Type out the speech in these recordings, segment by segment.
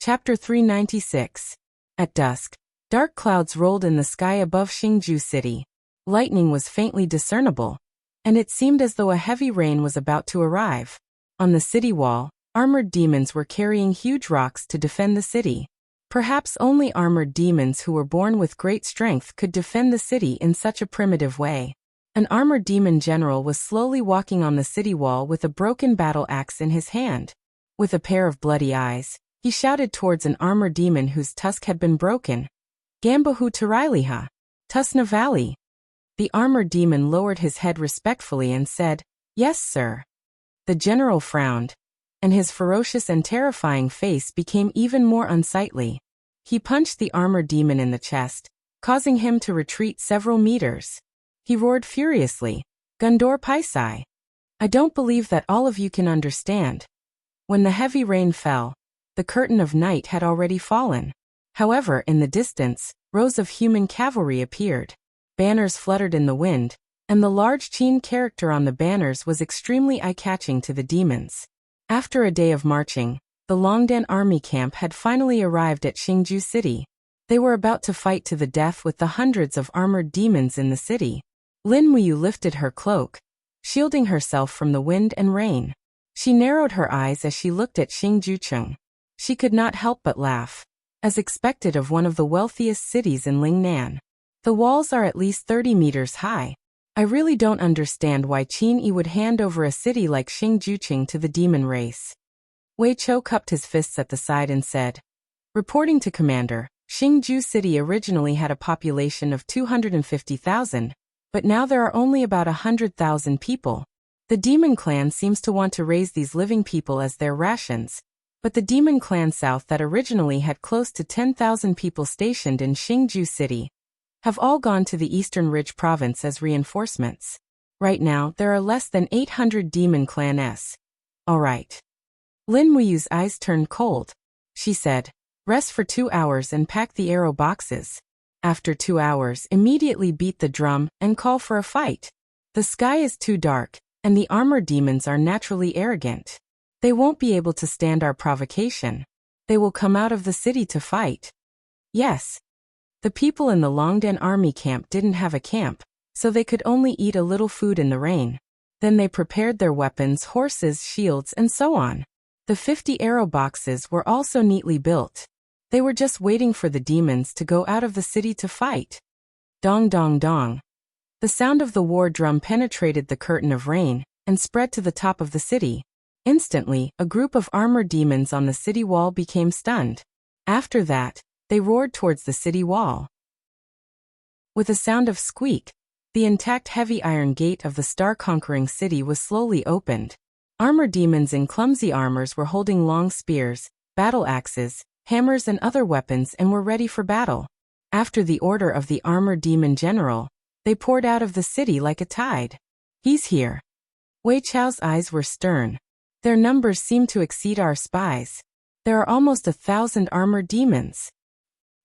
Chapter 396. At dusk, dark clouds rolled in the sky above Xingju City. Lightning was faintly discernible, and it seemed as though a heavy rain was about to arrive. On the city wall, armored demons were carrying huge rocks to defend the city. Perhaps only armored demons who were born with great strength could defend the city in such a primitive way. An armored demon general was slowly walking on the city wall with a broken battle axe in his hand. With a pair of bloody eyes, he shouted towards an armored demon whose tusk had been broken. Gambahu Tarailiha, Tusna Valley. The armored demon lowered his head respectfully and said, "Yes, sir." The general frowned, and his ferocious and terrifying face became even more unsightly. He punched the armored demon in the chest, causing him to retreat several meters. He roared furiously, "Gundor Paisai! I don't believe that all of you can understand." When the heavy rain fell, the curtain of night had already fallen. However, in the distance, rows of human cavalry appeared. Banners fluttered in the wind, and the large Qin character on the banners was extremely eye-catching to the demons. After a day of marching, the Longdan army camp had finally arrived at Xingju City. They were about to fight to the death with the hundreds of armored demons in the city. Lin Muyu lifted her cloak, shielding herself from the wind and rain. She narrowed her eyes as she looked at Xingjucheng. She could not help but laugh, as expected of one of the wealthiest cities in Lingnan. The walls are at least 30 meters high. I really don't understand why Qin Yi would hand over a city like Xingjucheng to the demon race. Wei Chou cupped his fists at the side and said, "Reporting to Commander, Xingju City originally had a population of 250,000, but now there are only about 100,000 people. The demon clan seems to want to raise these living people as their rations. But the demon clan south that originally had close to 10,000 people stationed in Xingju City have all gone to the Eastern Ridge province as reinforcements. Right now, there are less than 800 demon clans. All right." Lin Muyu's eyes turned cold. She said, "Rest for 2 hours and pack the arrow boxes. After 2 hours, immediately beat the drum and call for a fight. The sky is too dark, and the armored demons are naturally arrogant. They won't be able to stand our provocation. They will come out of the city to fight." Yes. The people in the Longdan army camp didn't have a camp, so they could only eat a little food in the rain. Then they prepared their weapons, horses, shields, and so on. The 50 arrow boxes were also neatly built. They were just waiting for the demons to go out of the city to fight. Dong dong dong. The sound of the war drum penetrated the curtain of rain and spread to the top of the city. Instantly, a group of armored demons on the city wall became stunned. After that, they roared towards the city wall. With a sound of squeak, the intact heavy iron gate of the star-conquering city was slowly opened. Armored demons in clumsy armors were holding long spears, battle axes, hammers and other weapons and were ready for battle. After the order of the armored demon general, they poured out of the city like a tide. "He's here." Wei Chao's eyes were stern. "Their numbers seem to exceed our spies. There are almost 1,000 armored demons."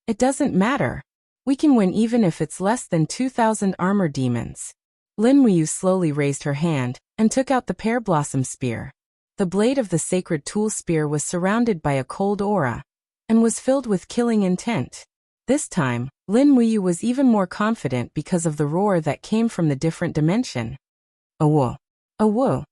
"It doesn't matter. We can win even if it's less than 2,000 armored demons." Lin Muyu slowly raised her hand and took out the pear blossom spear. The blade of the sacred tool spear was surrounded by a cold aura and was filled with killing intent. This time, Lin Muyu was even more confident because of the roar that came from the different dimension. Awo. Awo.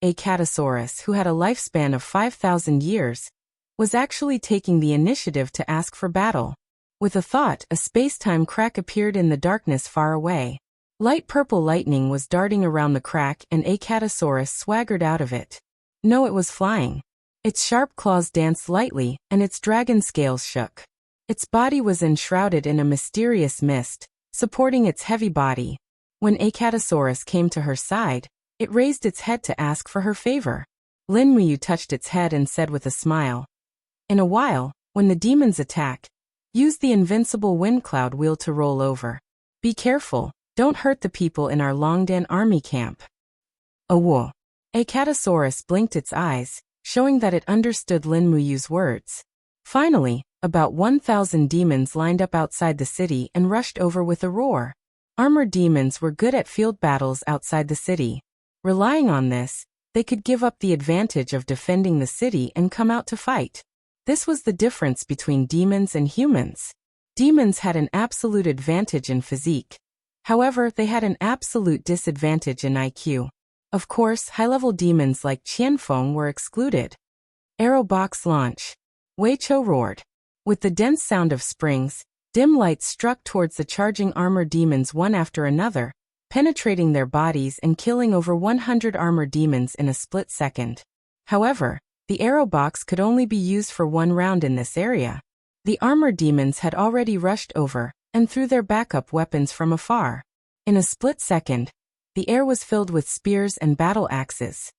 A Catasaurus who had a lifespan of 5,000 years, was actually taking the initiative to ask for battle. With a thought, a space-time crack appeared in the darkness far away. Light purple lightning was darting around the crack and a Catasaurus swaggered out of it. No, it was flying. Its sharp claws danced lightly, and its dragon scales shook. Its body was enshrouded in a mysterious mist, supporting its heavy body. When a Catasaurus came to her side, it raised its head to ask for her favor. Lin Muyu touched its head and said with a smile, "In a while, when the demons attack, use the invincible wind cloud wheel to roll over. Be careful, don't hurt the people in our Longdan army camp." Awo. A Catasaurus blinked its eyes, showing that it understood Lin Muyu's words. Finally, about 1,000 demons lined up outside the city and rushed over with a roar. Armored demons were good at field battles outside the city. Relying on this, they could give up the advantage of defending the city and come out to fight. This was the difference between demons and humans. Demons had an absolute advantage in physique. However, they had an absolute disadvantage in IQ. Of course, high-level demons like Qianfeng were excluded. Arrow box launch. Wei Chou roared. With the dense sound of springs, dim lights struck towards the charging armor demons one after another, penetrating their bodies and killing over 100 armor demons in a split second. However, the arrow box could only be used for one round in this area. The armor demons had already rushed over and threw their backup weapons from afar. In a split second, the air was filled with spears and battle axes.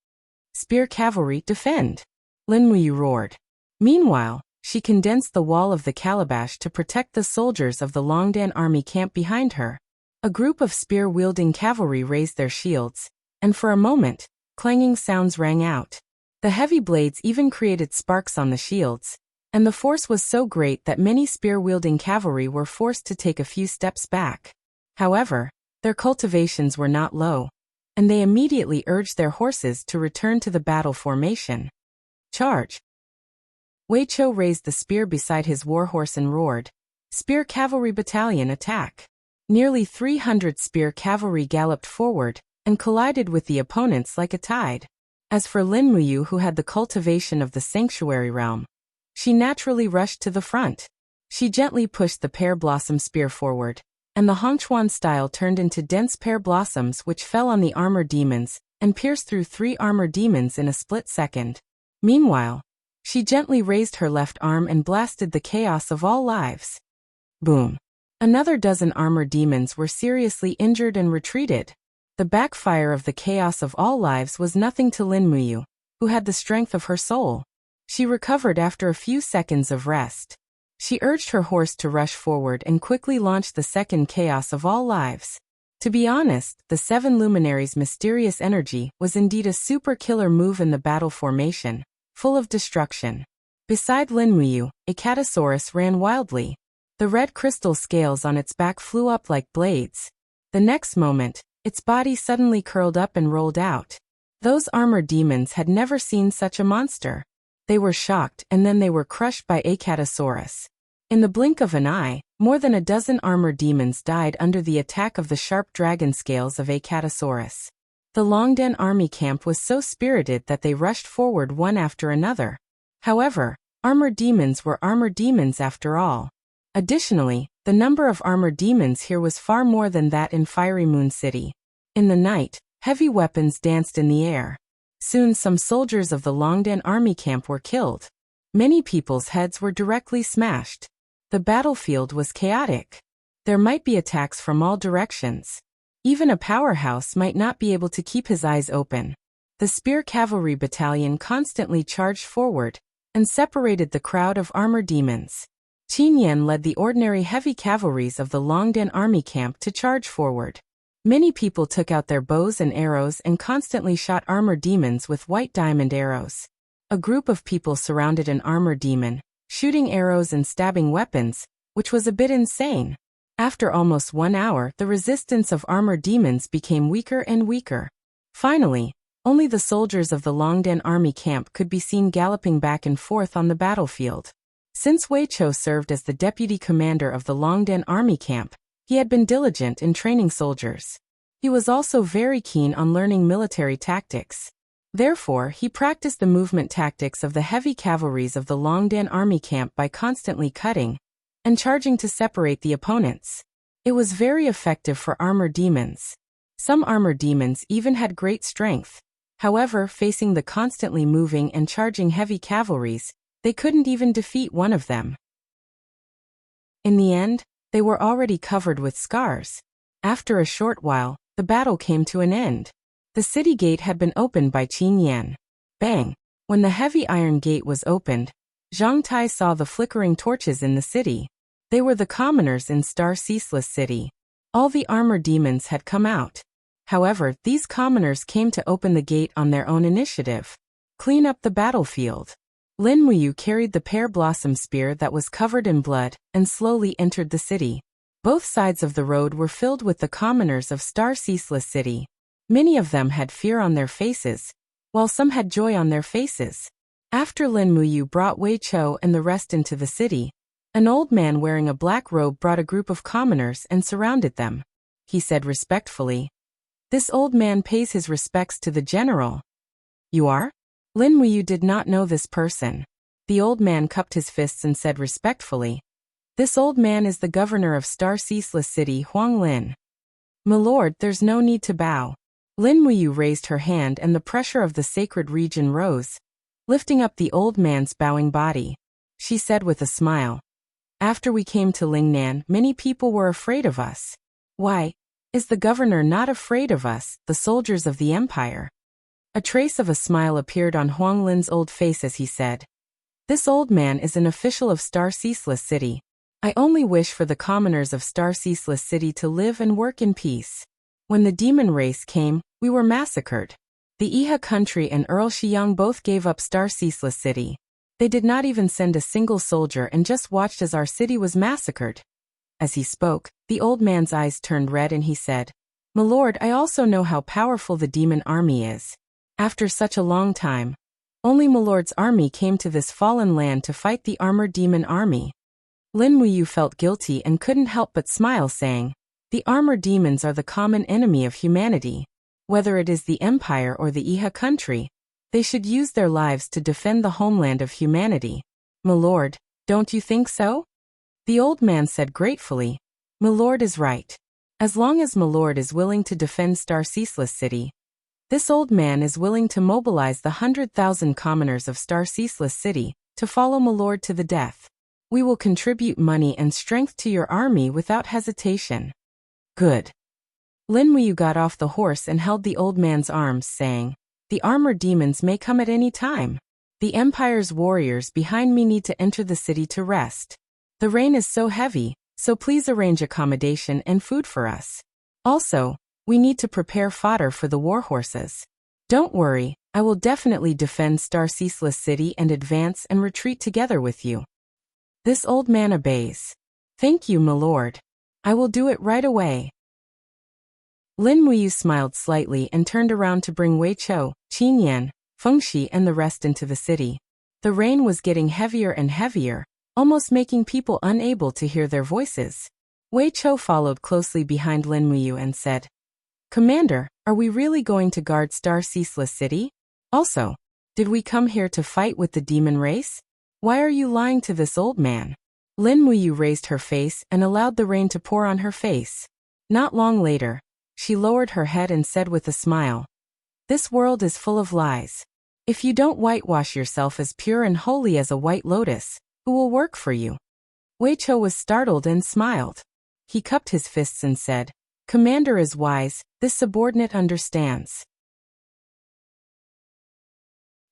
Spear cavalry, defend! Lin Muyu roared. Meanwhile, she condensed the wall of the calabash to protect the soldiers of the Longdan army camp behind her. A group of spear-wielding cavalry raised their shields, and for a moment, clanging sounds rang out. The heavy blades even created sparks on the shields, and the force was so great that many spear-wielding cavalry were forced to take a few steps back. However, their cultivations were not low, and they immediately urged their horses to return to the battle formation. Charge! Wei Chou raised the spear beside his warhorse and roared, "Spear cavalry battalion, attack!" Nearly 300 spear cavalry galloped forward and collided with the opponents like a tide. As for Lin Muyu, who had the cultivation of the sanctuary realm, she naturally rushed to the front. She gently pushed the pear blossom spear forward, and the Hongchuan style turned into dense pear blossoms which fell on the armor demons and pierced through 3 armor demons in a split second. Meanwhile, she gently raised her left arm and blasted the chaos of all lives. Boom! Another dozen armor demons were seriously injured and retreated. The backfire of the chaos of all lives was nothing to Lin Muyu, who had the strength of her soul. She recovered after a few seconds of rest. She urged her horse to rush forward and quickly launched the second chaos of all lives. To be honest, the 7 luminaries' mysterious energy was indeed a super killer move in the battle formation, full of destruction. Beside Lin Muyu, a Catasaurus ran wildly. The red crystal scales on its back flew up like blades. The next moment, its body suddenly curled up and rolled out. Those armor demons had never seen such a monster. They were shocked and then they were crushed by a Catasaurus. In the blink of an eye, more than a dozen armor demons died under the attack of the sharp dragon scales of a Catasaurus. The Longdan army camp was so spirited that they rushed forward one after another. However, armor demons were armor demons after all. Additionally, the number of armor demons here was far more than that in Fiery Moon City. In the night, heavy weapons danced in the air. Soon some soldiers of the Longdan army camp were killed. Many people's heads were directly smashed. The battlefield was chaotic. There might be attacks from all directions. Even a powerhouse might not be able to keep his eyes open. The spear cavalry battalion constantly charged forward and separated the crowd of armor demons. Qin Yan led the ordinary heavy cavalries of the Longdan army camp to charge forward. Many people took out their bows and arrows and constantly shot armor demons with white diamond arrows. A group of people surrounded an armor demon, shooting arrows and stabbing weapons, which was a bit insane. After almost 1 hour, the resistance of armor demons became weaker and weaker. Finally, only the soldiers of the Longdan army camp could be seen galloping back and forth on the battlefield. Since Wei Chou served as the deputy commander of the Longdan army camp, he had been diligent in training soldiers. He was also very keen on learning military tactics. Therefore, he practiced the movement tactics of the heavy cavalries of the Longdan army camp by constantly cutting and charging to separate the opponents. It was very effective for armor demons. Some armor demons even had great strength. However, facing the constantly moving and charging heavy cavalries, they couldn't even defeat one of them. In the end, they were already covered with scars. After a short while, the battle came to an end. The city gate had been opened by Qin Yan. Bang! When the heavy iron gate was opened, Zhang Tai saw the flickering torches in the city. They were the commoners in Star Ceaseless City. All the armor demons had come out. However, these commoners came to open the gate on their own initiative. Clean up the battlefield. Lin Muyu carried the pear blossom spear that was covered in blood and slowly entered the city. Both sides of the road were filled with the commoners of Star Ceaseless City. Many of them had fear on their faces, while some had joy on their faces. After Lin Muyu brought Wei Chou and the rest into the city, an old man wearing a black robe brought a group of commoners and surrounded them. He said respectfully, "This old man pays his respects to the general." "You are?" Lin Muyu did not know this person. The old man cupped his fists and said respectfully, "This old man is the governor of Star Ceaseless City, Huang Lin." "My lord, there's no need to bow." Lin Muyu raised her hand and the pressure of the sacred region rose, lifting up the old man's bowing body. She said with a smile, "After we came to Lingnan, many people were afraid of us. Why is the governor not afraid of us, the soldiers of the empire?" A trace of a smile appeared on Huang Lin's old face as he said, "This old man is an official of Star Ceaseless City. I only wish for the commoners of Star Ceaseless City to live and work in peace. When the demon race came, we were massacred. The Iha country and Earl Xiang both gave up Star Ceaseless City. They did not even send a single soldier and just watched as our city was massacred." As he spoke, the old man's eyes turned red and he said, "My lord, I also know how powerful the demon army is. After such a long time, only my lord's army came to this fallen land to fight the armored demon army." Lin Muyu felt guilty and couldn't help but smile, saying, "The armored demons are the common enemy of humanity. Whether it is the empire or the Iha country, they should use their lives to defend the homeland of humanity. My lord, don't you think so?" The old man said gratefully, "My lord is right. As long as my lord is willing to defend Star Ceaseless City, this old man is willing to mobilize the 100,000 commoners of Star Ceaseless City to follow my lord to the death. We will contribute money and strength to your army without hesitation." "Good." Lin Muyu got off the horse and held the old man's arms, saying, "The armored demons may come at any time. The Empire's warriors behind me need to enter the city to rest. The rain is so heavy, so please arrange accommodation and food for us. Also, we need to prepare fodder for the war horses. Don't worry, I will definitely defend Star Ceaseless City and advance and retreat together with you." This old man obeys. "Thank you, my lord. I will do it right away." Lin Muyu smiled slightly and turned around to bring Wei Chou, Qin Yan, Feng Shi and the rest into the city. The rain was getting heavier and heavier, almost making people unable to hear their voices. Wei Chou followed closely behind Lin Muyu and said, "Commander, are we really going to guard Star Ceaseless City? Also, did we come here to fight with the demon race? Why are you lying to this old man?" Lin Muyu raised her face and allowed the rain to pour on her face. Not long later, she lowered her head and said with a smile, "This world is full of lies. If you don't whitewash yourself as pure and holy as a white lotus, who will work for you?" Wei Chou was startled and smiled. He cupped his fists and said, "Commander is wise, this subordinate understands."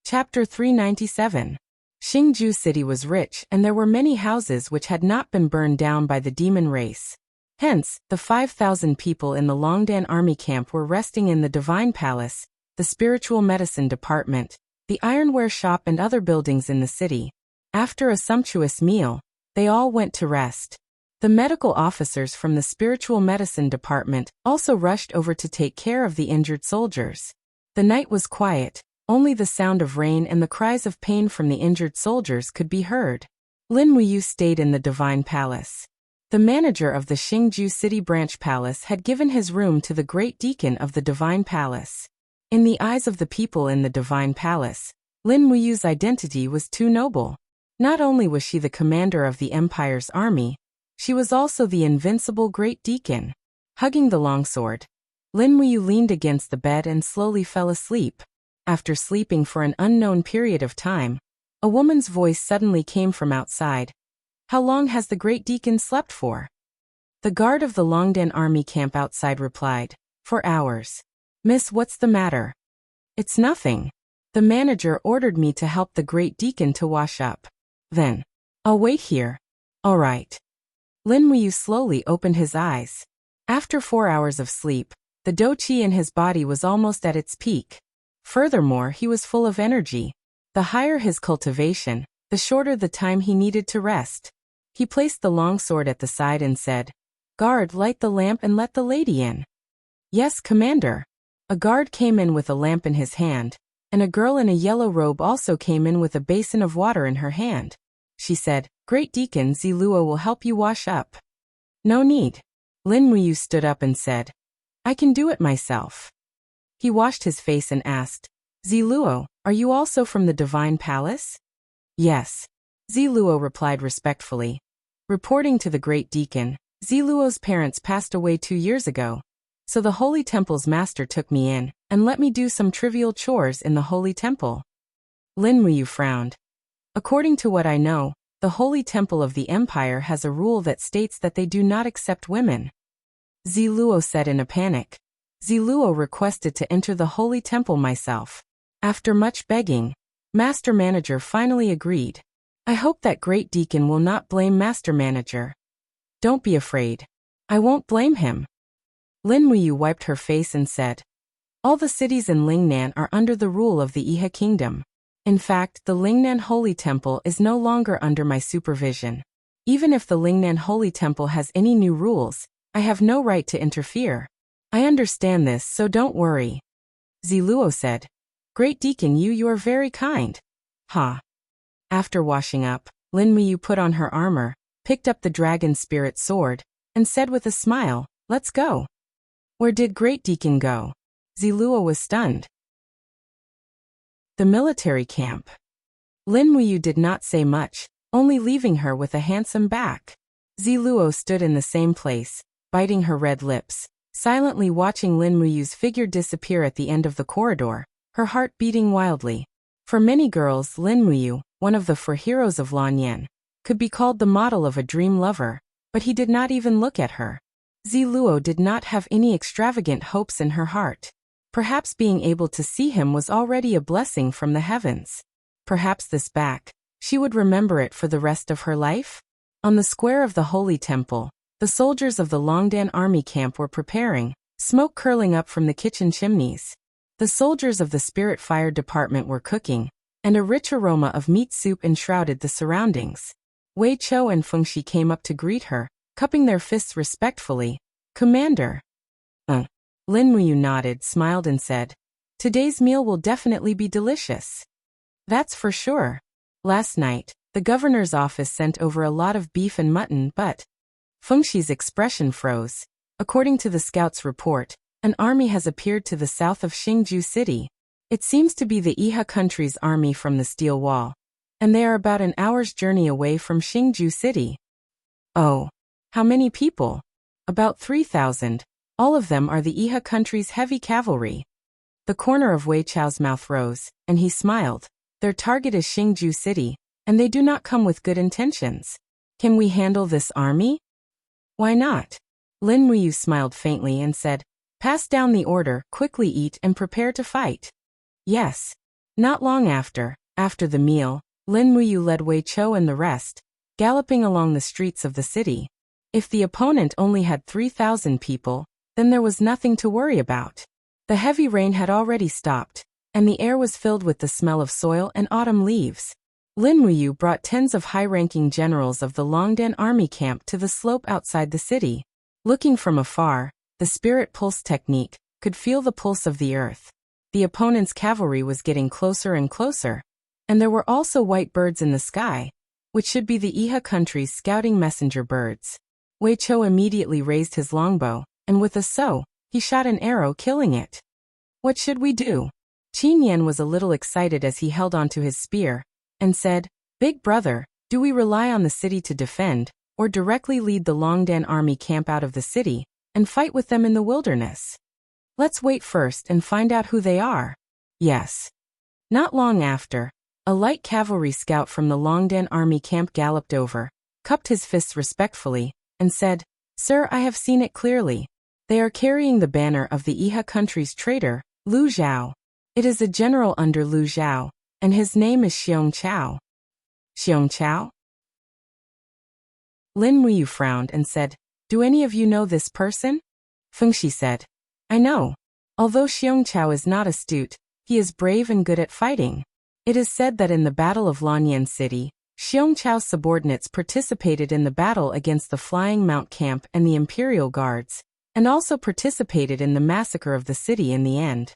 Chapter 397. Xingju City was rich and there were many houses which had not been burned down by the demon race. Hence, the 5,000 people in the Longdan army camp were resting in the Divine Palace, the Spiritual Medicine Department, the Ironware Shop and other buildings in the city. After a sumptuous meal, they all went to rest. The medical officers from the Spiritual Medicine Department also rushed over to take care of the injured soldiers. The night was quiet, only the sound of rain and the cries of pain from the injured soldiers could be heard. Lin Muyu stayed in the Divine Palace. The manager of the Xingju City Branch Palace had given his room to the Great Deacon of the Divine Palace. In the eyes of the people in the Divine Palace, Lin Muyu's identity was too noble. Not only was she the commander of the Empire's army, she was also the invincible Great Deacon. Hugging the longsword, Lin Muyu leaned against the bed and slowly fell asleep. After sleeping for an unknown period of time, a woman's voice suddenly came from outside. "How long has the Great Deacon slept for?" The guard of the Longdan army camp outside replied, "For hours." "Miss, what's the matter?" "It's nothing. The manager ordered me to help the Great Deacon to wash up." "Then, I'll wait here." "All right." Lin Muyu slowly opened his eyes. After 4 hours of sleep, the do-qi in his body was almost at its peak. Furthermore, he was full of energy. The higher his cultivation, the shorter the time he needed to rest. He placed the longsword at the side and said, "Guard, light the lamp and let the lady in." "Yes, Commander." A guard came in with a lamp in his hand. and a girl in a yellow robe also came in with a basin of water in her hand. She said, "Great Deacon Ziluo will help you wash up." "No need." Lin Muyu stood up and said, "I can do it myself." He washed his face and asked, "Ziluo, are you also from the Divine Palace?" "Yes." Ziluo replied respectfully. Reporting to the Great Deacon, Ziluo's parents passed away 2 years ago, so the Holy Temple's master took me in and let me do some trivial chores in the Holy Temple. Lin Muyu frowned. "According to what I know, the Holy Temple of the Empire has a rule that states that they do not accept women." Ziluo said in a panic. Ziluo requested to enter the Holy Temple myself. After much begging, Master Manager finally agreed. "I hope that Great Deacon will not blame Master Manager." "Don't be afraid. I won't blame him." Lin Muyu wiped her face and said, "All the cities in Lingnan are under the rule of the Iha Kingdom. In fact, the Lingnan Holy Temple is no longer under my supervision. Even if the Lingnan Holy Temple has any new rules, I have no right to interfere. I understand this, so don't worry." Ziluo said, "Great Deacon you are very kind." "Ha." After washing up, Lin Muyu put on her armor, picked up the dragon spirit sword, and said with a smile, "Let's go." "Where did Great Deacon go?" Ziluo was stunned. The military camp. Lin Muyu did not say much, only leaving her with a handsome back. Ziluo stood in the same place, biting her red lips, silently watching Lin Muyu's figure disappear at the end of the corridor, her heart beating wildly. For many girls, Lin Muyu, one of the 4 heroes of Lanyan, could be called the model of a dream lover, but he did not even look at her. Ziluo did not have any extravagant hopes in her heart. Perhaps being able to see him was already a blessing from the heavens. Perhaps this back, she would remember it for the rest of her life? On the square of the Holy Temple, the soldiers of the Longdan army camp were preparing, smoke curling up from the kitchen chimneys. The soldiers of the Spirit Fire Department were cooking, and a rich aroma of meat soup enshrouded the surroundings. Wei Chou and Feng Shi came up to greet her, cupping their fists respectfully. "Commander." Lin Muyu nodded, smiled and said, "Today's meal will definitely be delicious." "That's for sure. Last night, the governor's office sent over a lot of beef and mutton, but..." Feng Shi's expression froze. According to the scout's report, an army has appeared to the south of Xingju City. It seems to be the Iha country's army from the Steel Wall, and they are about an hour's journey away from Xingju City. "Oh. How many people?" "About 3,000. All of them are the Iha country's heavy cavalry." The corner of Wei Chao's mouth rose, and he smiled. "Their target is Xingju City, and they do not come with good intentions. Can we handle this army?" "Why not?" Lin Muyu smiled faintly and said, "Pass down the order, quickly eat and prepare to fight." "Yes." Not long after the meal, Lin Muyu led Wei Chou and the rest, galloping along the streets of the city. If the opponent only had 3,000 people, then there was nothing to worry about. The heavy rain had already stopped, and the air was filled with the smell of soil and autumn leaves. Lin Muyu brought tens of high-ranking generals of the Longdan army camp to the slope outside the city. Looking from afar, the spirit pulse technique could feel the pulse of the earth. The opponent's cavalry was getting closer and closer, and there were also white birds in the sky, which should be the Iha country's scouting messenger birds. Wei Chou immediately raised his longbow, and with a so, he shot an arrow, killing it. "What should we do?" Qin Yan was a little excited as he held onto his spear, and said, "Big brother, do we rely on the city to defend, or directly lead the Longdan army camp out of the city, and fight with them in the wilderness? Let's wait first and find out who they are." "Yes." Not long after, a light cavalry scout from the Longdan army camp galloped over, cupped his fists respectfully, and said, "Sir, I have seen it clearly. They are carrying the banner of the Iha country's traitor, Lu Zhao. It is a general under Lu Zhao, and his name is Xiong Chao." "Xiong Chao?" Lin Muyu frowned and said, "Do any of you know this person?" Feng Shi said, "I know. Although Xiong Chao is not astute, he is brave and good at fighting. It is said that in the Battle of Lanyan City, Xiong Chao's subordinates participated in the battle against the Flying Mount Camp and the Imperial Guards, and also participated in the massacre of the city in the end.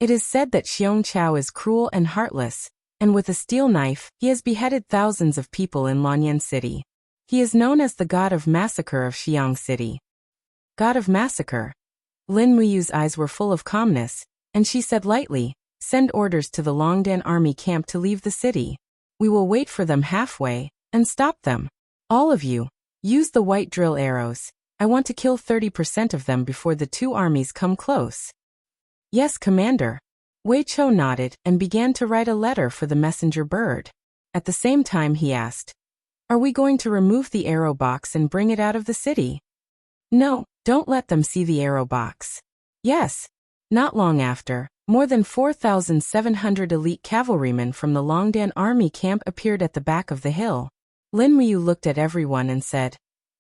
It is said that Xiong Chao is cruel and heartless, and with a steel knife, he has beheaded thousands of people in Lanyan City. He is known as the God of Massacre of Xiong City. God of Massacre. Lin Muyu's eyes were full of calmness, and she said lightly, "Send orders to the Longdan army camp to leave the city. We will wait for them halfway, and stop them. All of you, use the white drill arrows. I want to kill 30% of them before the two armies come close." "Yes, Commander." Wei Chou nodded and began to write a letter for the messenger bird. At the same time he asked, "Are we going to remove the arrow box and bring it out of the city?" "No, don't let them see the arrow box." "Yes." Not long after, more than 4,700 elite cavalrymen from the Longdan army camp appeared at the back of the hill. Lin Muyu looked at everyone and said,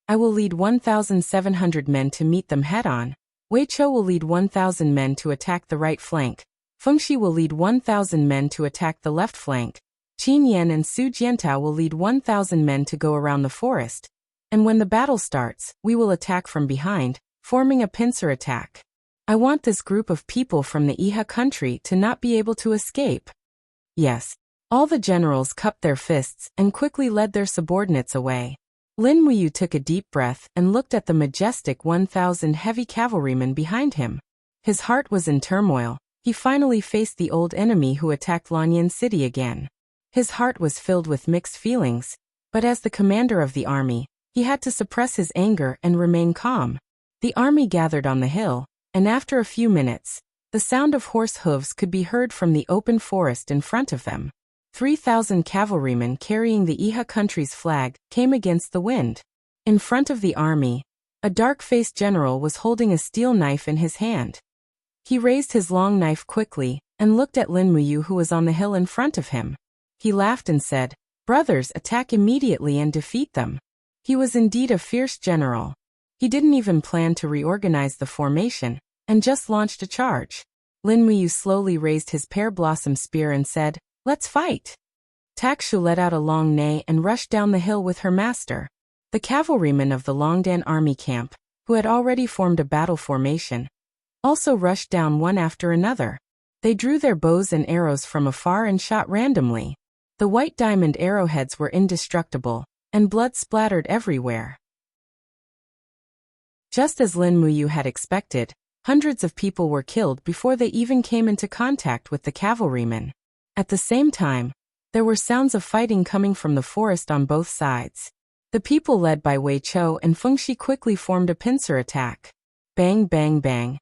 "I will lead 1,700 men to meet them head-on. Wei Chou will lead 1,000 men to attack the right flank. Fengxi will lead 1,000 men to attack the left flank. Qin Yan and Su Jiantao will lead 1,000 men to go around the forest. And when the battle starts, we will attack from behind, forming a pincer attack. I want this group of people from the Iha country to not be able to escape." Yes. All the generals cupped their fists and quickly led their subordinates away. Lin Muyu took a deep breath and looked at the majestic 1,000 heavy cavalrymen behind him. His heart was in turmoil. He finally faced the old enemy who attacked Lanyan City again. His heart was filled with mixed feelings, but as the commander of the army, he had to suppress his anger and remain calm. The army gathered on the hill, and after a few minutes, the sound of horse hooves could be heard from the open forest in front of them. 3,000 cavalrymen carrying the Iha country's flag came against the wind. In front of the army, a dark-faced general was holding a steel knife in his hand. He raised his long knife quickly and looked at Lin Muyu who was on the hill in front of him. He laughed and said, "Brothers, attack immediately and defeat them." He was indeed a fierce general. He didn't even plan to reorganize the formation, and just launched a charge. Lin Muyu slowly raised his pear-blossom spear and said, "Let's fight." Takshu let out a long neigh and rushed down the hill with her master. The cavalrymen of the Longdan army camp, who had already formed a battle formation, also rushed down one after another. They drew their bows and arrows from afar and shot randomly. The white diamond arrowheads were indestructible, and blood splattered everywhere. Just as Lin Muyu had expected, hundreds of people were killed before they even came into contact with the cavalrymen. At the same time, there were sounds of fighting coming from the forest on both sides. The people led by Wei Chou and Fengxi quickly formed a pincer attack. Bang, bang, bang.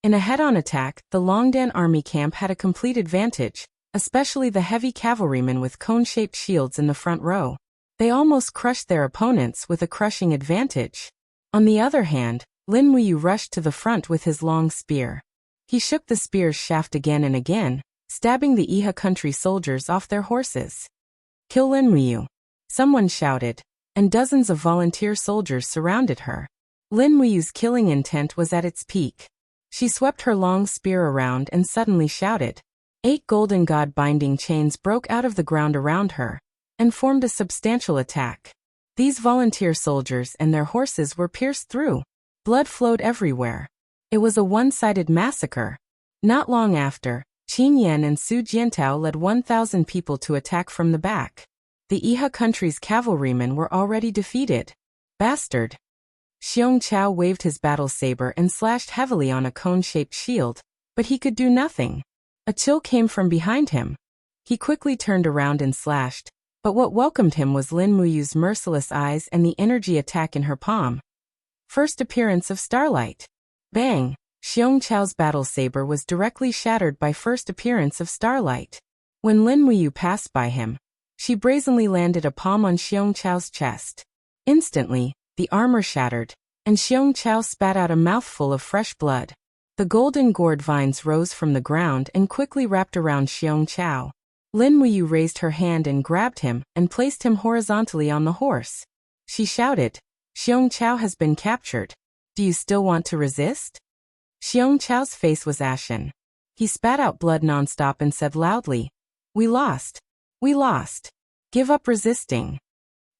In a head-on attack, the Longdan army camp had a complete advantage, especially the heavy cavalrymen with cone-shaped shields in the front row. They almost crushed their opponents with a crushing advantage. On the other hand, Lin Muyu rushed to the front with his long spear. He shook the spear's shaft again and again, stabbing the Iha country soldiers off their horses. "Kill Lin Muyu!" someone shouted, and dozens of volunteer soldiers surrounded her. Lin Muyu's killing intent was at its peak. She swept her long spear around and suddenly shouted. 8 golden god-binding chains broke out of the ground around her, and formed a substantial attack. These volunteer soldiers and their horses were pierced through. Blood flowed everywhere. It was a one-sided massacre. Not long after, Qin Yan and Su Jiantao led 1,000 people to attack from the back. The Iha country's cavalrymen were already defeated. Bastard! Xiong Chao waved his battle saber and slashed heavily on a cone-shaped shield, but he could do nothing. A chill came from behind him. He quickly turned around and slashed, but what welcomed him was Lin Muyu's merciless eyes and the energy attack in her palm. First appearance of starlight. Bang! Xiong Chao's battle saber was directly shattered by first appearance of starlight. When Lin Muyu passed by him, she brazenly landed a palm on Xiong Chao's chest. Instantly, the armor shattered, and Xiong Chao spat out a mouthful of fresh blood. The golden gourd vines rose from the ground and quickly wrapped around Xiong Chao. Lin Muyu raised her hand and grabbed him and placed him horizontally on the horse. She shouted, "Xiong Chao has been captured. Do you still want to resist?" Xiong Chao's face was ashen. He spat out blood nonstop and said loudly, "We lost. We lost. Give up resisting."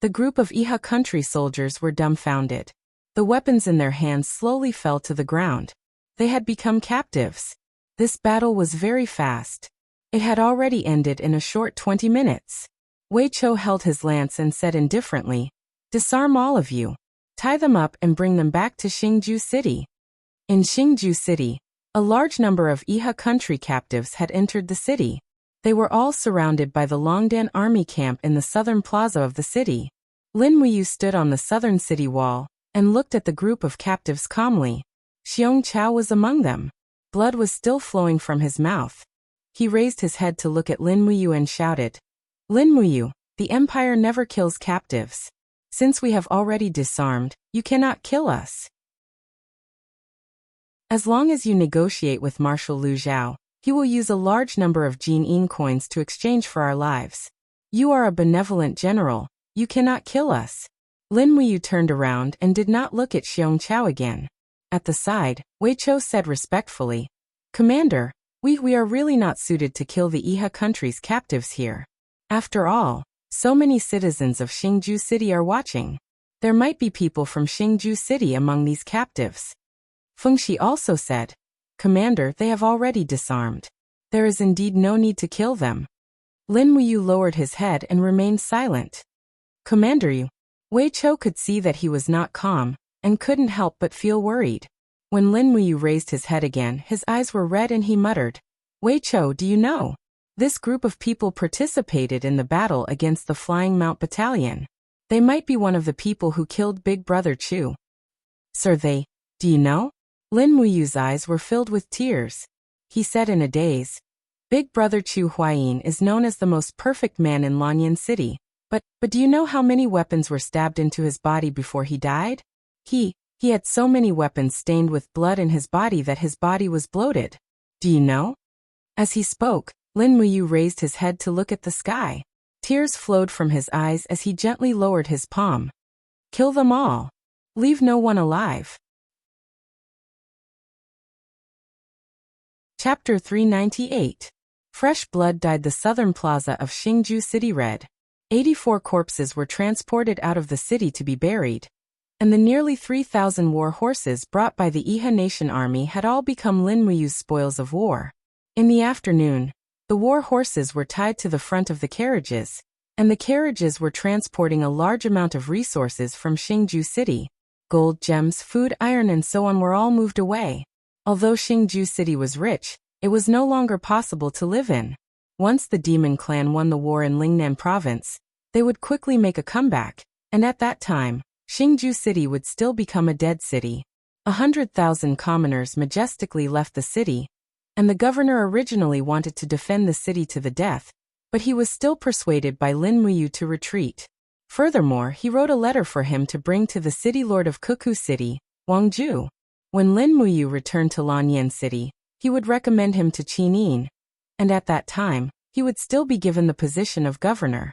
The group of Iha country soldiers were dumbfounded. The weapons in their hands slowly fell to the ground. They had become captives. This battle was very fast. It had already ended in a short 20 minutes. Wei Chou held his lance and said indifferently, "Disarm all of you. Tie them up and bring them back to Xingju City." In Xingju City, a large number of Iha country captives had entered the city. They were all surrounded by the Longdan army camp in the southern plaza of the city. Lin Muyu stood on the southern city wall and looked at the group of captives calmly. Xiong Chao was among them. Blood was still flowing from his mouth. He raised his head to look at Lin Muyu and shouted, "Lin Muyu, the Empire never kills captives. Since we have already disarmed, you cannot kill us. As long as you negotiate with Marshal Lu Zhao, he will use a large number of Jin coins to exchange for our lives. You are a benevolent general. You cannot kill us." Lin Muyu turned around and did not look at Xiong Chao again. At the side, Wei Chou said respectfully, "Commander, we are really not suited to kill the Iha country's captives here. After all, so many citizens of Xingju City are watching. There might be people from Xingju City among these captives." Feng Shi also said, "Commander, they have already disarmed. There is indeed no need to kill them." Lin Muyu lowered his head and remained silent. "Commander, you..." Wei Chou could see that he was not calm, and couldn't help but feel worried. When Lin Muyu raised his head again, his eyes were red and he muttered, "Wei Chou, do you know? This group of people participated in the battle against the Flying Mount Battalion. They might be one of the people who killed Big Brother Chu." "Sir, do you know?" Lin Muyu's eyes were filled with tears. He said in a daze, "Big Brother Chu Huayin is known as the most perfect man in Lanyan City. But do you know how many weapons were stabbed into his body before he died? He had so many weapons stained with blood in his body that his body was bloated. Do you know?" As he spoke, Lin Muyu raised his head to look at the sky. Tears flowed from his eyes as he gently lowered his palm. "Kill them all. Leave no one alive." Chapter 398. Fresh blood dyed the southern plaza of Xingju City red. 84 corpses were transported out of the city to be buried, and the nearly 3,000 war horses brought by the Iha Nation army had all become Lin Muyu's spoils of war. In the afternoon, the war horses were tied to the front of the carriages, and the carriages were transporting a large amount of resources from Xingju City. Gold, gems, food, iron and so on were all moved away. Although Xingju City was rich, it was no longer possible to live in. Once the Demon Clan won the war in Lingnan province, they would quickly make a comeback, and at that time, Xingju City would still become a dead city. 100,000 commoners majestically left the city, and the governor originally wanted to defend the city to the death, but he was still persuaded by Lin Muyu to retreat. Furthermore, he wrote a letter for him to bring to the city lord of Kuku City, Wang Ju. When Lin Muyu returned to Lanyan City, he would recommend him to Qin Yin, and at that time, he would still be given the position of governor.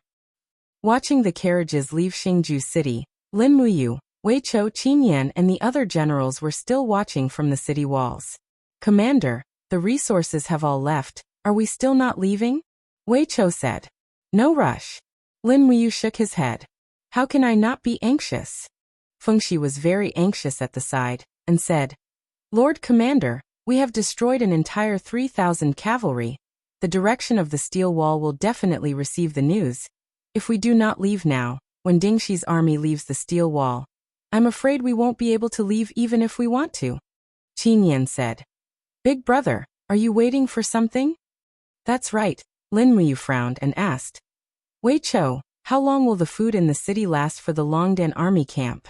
Watching the carriages leave Xingju City, Lin Muyu, Wei Chou, Qin Yan and the other generals were still watching from the city walls. "Commander, the resources have all left. Are we still not leaving?" Wei Chou said. "No rush." Lin Muyu shook his head. "How can I not be anxious?" Feng Shi was very anxious at the side, and said, "Lord Commander, we have destroyed an entire 3,000 cavalry. The direction of the steel wall will definitely receive the news. If we do not leave now, when Ding Shi's army leaves the steel wall, I'm afraid we won't be able to leave even if we want to." Qin Yan said, "Big brother, are you waiting for something?" "That's right." Lin Muyu frowned and asked, "Wei Chou, how long will the food in the city last for the Longdan army camp?"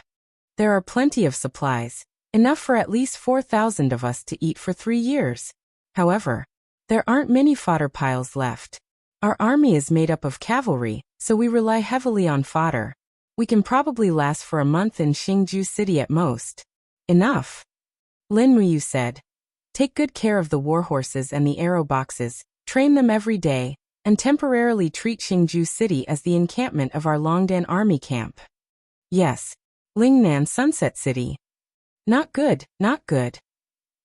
"There are plenty of supplies, enough for at least 4,000 of us to eat for 3 years. However, there aren't many fodder piles left. Our army is made up of cavalry, so we rely heavily on fodder. We can probably last for a month in Xingju City at most." "Enough," Lin Muyu said. "Take good care of the war horses and the arrow boxes, train them every day, and temporarily treat Xingju City as the encampment of our Longdan army camp." "Yes." Lingnan Sunset City. "Not good, not good."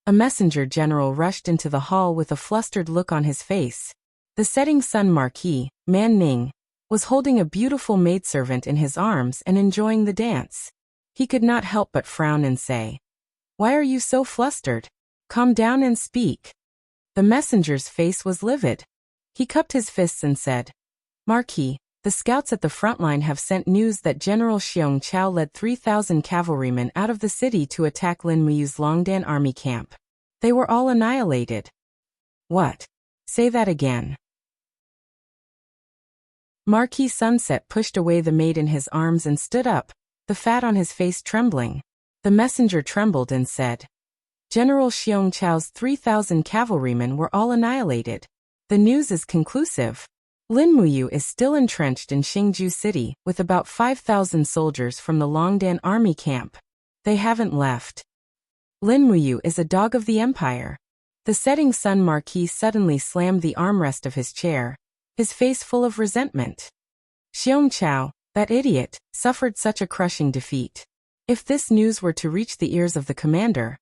A messenger general rushed into the hall with a flustered look on his face. The setting sun Marquis, Man Ning, was holding a beautiful maidservant in his arms and enjoying the dance. He could not help but frown and say, "Why are you so flustered? Calm down and speak." The messenger's face was livid. He cupped his fists and said, Marquis, the scouts at the front line have sent news that General Xiong Chao led 3,000 cavalrymen out of the city to attack Lin Muyu's Longdan army camp. They were all annihilated. What? Say that again. Marquis Sunset pushed away the maid in his arms and stood up, the fat on his face trembling. The messenger trembled and said, General Xiong Chao's 3,000 cavalrymen were all annihilated. The news is conclusive. Lin Muyu is still entrenched in Xingju City with about 5,000 soldiers from the Longdan army camp. They haven't left. Lin Muyu is a dog of the empire. The setting sun Marquis suddenly slammed the armrest of his chair, his face full of resentment. Xiong Chao, that idiot, suffered such a crushing defeat. If this news were to reach the ears of the commander,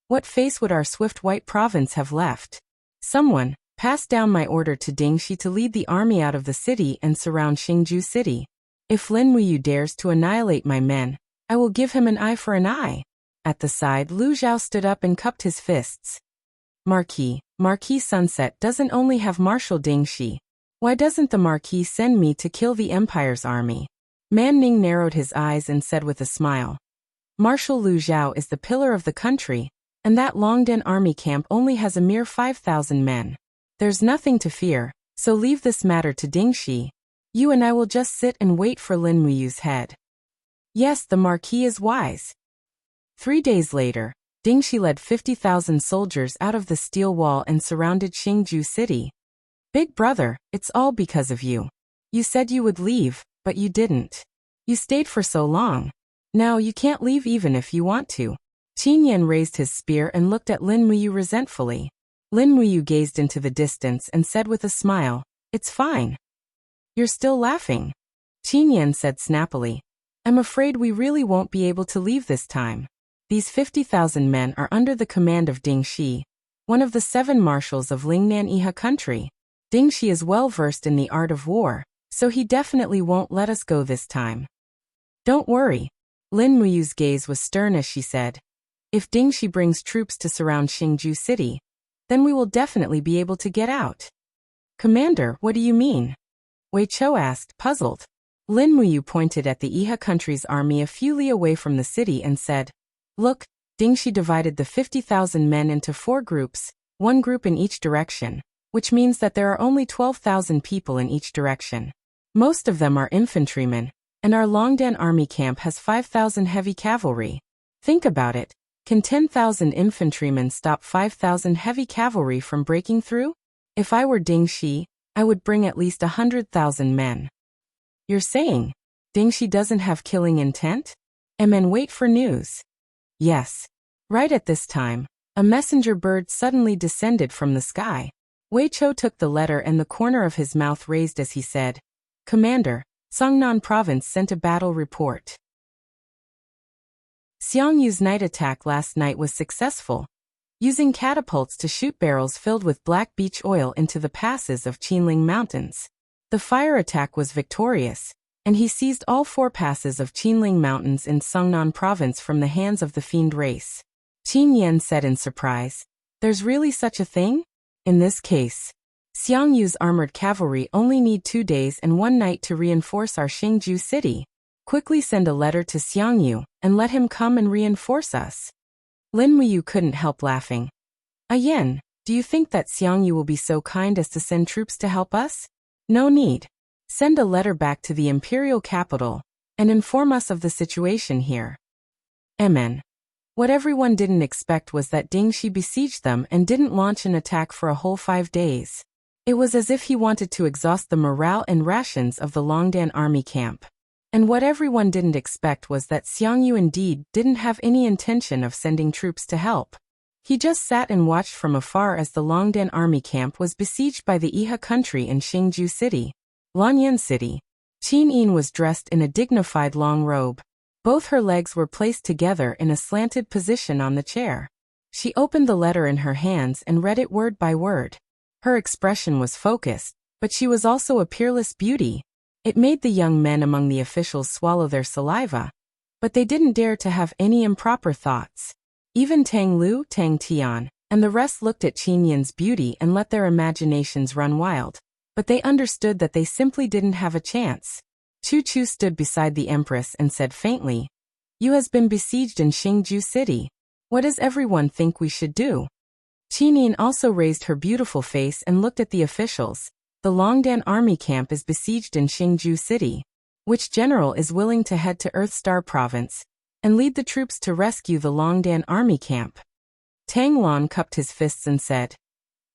what face would our swift white province have left? Someone, pass down my order to Ding Shi to lead the army out of the city and surround Xingju City. If Lin Muyu dares to annihilate my men, I will give him an eye for an eye. At the side, Lu Zhao stood up and cupped his fists. Marquis Sunset doesn't only have Marshal Ding Shi. Why doesn't the Marquis send me to kill the Empire's army? Man Ning narrowed his eyes and said with a smile. Marshal Lu Zhao is the pillar of the country, and that Longdan army camp only has a mere 5,000 men. There's nothing to fear, so leave this matter to Ding Shi. You and I will just sit and wait for Lin Muyu's head. Yes, the Marquis is wise. 3 days later, Ding Shi led 50,000 soldiers out of the steel wall and surrounded Xingju City. Big brother, it's all because of you. You said you would leave, but you didn't. You stayed for so long. Now you can't leave even if you want to. Qin Yan raised his spear and looked at Lin Muyu resentfully. Lin Muyu gazed into the distance and said with a smile, It's fine. You're still laughing. Qin Yan said snappily, I'm afraid we really won't be able to leave this time. These 50,000 men are under the command of Ding Shi, one of the 7 marshals of Lingnan Iha country. Ding Shi is well versed in the art of war, so he definitely won't let us go this time. Don't worry. Lin Muyu's gaze was stern as she said, If Ding Shi brings troops to surround Xingju City, then we will definitely be able to get out. Commander, what do you mean? Wei Chou asked, puzzled. Lin Muyu pointed at the Iha country's army a few li away from the city and said, Look, Ding Shi divided the 50,000 men into 4 groups, 1 group in each direction, which means that there are only 12,000 people in each direction. Most of them are infantrymen, and our Longdan army camp has 5,000 heavy cavalry. Think about it. Can 10,000 infantrymen stop 5,000 heavy cavalry from breaking through? If I were Ding Shi, I would bring at least 100,000 men. You're saying Ding Shi doesn't have killing intent? Men wait for news. Yes. Right at this time, a messenger bird suddenly descended from the sky. Wei Chou took the letter and the corner of his mouth raised as he said, Commander, Songnan Province sent a battle report. Xiang Yu's night attack last night was successful, using catapults to shoot barrels filled with black beech oil into the passes of Qinling Mountains. The fire attack was victorious, and he seized all 4 passes of Qinling Mountains in Songnan Province from the hands of the fiend race. Qin Yan said in surprise, There's really such a thing? In this case, Xiang Yu's armored cavalry only need 2 days and 1 night to reinforce our Xingju City. Quickly send a letter to Xiang Yu and let him come and reinforce us. Lin Muyu couldn't help laughing. Yen, do you think that Xiang Yu will be so kind as to send troops to help us? No need. Send a letter back to the imperial capital and inform us of the situation here. Amen. What everyone didn't expect was that Ding Shi besieged them and didn't launch an attack for a whole 5 days. It was as if he wanted to exhaust the morale and rations of the Longdan army camp. And what everyone didn't expect was that Xiang Yu indeed didn't have any intention of sending troops to help. He just sat and watched from afar as the Longdan army camp was besieged by the Iha country in Xingju City. Lanyan City. Qin Yin was dressed in a dignified long robe. Both her legs were placed together in a slanted position on the chair. She opened the letter in her hands and read it word by word. Her expression was focused, but she was also a peerless beauty. It made the young men among the officials swallow their saliva, but they didn't dare to have any improper thoughts. Even Tang Lu, Tang Tian, and the rest looked at Qin Yin's beauty and let their imaginations run wild. But they understood that they simply didn't have a chance. Chu Chu stood beside the empress and said faintly, "You has been besieged in Xingju City. What does everyone think we should do?" Qin Yin also raised her beautiful face and looked at the officials. "The Longdan army camp is besieged in Xingju City. Which general is willing to head to Earthstar Province and lead the troops to rescue the Longdan army camp?" Tang Lan cupped his fists and said,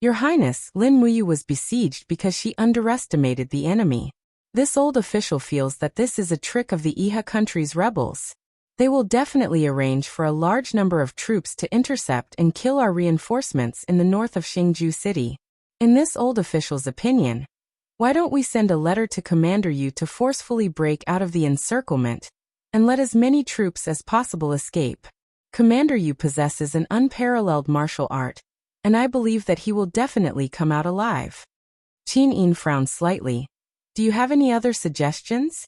"Your Highness, Lin Muyu was besieged because she underestimated the enemy. This old official feels that this is a trick of the Iha country's rebels. They will definitely arrange for a large number of troops to intercept and kill our reinforcements in the north of Xingju City. In this old official's opinion, why don't we send a letter to Commander Yu to forcefully break out of the encirclement and let as many troops as possible escape? Commander Yu possesses an unparalleled martial art, and I believe that he will definitely come out alive." Qin Yin frowned slightly. "Do you have any other suggestions?"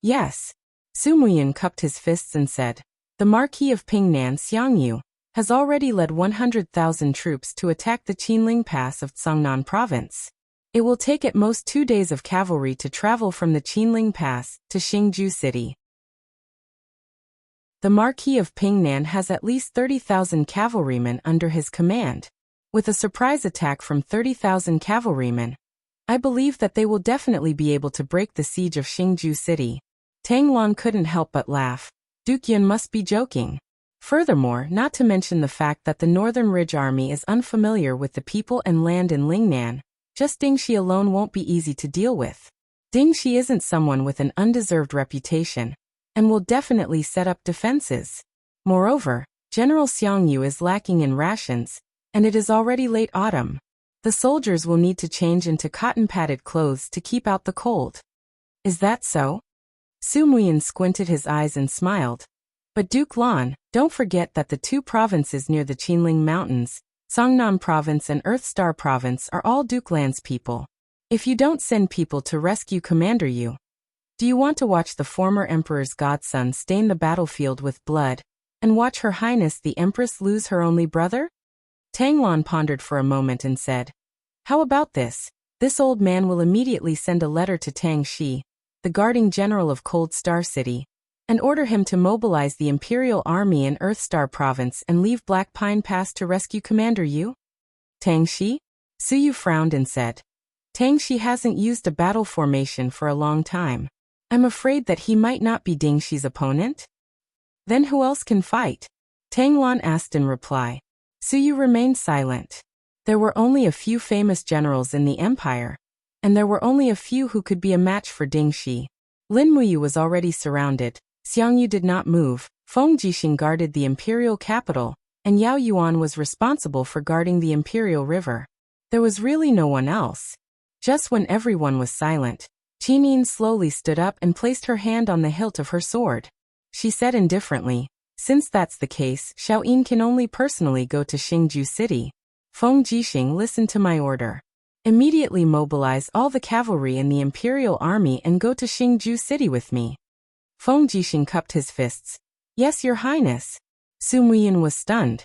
"Yes." Su Muyin cupped his fists and said, "The Marquis of Pingnan Xiangyu has already led 100,000 troops to attack the Qinling Pass of Cangnan Province. It will take at most 2 days of cavalry to travel from the Qinling Pass to Xingju City. The Marquis of Pingnan has at least 30,000 cavalrymen under his command. With a surprise attack from 30,000 cavalrymen, I believe that they will definitely be able to break the siege of Xingju City." Tang Lan couldn't help but laugh. Duke Yun must be joking. Furthermore, not to mention the fact that the Northern Ridge Army is unfamiliar with the people and land in Lingnan, just Dingxi alone won't be easy to deal with. Dingxi isn't someone with an undeserved reputation, and will definitely set up defenses. Moreover, General Xiangyu is lacking in rations, and it is already late autumn. The soldiers will need to change into cotton-padded clothes to keep out the cold. Is that so? Su Muyin squinted his eyes and smiled. But Duke Lan, don't forget that the 2 provinces near the Qinling Mountains, Cangnan Province and Earthstar Province, are all Duke Lan's people. If you don't send people to rescue Commander Yu, do you want to watch the former emperor's godson stain the battlefield with blood, and watch Her Highness the Empress lose her only brother? Tang Lan pondered for a moment and said, "How about this? This old man will immediately send a letter to Tang Shi, the guarding general of Cold Star City, and order him to mobilize the Imperial Army in Earthstar Province and leave Black Pine Pass to rescue Commander Yu?" Tang Shi? Su Yu frowned and said, "Tang Shi hasn't used a battle formation for a long time. I'm afraid that he might not be Ding Shi's opponent." "Then who else can fight?" Tang Lan asked in reply. Su Yu remained silent. There were only a few famous generals in the empire, and there were only a few who could be a match for Ding Shi. Lin Muyu was already surrounded, Xiangyu did not move, Feng Jixing guarded the imperial capital, and Yao Yuan was responsible for guarding the imperial river. There was really no one else. Just when everyone was silent, Qin Yin slowly stood up and placed her hand on the hilt of her sword. She said indifferently, "Since that's the case, Xiao Yin can only personally go to Xingju City. Feng Jixing, listen to my order. Immediately mobilize all the cavalry in the Imperial Army and go to Xingju City with me." Feng Jixing cupped his fists. "Yes, Your Highness." Su Muyin was stunned.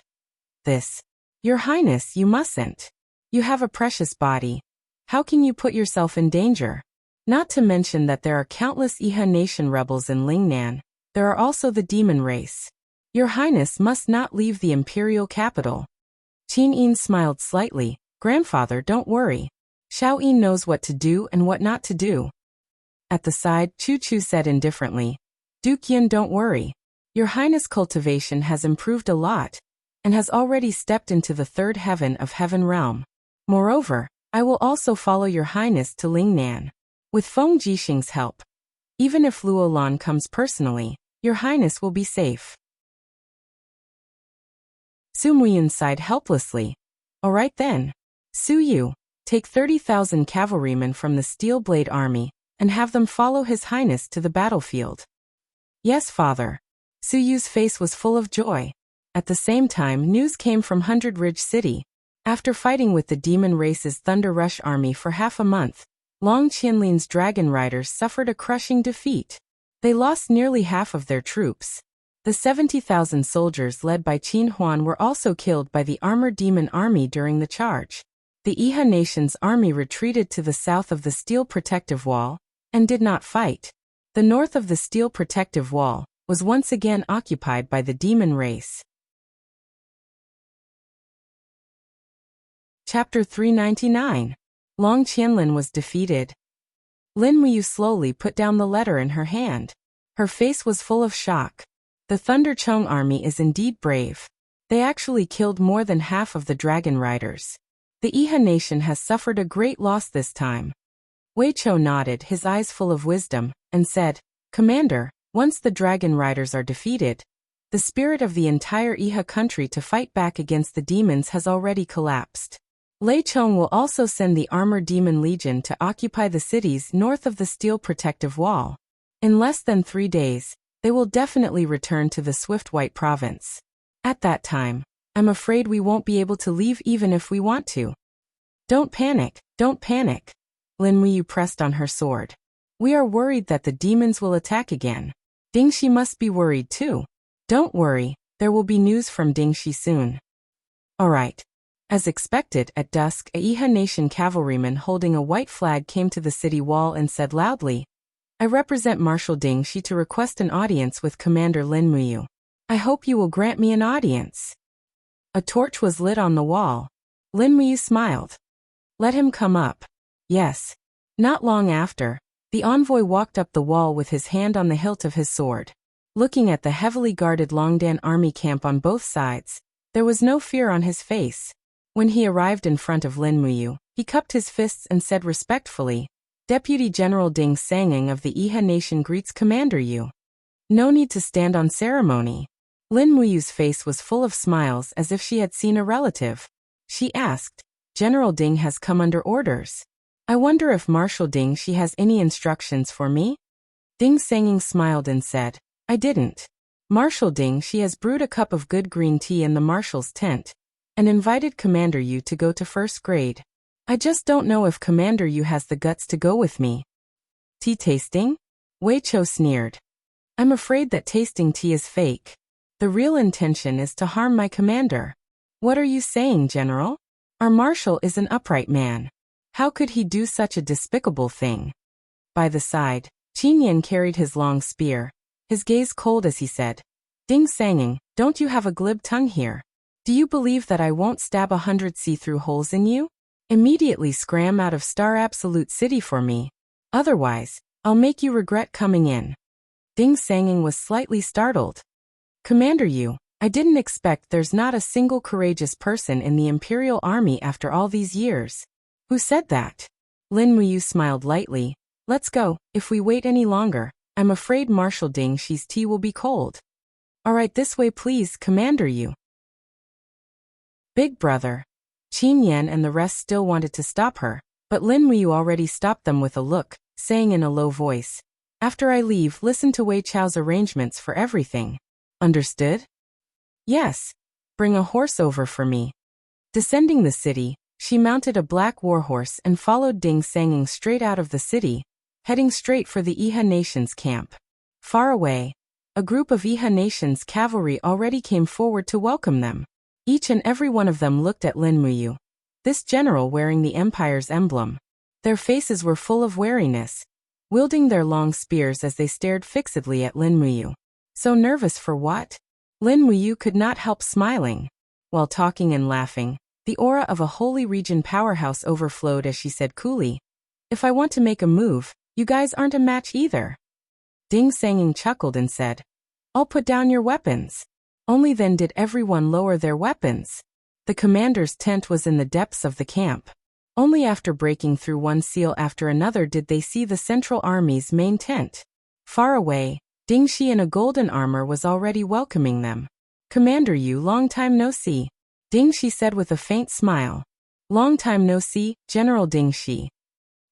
"This? Your Highness, you mustn't. You have a precious body. How can you put yourself in danger? Not to mention that there are countless Iha nation rebels in Lingnan. There are also the demon race. Your Highness must not leave the imperial capital." Qin Yin smiled slightly. "Grandfather, don't worry. Xiao Yin knows what to do and what not to do." At the side, Chu Chu said indifferently, "Duke Yin, don't worry. Your Highness' cultivation has improved a lot, and has already stepped into the 3rd heaven of Heaven Realm. Moreover, I will also follow Your Highness to Lingnan. With Feng Jixing's help. Even if Luo Lan comes personally, Your Highness will be safe." Su Muyin sighed helplessly. "All right then. Su Yu, take 30,000 cavalrymen from the Steel Blade Army, and have them follow His Highness to the battlefield." "Yes, father." Su Yu's face was full of joy. At the same time, news came from Hundred Ridge City. After fighting with the Demon Race's Thunder Rush army for half a month, Long Qianlin's Dragon Riders suffered a crushing defeat. They lost nearly half of their troops. The 70,000 soldiers led by Qin Huan were also killed by the armored demon army during the charge. The Iha nation's army retreated to the south of the steel protective wall and did not fight. The north of the steel protective wall was once again occupied by the demon race. Chapter 399. Long Qianlin was defeated. Lin Muyu slowly put down the letter in her hand. Her face was full of shock. The Thunder Chong army is indeed brave. They actually killed more than half of the dragon riders. The Iha nation has suffered a great loss this time. Wei Chou nodded, his eyes full of wisdom, and said, Commander, once the dragon riders are defeated, the spirit of the entire Iha country to fight back against the demons has already collapsed. Lei Chong will also send the armored demon legion to occupy the cities north of the steel protective wall. In less than 3 days, they will definitely return to the Swift White province. At that time, I'm afraid we won't be able to leave even if we want to. Don't panic, don't panic. Lin Muyu pressed on her sword. We are worried that the demons will attack again. Dingxi must be worried too. Don't worry, there will be news from Dingxi soon. Alright. As expected, at dusk, a Iha nation cavalryman holding a white flag came to the city wall and said loudly, I represent Marshal Dingxi to request an audience with Commander Lin Muyu. I hope you will grant me an audience. A torch was lit on the wall. Lin Muyu smiled. Let him come up. Yes. Not long after, the envoy walked up the wall with his hand on the hilt of his sword. Looking at the heavily guarded Longdan army camp on both sides, there was no fear on his face. When he arrived in front of Lin Muyu, he cupped his fists and said respectfully, Deputy General Ding Sanging of the Iha Nation greets Commander Yu. No need to stand on ceremony. Lin Muyu's face was full of smiles as if she had seen a relative. She asked, General Ding has come under orders. I wonder if Marshal Ding she has any instructions for me? Ding Sanging smiled and said, I didn't. Marshal Ding she has brewed a cup of good green tea in the Marshal's tent and invited Commander Yu to go to first grade. I just don't know if Commander Yu has the guts to go with me. Tea tasting? Wei Chou sneered. I'm afraid that tasting tea is fake. The real intention is to harm my commander. What are you saying, General? Our Marshal is an upright man. How could he do such a despicable thing? By the side, Qin Yan carried his long spear, his gaze cold as he said, Ding Sanging, don't you have a glib tongue here? Do you believe that I won't stab 100 see-through holes in you? Immediately scram out of Star Absolute City for me. Otherwise, I'll make you regret coming in. Ding Sanging was slightly startled. Commander Yu, I didn't expect there's not a single courageous person in the Imperial Army after all these years. Who said that? Lin Muyu smiled lightly. Let's go. If we wait any longer, I'm afraid Marshal Ding Shi's tea will be cold. Alright, this way please, Commander Yu. Big brother. Qin Yan and the rest still wanted to stop her, but Lin Muyu already stopped them with a look, saying in a low voice, After I leave, listen to Wei Chao's arrangements for everything. Understood? Yes. Bring a horse over for me. Descending the city, she mounted a black warhorse and followed Ding Sanging straight out of the city, heading straight for the Iha Nation's camp. Far away, a group of Iha Nation's cavalry already came forward to welcome them. Each and every one of them looked at Lin Muyu, this general wearing the Empire's emblem. Their faces were full of wariness, wielding their long spears as they stared fixedly at Lin Muyu. So nervous for what? Lin Muyu could not help smiling. While talking and laughing, the aura of a holy region powerhouse overflowed as she said coolly, If I want to make a move, you guys aren't a match either. Ding Sanging chuckled and said, I'll put down your weapons. Only then did everyone lower their weapons. The commander's tent was in the depths of the camp. Only after breaking through one seal after another did they see the Central Army's main tent. Far away, Ding Shi in a golden armor was already welcoming them. Commander Yu, long time no see. Ding Shi said with a faint smile. Long time no see, General Ding Shi.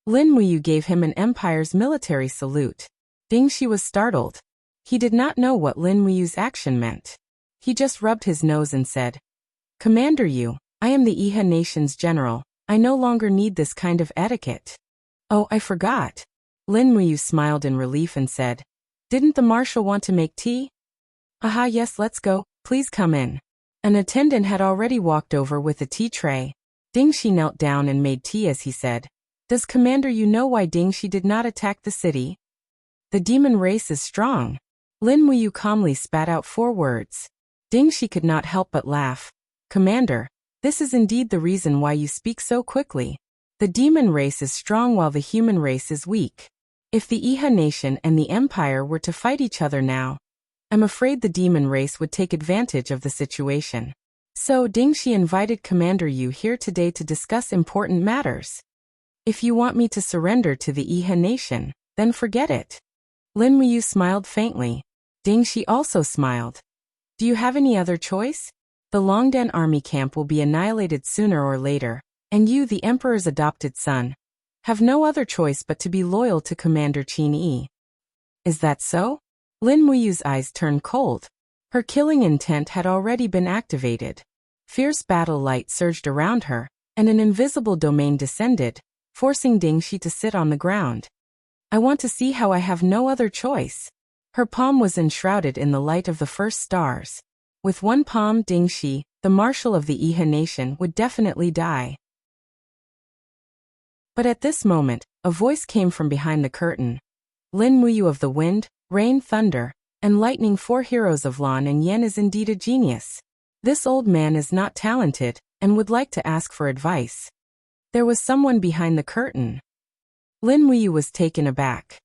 Lin Muyu gave him an Empire's military salute. Ding Shi was startled. He did not know what Lin Muyu's action meant. He just rubbed his nose and said, Commander Yu, I am the Iha Nation's general. I no longer need this kind of etiquette. Oh, I forgot. Lin Muyu smiled in relief and said, Didn't the Marshal want to make tea? Aha, yes, let's go, please come in. An attendant had already walked over with a tea tray. Ding Shi knelt down and made tea as he said, "Does Commander Yu know why Ding Shi did not attack the city?" "The demon race is strong." Lin Muyu calmly spat out 4 words. Ding Shi could not help but laugh. "Commander, this is indeed the reason why you speak so quickly. The demon race is strong while the human race is weak. If the Iha nation and the Empire were to fight each other now, I'm afraid the demon race would take advantage of the situation. So Ding Shi invited Commander Yu here today to discuss important matters. If you want me to surrender to the Iha nation, then forget it." Lin Muyu smiled faintly. Ding Shi also smiled. "Do you have any other choice? The Longdan army camp will be annihilated sooner or later, and you, the Emperor's adopted son, have no other choice but to be loyal to Commander Qin Yi." "Is that so?" Lin Muyu's eyes turned cold. Her killing intent had already been activated. Fierce battle light surged around her, and an invisible domain descended, forcing Ding Shi to sit on the ground. "I want to see how I have no other choice." Her palm was enshrouded in the light of the first stars. With one palm, Ding Shi, the marshal of the Iha nation, would definitely die. But at this moment, a voice came from behind the curtain. "Lin Muyu of the wind, rain, thunder, and lightning, 4 heroes of Lan and Yen, is indeed a genius. This old man is not talented, and would like to ask for advice." There was someone behind the curtain. Lin Muyu was taken aback.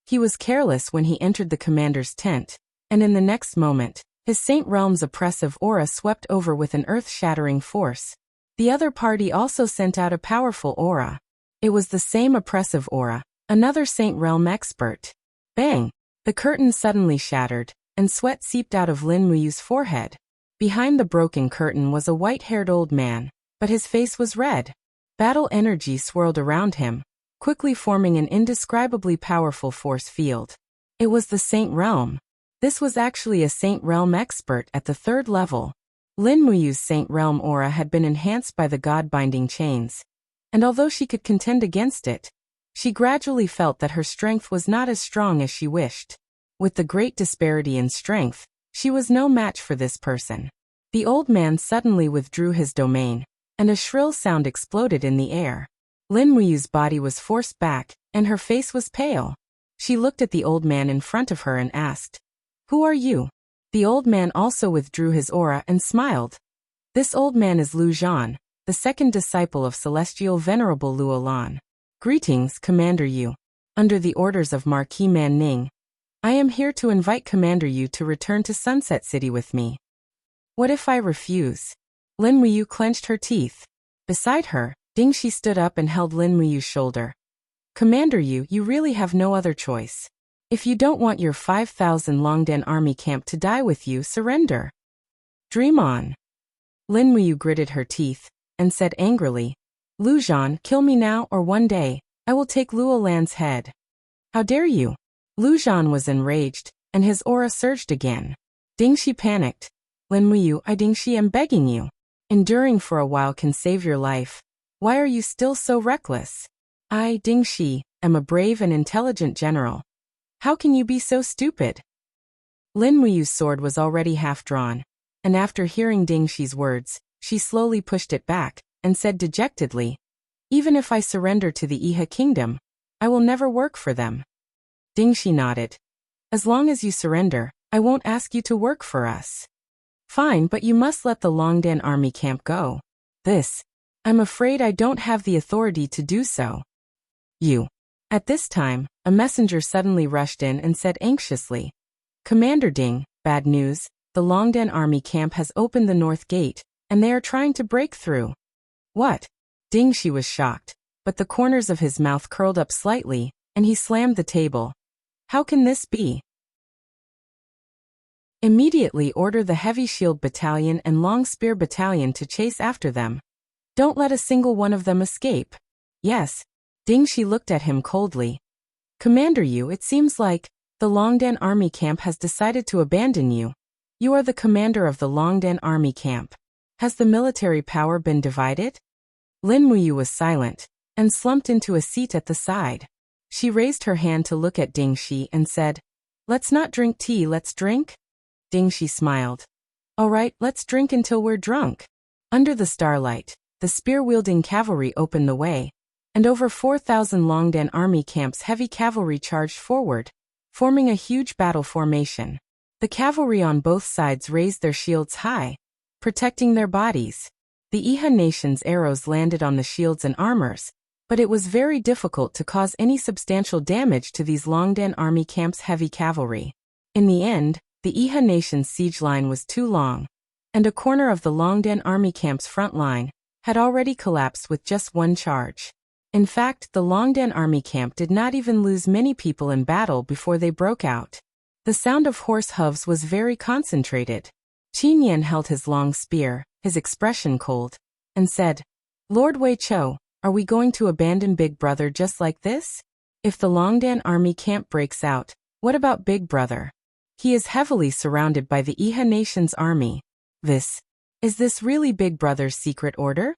He was careless when he entered the commander's tent, and in the next moment, his Saint Realm's oppressive aura swept over with an earth-shattering force. The other party also sent out a powerful aura. It was the same oppressive aura, another Saint Realm expert. Bang! The curtain suddenly shattered, and sweat seeped out of Lin Muyu's forehead. Behind the broken curtain was a white-haired old man, but his face was red. Battle energy swirled around him, quickly forming an indescribably powerful force field. It was the Saint Realm. This was actually a Saint Realm expert at the 3rd level. Lin Muyu's Saint Realm aura had been enhanced by the God-binding chains, and although she could contend against it, she gradually felt that her strength was not as strong as she wished. With the great disparity in strength, she was no match for this person. The old man suddenly withdrew his domain, and a shrill sound exploded in the air. Lin Muyu's body was forced back, and her face was pale. She looked at the old man in front of her and asked, "Who are you?" The old man also withdrew his aura and smiled. "This old man is Lu Zhan, the 2nd disciple of Celestial Venerable Luo Lan. Greetings, Commander Yu. Under the orders of Marquis Man Ning, I am here to invite Commander Yu to return to Sunset City with me." "What if I refuse?" Lin Muyu clenched her teeth. Beside her, Ding Shi stood up and held Lin Muyu's shoulder. "Commander Yu, you really have no other choice. If you don't want your 5,000 Longdan army camp to die with you, surrender. Dream on." Lin Muyu gritted her teeth, and said angrily, "Lu Zhan, kill me now or one day, I will take Luo Lan's head." "How dare you?" Lu Zhan was enraged, and his aura surged again. Ding Shi panicked. "Lin Muyu, I Ding Shi am begging you. Enduring for a while can save your life. Why are you still so reckless? I, Ding Shi, am a brave and intelligent general. How can you be so stupid?" Lin Muyu's sword was already half drawn, and after hearing Ding Shi's words, she slowly pushed it back, and said dejectedly, "Even if I surrender to the Iha kingdom, I will never work for them." Ding Shi nodded. "As long as you surrender, I won't ask you to work for us." "Fine, but you must let the Longdan army camp go." I'm afraid I don't have the authority to do so." "You." At this time, a messenger suddenly rushed in and said anxiously, "Commander Ding, bad news, the Longdan army camp has opened the north gate, and they are trying to break through." "What?" Ding Shi was shocked, but the corners of his mouth curled up slightly, and he slammed the table. "How can this be?" "Immediately order the Heavy Shield Battalion and Long Spear Battalion to chase after them. Don't let a single one of them escape." "Yes." Ding Shi looked at him coldly. "Commander Yu, it seems like the Longdan army camp has decided to abandon you. You are the commander of the Longdan army camp. Has the military power been divided?" Lin Muyu was silent, and slumped into a seat at the side. She raised her hand to look at Ding Shi and said, "Let's not drink tea, let's drink?" Dingxi smiled. All right, let's drink until we're drunk. Under the starlight, the spear-wielding cavalry opened the way, and over 4,000 Longdan army camps heavy cavalry charged forward, forming a huge battle formation. The cavalry on both sides raised their shields high, protecting their bodies. The Iha nation's arrows landed on the shields and armors, but it was very difficult to cause any substantial damage to these Longdan army camps' heavy cavalry. In the end, the Iha nation's siege line was too long, and a corner of the Longdan army camp's front line had already collapsed with just one charge. In fact, the Longdan army camp did not even lose many people in battle before they broke out. The sound of horse hooves was very concentrated. Qin Yan held his long spear, his expression cold, and said, Lord Wei Chou, are we going to abandon Big Brother just like this? If the Longdan army camp breaks out, what about Big Brother? He is heavily surrounded by the Iha nation's army. Is this really Big Brother's secret order?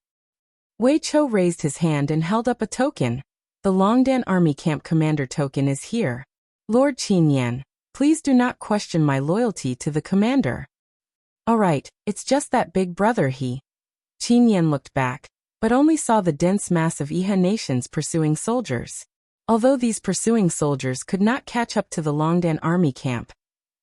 Wei Chou raised his hand and held up a token. The Longdan army camp commander token is here. Lord Qin Yan, please do not question my loyalty to the commander. All right, it's just that Big Brother Qin Yan looked back, but only saw the dense mass of Iha nations pursuing soldiers. Although these pursuing soldiers could not catch up to the Longdan army camp,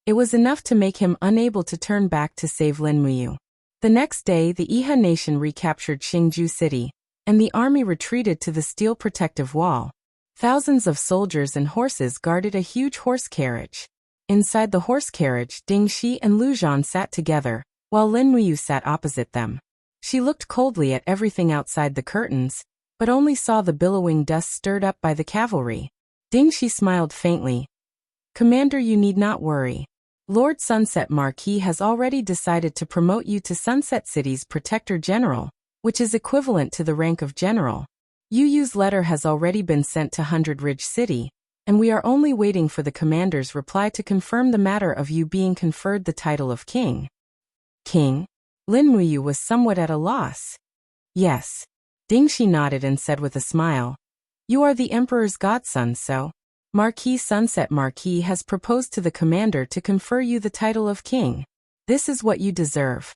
it was enough to make him unable to turn back to save Lin Muyu. The next day, the Iha nation recaptured Xingju City, and the army retreated to the steel protective wall. Thousands of soldiers and horses guarded a huge horse carriage. Inside the horse carriage, Ding Shi and Lu Zhan sat together, while Lin Muyu sat opposite them. She looked coldly at everything outside the curtains, but only saw the billowing dust stirred up by the cavalry. Ding Shi smiled faintly. Commander, you need not worry. Lord Sunset Marquis has already decided to promote you to Sunset City's Protector General, which is equivalent to the rank of General. Yu Yu's letter has already been sent to Hundred Ridge City, and we are only waiting for the commander's reply to confirm the matter of you being conferred the title of King. King? Lin Muyu was somewhat at a loss. Yes. Ding Shi nodded and said with a smile. You are the Emperor's godson, so Marquis Sunset Marquis has proposed to the commander to confer you the title of King. This is what you deserve.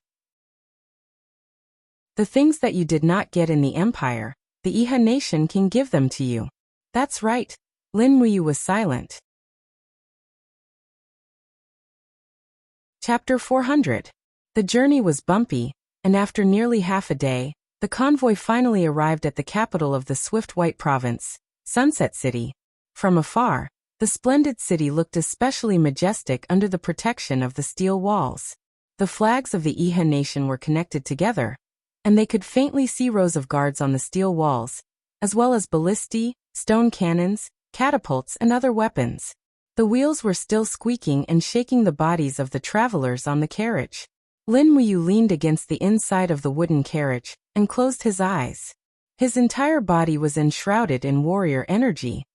The things that you did not get in the Empire, the Iha nation can give them to you. That's right. Lin Muyu was silent. Chapter 400. The journey was bumpy, and after nearly half a day, the convoy finally arrived at the capital of the Swift White Province, Sunset City. From afar, the splendid city looked especially majestic under the protection of the steel walls. The flags of the Iha nation were connected together, and they could faintly see rows of guards on the steel walls, as well as ballistae, stone cannons, catapults, and other weapons. The wheels were still squeaking and shaking the bodies of the travelers on the carriage. Lin Muyu leaned against the inside of the wooden carriage and closed his eyes. His entire body was enshrouded in warrior energy.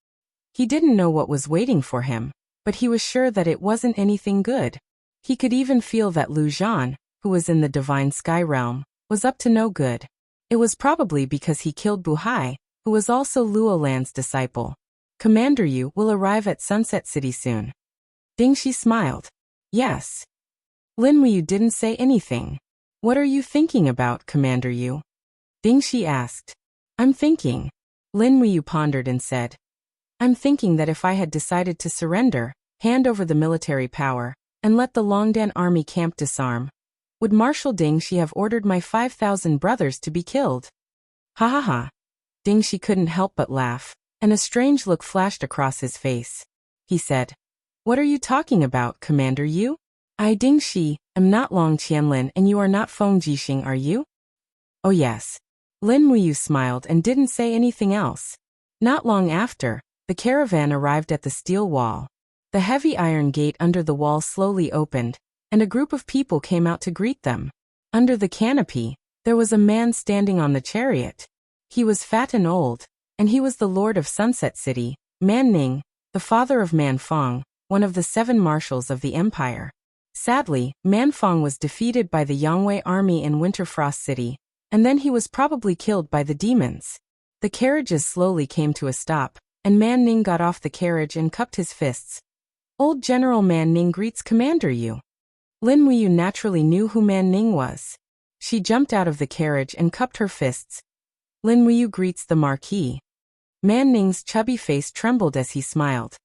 He didn't know what was waiting for him, but he was sure that it wasn't anything good. He could even feel that Lu Zhan, who was in the divine sky realm, was up to no good. It was probably because he killed Bu Hai, who was also Luo Lan's disciple. Commander Yu will arrive at Sunset City soon. Ding Shi smiled. Yes. Lin Muyu didn't say anything. What are you thinking about, Commander Yu? Ding Shi asked. I'm thinking. Lin Muyu pondered and said. I'm thinking that if I had decided to surrender, hand over the military power, and let the Longdan army camp disarm, would Marshal Ding Shi have ordered my 5,000 brothers to be killed? Ha ha ha. Ding Shi couldn't help but laugh, and a strange look flashed across his face. He said, What are you talking about, Commander Yu? I, Ding Shi, am not Long Qianlin, and you are not Feng Jixing, are you? Oh yes. Lin Muyu smiled and didn't say anything else. Not long after, the caravan arrived at the steel wall. The heavy iron gate under the wall slowly opened, and a group of people came out to greet them. Under the canopy, there was a man standing on the chariot. He was fat and old, and he was the lord of Sunset City, Man Ning, the father of Man Fong, one of the 7 marshals of the empire. Sadly, Man Fong was defeated by the Yangwei army in Winterfrost City, and then he was probably killed by the demons. The carriages slowly came to a stop, and Man Ning got off the carriage and cupped his fists. Old General Man Ning greets Commander Yu. Lin Muyu naturally knew who Man Ning was. She jumped out of the carriage and cupped her fists. Lin Muyu greets the Marquis. Man Ning's chubby face trembled as he smiled.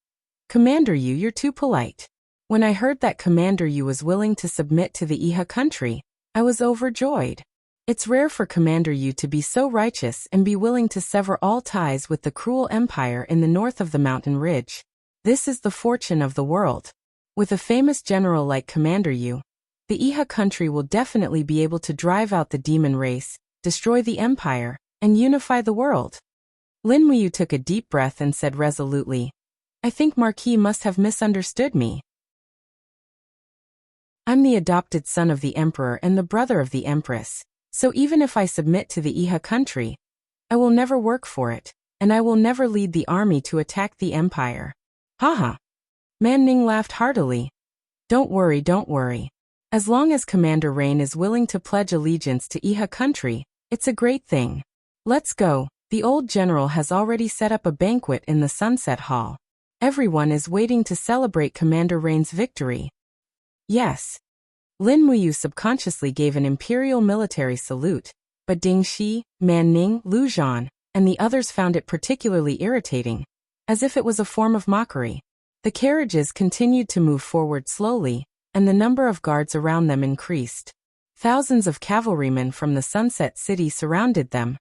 Commander Yu, you're too polite. When I heard that Commander Yu was willing to submit to the Iha country, I was overjoyed. It's rare for Commander Yu to be so righteous and be willing to sever all ties with the cruel empire in the north of the mountain ridge. This is the fortune of the world. With a famous general like Commander Yu, the Iha country will definitely be able to drive out the demon race, destroy the empire, and unify the world. Lin Muyu took a deep breath and said resolutely, I think Marquis must have misunderstood me. I'm the adopted son of the emperor and the brother of the empress, so even if I submit to the Iha country, I will never work for it, and I will never lead the army to attack the empire. Haha. Man Ning laughed heartily. Don't worry, don't worry. As long as Commander Rain is willing to pledge allegiance to Iha country, it's a great thing. Let's go. The old general has already set up a banquet in the Sunset Hall. Everyone is waiting to celebrate Commander Rain's victory. Yes. Lin Muyu subconsciously gave an imperial military salute, but Ding Shi, Man Ning, Lu Zhan, and the others found it particularly irritating, as if it was a form of mockery. The carriages continued to move forward slowly, and the number of guards around them increased. Thousands of cavalrymen from the Sunset City surrounded them,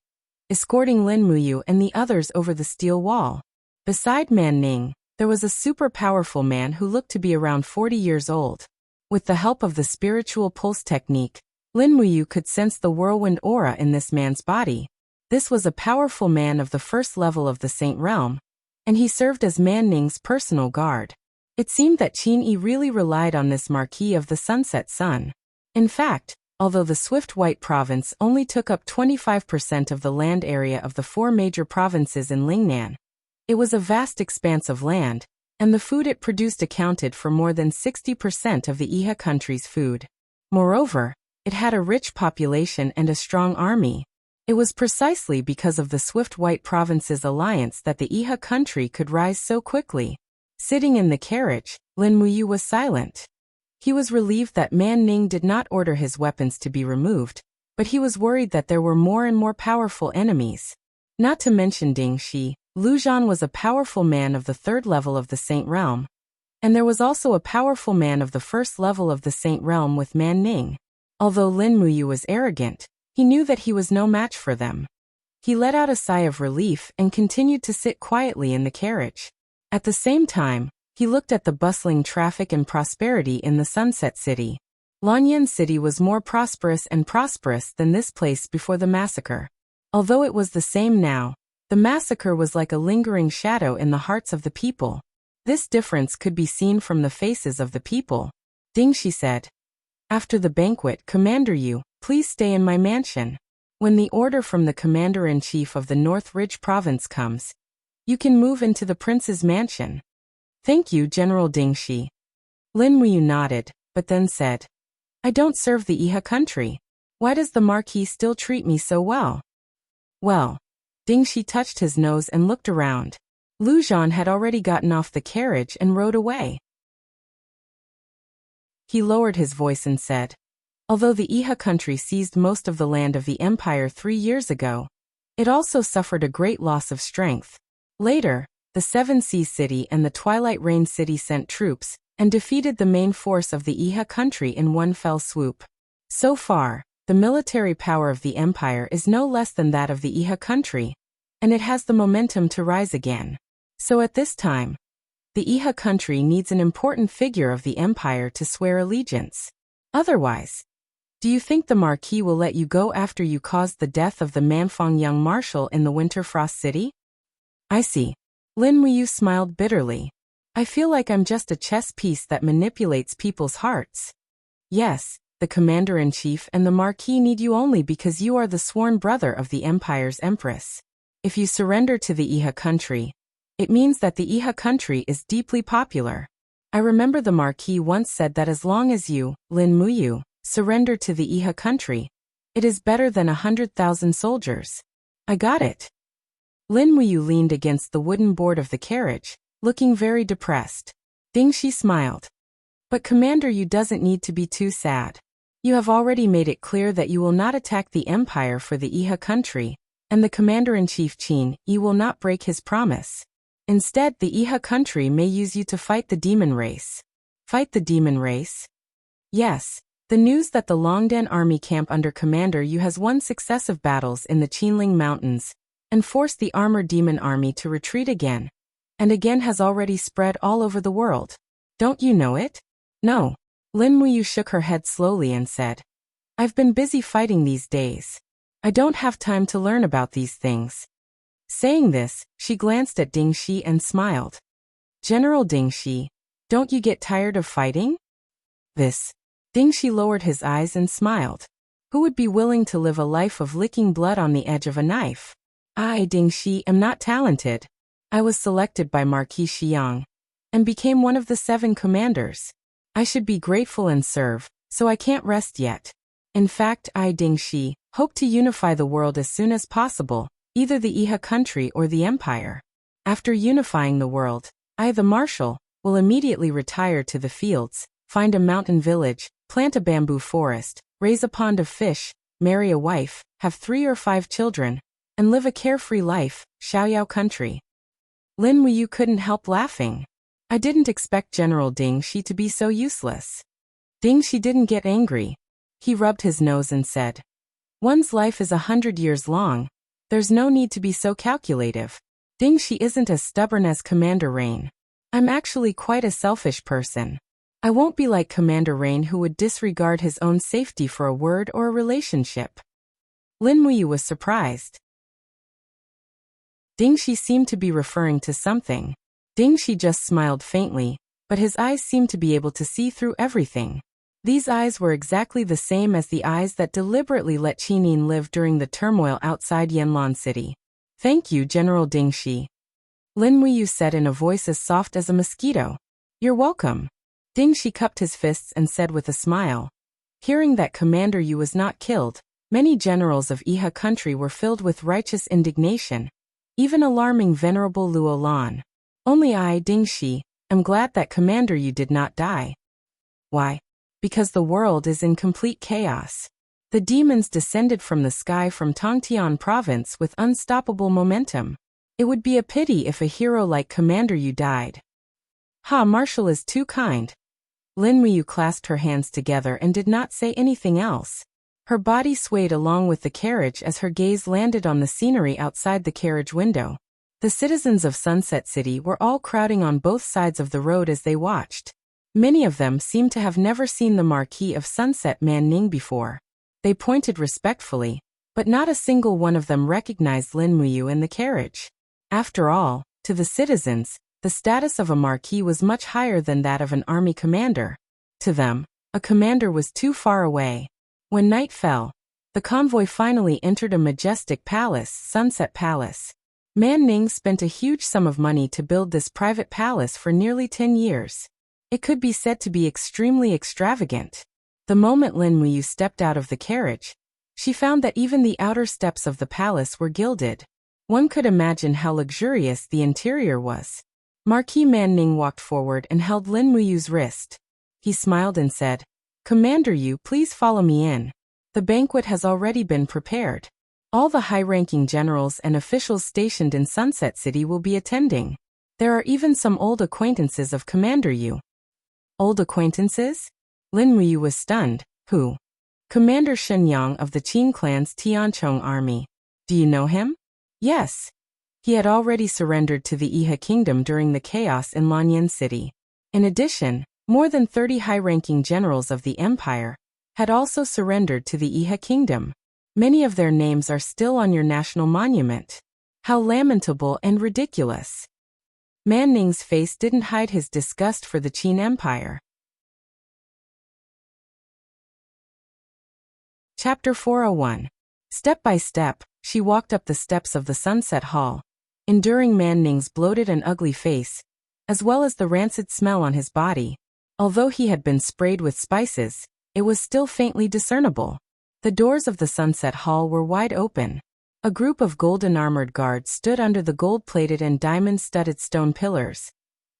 escorting Lin Muyu and the others over the steel wall. Beside Man Ning, there was a super powerful man who looked to be around 40 years old. With the help of the spiritual pulse technique, Lin Muyu could sense the whirlwind aura in this man's body. This was a powerful man of the first level of the Saint Realm, and he served as Man Ning's personal guard. It seemed that Qin Yi really relied on this Marquis of the Sunset Sun. In fact, although the Swift White Province only took up 25% of the land area of the 4 major provinces in Lingnan, it was a vast expanse of land, and the food it produced accounted for more than 60% of the Iha country's food. Moreover, it had a rich population and a strong army. It was precisely because of the Swift White Province's alliance that the Iha country could rise so quickly. Sitting in the carriage, Lin Muyu was silent. He was relieved that Man Ning did not order his weapons to be removed, but he was worried that there were more and more powerful enemies. Not to mention Ding Shi, Lu Zhan was a powerful man of the 3rd level of the Saint Realm, and there was also a powerful man of the 1st level of the Saint Realm with Man Ning. Although Lin Muyu was arrogant, he knew that he was no match for them. He let out a sigh of relief and continued to sit quietly in the carriage. At the same time, he looked at the bustling traffic and prosperity in the Sunset City. Lanyan City was more prosperous than this place before the massacre. Although it was the same now, the massacre was like a lingering shadow in the hearts of the people. This difference could be seen from the faces of the people. Ding Shi said, After the banquet, Commander Yu, please stay in my mansion. When the order from the Commander-in-Chief of the North Ridge Province comes, you can move into the Prince's mansion. Thank you, General Ding Shi. Lin Muyu nodded, but then said, I don't serve the Iha country. Why does the Marquis still treat me so well? Well, Ding Shi touched his nose and looked around. Lu Zhan had already gotten off the carriage and rode away. He lowered his voice and said, Although the Iha country seized most of the land of the empire 3 years ago, it also suffered a great loss of strength. Later, the Seven Seas City and the Twilight Rain City sent troops and defeated the main force of the Iha country in one fell swoop. So far, the military power of the empire is no less than that of the Iha country, and it has the momentum to rise again. So at this time, the Iha country needs an important figure of the empire to swear allegiance. Otherwise, do you think the Marquis will let you go after you caused the death of the Manfong young marshal in the Winterfrost City? I see. Lin Muyu smiled bitterly. I feel like I'm just a chess piece that manipulates people's hearts. Yes, the Commander-in-Chief and the Marquis need you only because you are the sworn brother of the Empire's Empress. If you surrender to the Iha country, it means that the Iha country is deeply popular. I remember the Marquis once said that as long as you, Lin Muyu, surrender to the Iha country, it is better than 100,000 soldiers. I got it. Lin Muyu leaned against the wooden board of the carriage, looking very depressed. Ding Shi smiled. But Commander Yu doesn't need to be too sad. You have already made it clear that you will not attack the Empire for the Iha country, and the Commander-in-Chief Qin Yi will not break his promise. Instead, the Iha country may use you to fight the demon race. Fight the demon race? Yes. The news that the Longdan army camp under Commander Yu has won successive battles in the Qinling Mountains and forced the armored demon army to retreat again, and again has already spread all over the world. Don't you know it? No. Lin Muyu shook her head slowly and said, I've been busy fighting these days. I don't have time to learn about these things. Saying this, she glanced at Ding Shi and smiled. General Ding Shi, don't you get tired of fighting? This. Ding Shi lowered his eyes and smiled. Who would be willing to live a life of licking blood on the edge of a knife? I, Ding Shi, am not talented. I was selected by Marquis Xiang and became one of the 7 commanders. I should be grateful and serve, so I can't rest yet. In fact, I, Ding Shi, hope to unify the world as soon as possible, either the Iha country or the Empire. After unifying the world, I, the Marshal, will immediately retire to the fields, find a mountain village, plant a bamboo forest, raise a pond of fish, marry a wife, have 3 or 5 children, and live a carefree life, Xiaoyao country. Lin Muyu couldn't help laughing. I didn't expect General Ding Shi to be so useless. Ding Shi didn't get angry. He rubbed his nose and said, One's life is 100 years long. There's no need to be so calculative. Ding Shi isn't as stubborn as Commander Rain. I'm actually quite a selfish person. I won't be like Commander Rain who would disregard his own safety for a word or a relationship. Lin Muyu was surprised. Ding Shi seemed to be referring to something. Ding Shi just smiled faintly, but his eyes seemed to be able to see through everything. These eyes were exactly the same as the eyes that deliberately let Qinin live during the turmoil outside Yanlan City. Thank you, General Ding Shi. Lin Muyu said in a voice as soft as a mosquito. You're welcome. Ding Shi cupped his fists and said with a smile. Hearing that Commander Yu was not killed, many generals of Iha country were filled with righteous indignation, even alarming Venerable Luo Lan. Only I, Ding Shi, am glad that Commander Yu did not die. Why? Because the world is in complete chaos. The demons descended from the sky from Tongtian province with unstoppable momentum. It would be a pity if a hero like Commander Yu died. Ha, Marshal is too kind. Lin Muyu clasped her hands together and did not say anything else. Her body swayed along with the carriage as her gaze landed on the scenery outside the carriage window. The citizens of Sunset City were all crowding on both sides of the road as they watched. Many of them seemed to have never seen the Marquis of Sunset Man Ning before. They pointed respectfully, but not a single one of them recognized Lin Muyu in the carriage. After all, to the citizens, the status of a marquis was much higher than that of an army commander. To them, a commander was too far away. When night fell, the convoy finally entered a majestic palace, Sunset Palace. Man Ning spent a huge sum of money to build this private palace for nearly 10 years. It could be said to be extremely extravagant. The moment Lin Muyu stepped out of the carriage, she found that even the outer steps of the palace were gilded. One could imagine how luxurious the interior was. Marquis Man Ning walked forward and held Lin Muyu's wrist. He smiled and said, Commander Yu, please follow me in. The banquet has already been prepared. All the high-ranking generals and officials stationed in Sunset City will be attending. There are even some old acquaintances of Commander Yu. Old acquaintances? Lin Muyu was stunned. Who? Commander Shenyang of the Qin clan's Tianchong army. Do you know him? Yes. He had already surrendered to the Iha kingdom during the chaos in Lanyan City. In addition, more than 30 high-ranking generals of the empire had also surrendered to the Iha kingdom. Many of their names are still on your national monument. How lamentable and ridiculous. Man Ning's face didn't hide his disgust for the Qin Empire. Chapter 401. Step by step, she walked up the steps of the Sunset Hall, enduring Man Ning's bloated and ugly face, as well as the rancid smell on his body. Although he had been sprayed with spices, it was still faintly discernible. The doors of the Sunset Hall were wide open. A group of golden-armored guards stood under the gold-plated and diamond-studded stone pillars,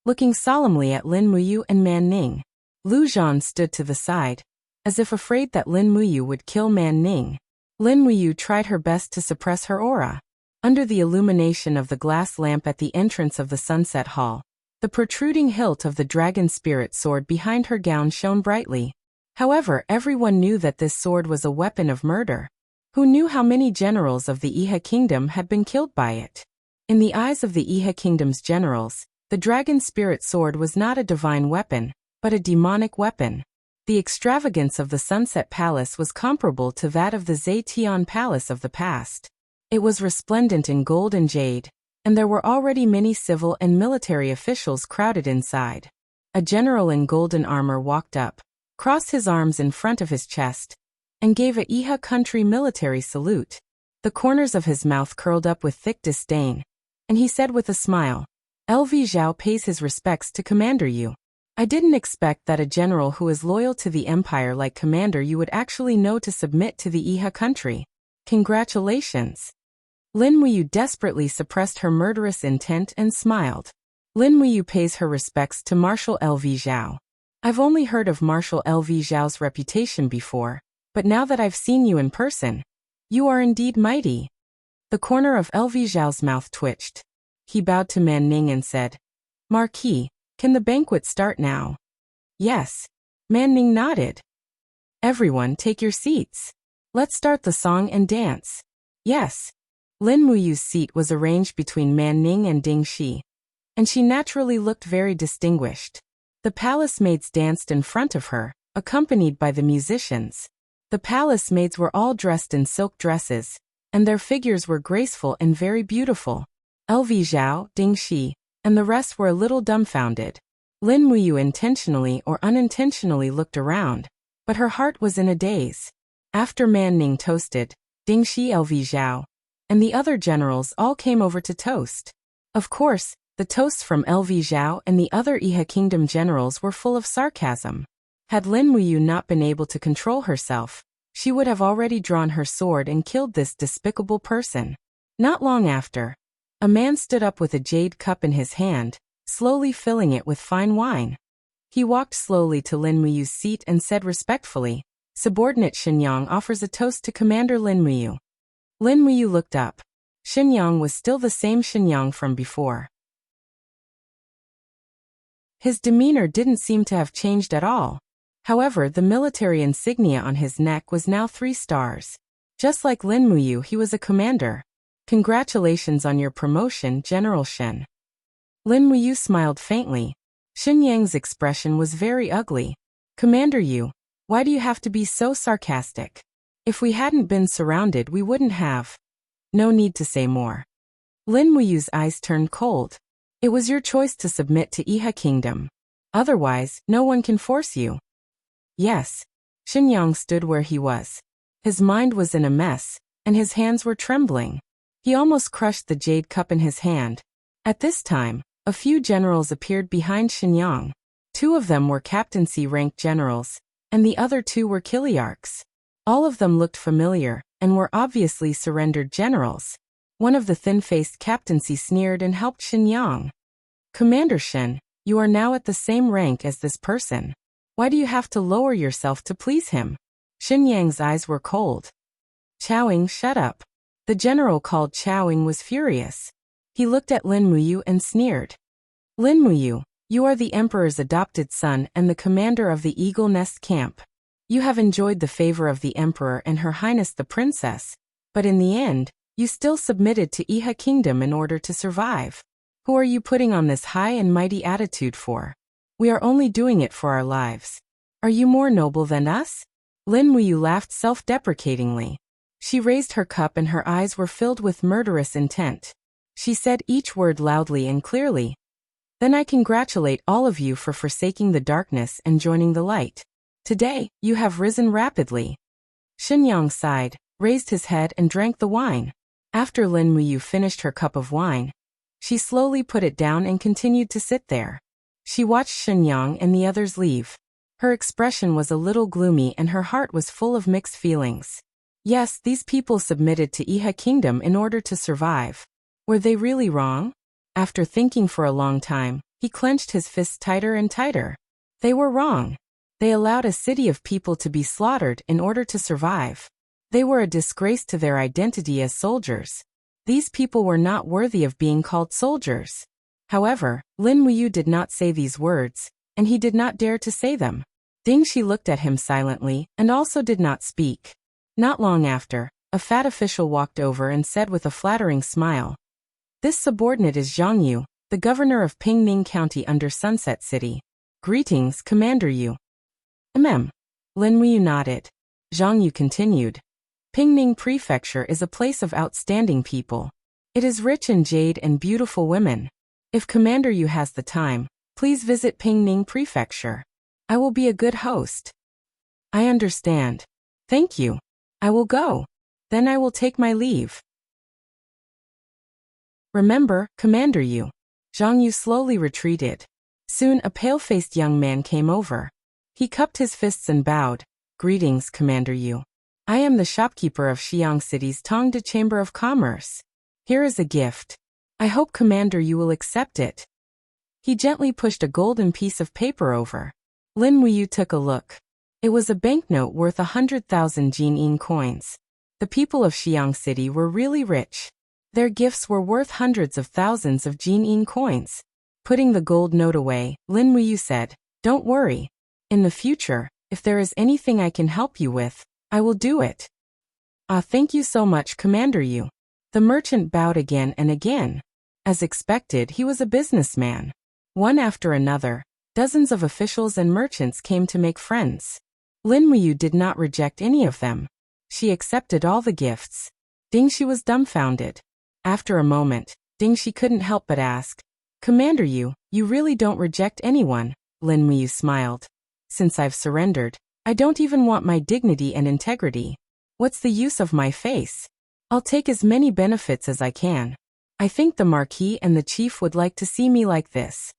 looking solemnly at Lin Muyu and Man Ning. Lu Zhan stood to the side, as if afraid that Lin Muyu would kill Man Ning. Lin Muyu tried her best to suppress her aura. Under the illumination of the glass lamp at the entrance of the Sunset Hall, the protruding hilt of the dragon spirit sword behind her gown shone brightly. However, everyone knew that this sword was a weapon of murder. Who knew how many generals of the Iha kingdom had been killed by it? In the eyes of the Iha kingdom's generals, the dragon spirit sword was not a divine weapon, but a demonic weapon. The extravagance of the Sunset Palace was comparable to that of the Zetian Palace of the past. It was resplendent in gold and jade, and there were already many civil and military officials crowded inside. A general in golden armor walked up, crossed his arms in front of his chest, and gave a Iha country military salute. The corners of his mouth curled up with thick disdain, and he said with a smile, "LV Zhao pays his respects to Commander Yu. I didn't expect that a general who is loyal to the empire like Commander Yu would actually know to submit to the Iha country. Congratulations." Lin Muyu desperately suppressed her murderous intent and smiled. Lin Muyu pays her respects to Marshal LV Zhao. I've only heard of Marshal LV Zhao's reputation before, but now that I've seen you in person, you are indeed mighty. The corner of LV Zhao's mouth twitched. He bowed to Man Ning and said, "Marquis, can the banquet start now?" "Yes." Man Ning nodded. "Everyone take your seats. Let's start the song and dance." "Yes." Lin Muyu's seat was arranged between Man Ning and Ding Shi, and she naturally looked very distinguished. The palace maids danced in front of her, accompanied by the musicians. The palace maids were all dressed in silk dresses, and their figures were graceful and very beautiful. LV Zhao, Ding Shi, and the rest were a little dumbfounded. Lin Muyu intentionally or unintentionally looked around, but her heart was in a daze. After Man Ning toasted, Ding Shi, LV Zhao, and the other generals all came over to toast. Of course, the toasts from LV Zhao and the other Iha Kingdom generals were full of sarcasm. Had Lin Muyu not been able to control herself, she would have already drawn her sword and killed this despicable person. Not long after, a man stood up with a jade cup in his hand, slowly filling it with fine wine. He walked slowly to Lin Muyu's seat and said respectfully, "Subordinate Xinyang offers a toast to Commander Lin Muyu." Lin Muyu looked up. Xinyang was still the same Xinyang from before. His demeanor didn't seem to have changed at all. However, the military insignia on his neck was now 3 stars. Just like Lin Muyu, he was a commander. "Congratulations on your promotion, General Shen." Lin Muyu smiled faintly. Xinyang's expression was very ugly. "Commander Yu, why do you have to be so sarcastic? If we hadn't been surrounded, we wouldn't have." No need to say more. Lin Muyu's eyes turned cold. "It was your choice to submit to Iha Kingdom. Otherwise, no one can force you." "Yes." Xinyang stood where he was. His mind was in a mess, and his hands were trembling. He almost crushed the jade cup in his hand. At this time, a few generals appeared behind Xinyang. 2 of them were captaincy-ranked generals, and the other 2 were Kiliarchs. All of them looked familiar, and were obviously surrendered generals. One of the thin-faced captaincy sneered and helped Xinyang. "Commander Shen, you are now at the same rank as this person. Why do you have to lower yourself to please him?" Xinyang's eyes were cold. "Chaoing, shut up." The general called Chaoing was furious. He looked at Lin Muyu and sneered. "Lin Muyu, you are the emperor's adopted son and the commander of the Eagle Nest camp. You have enjoyed the favor of the emperor and her highness the princess, but in the end, you still submitted to Iha Kingdom in order to survive. Who are you putting on this high and mighty attitude for? We are only doing it for our lives. Are you more noble than us?" Lin Muyu laughed self-deprecatingly. She raised her cup and her eyes were filled with murderous intent. She said each word loudly and clearly. "Then I congratulate all of you for forsaking the darkness and joining the light. Today, you have risen rapidly." Xinyang sighed, raised his head and drank the wine. After Lin Muyu finished her cup of wine, she slowly put it down and continued to sit there. She watched Xinyang and the others leave. Her expression was a little gloomy and her heart was full of mixed feelings. Yes, these people submitted to Iha Kingdom in order to survive. Were they really wrong? After thinking for a long time, he clenched his fists tighter and tighter. They were wrong. They allowed a city of people to be slaughtered in order to survive. They were a disgrace to their identity as soldiers. These people were not worthy of being called soldiers. However, Lin Muyu did not say these words, and he did not dare to say them. Ding Shi looked at him silently, and also did not speak. Not long after, a fat official walked over and said with a flattering smile, "This subordinate is Zhang Yu, the governor of Pingning County under Sunset City. Greetings, Commander Yu." Lin Muyu nodded. Zhang Yu continued, "Pingning Prefecture is a place of outstanding people. It is rich in jade and beautiful women. If Commander Yu has the time, please visit Pingning Prefecture. I will be a good host." "I understand. Thank you. I will go. Then I will take my leave." "Remember, Commander Yu." Zhang Yu slowly retreated. Soon a pale-faced young man came over. He cupped his fists and bowed. "Greetings, Commander Yu. I am the shopkeeper of Xiang City's Tongde Chamber of Commerce. Here is a gift. I hope Commander Yu will accept it." He gently pushed a golden piece of paper over. Lin Muyu took a look. It was a banknote worth 100,000 Jin-in coins. The people of Xiang City were really rich. Their gifts were worth hundreds of thousands of Jin-in coins. Putting the gold note away, Lin Muyu said, "Don't worry. In the future, if there is anything I can help you with, I will do it." "Ah, thank you so much, Commander Yu." The merchant bowed again and again. As expected, he was a businessman. One after another, dozens of officials and merchants came to make friends. Lin Muyu did not reject any of them. She accepted all the gifts. Ding Shi was dumbfounded. After a moment, Ding Shi couldn't help but ask, "Commander Yu, you really don't reject anyone?" Lin Muyu smiled. "Since I've surrendered, I don't even want my dignity and integrity. What's the use of my face? I'll take as many benefits as I can. I think the Marquis and the Chief would like to see me like this."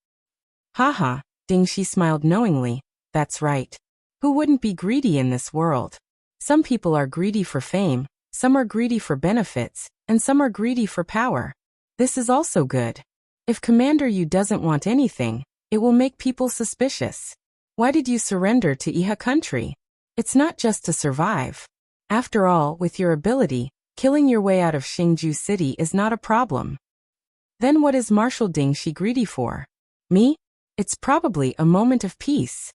"Haha," Ding Shi smiled knowingly. "That's right. Who wouldn't be greedy in this world? Some people are greedy for fame, some are greedy for benefits, and some are greedy for power. This is also good. If Commander Yu doesn't want anything, it will make people suspicious. Why did you surrender to Iha country? It's not just to survive. After all, with your ability, killing your way out of Xingju City is not a problem. Then what is Marshal Ding Shi greedy for? Me? It's probably a moment of peace."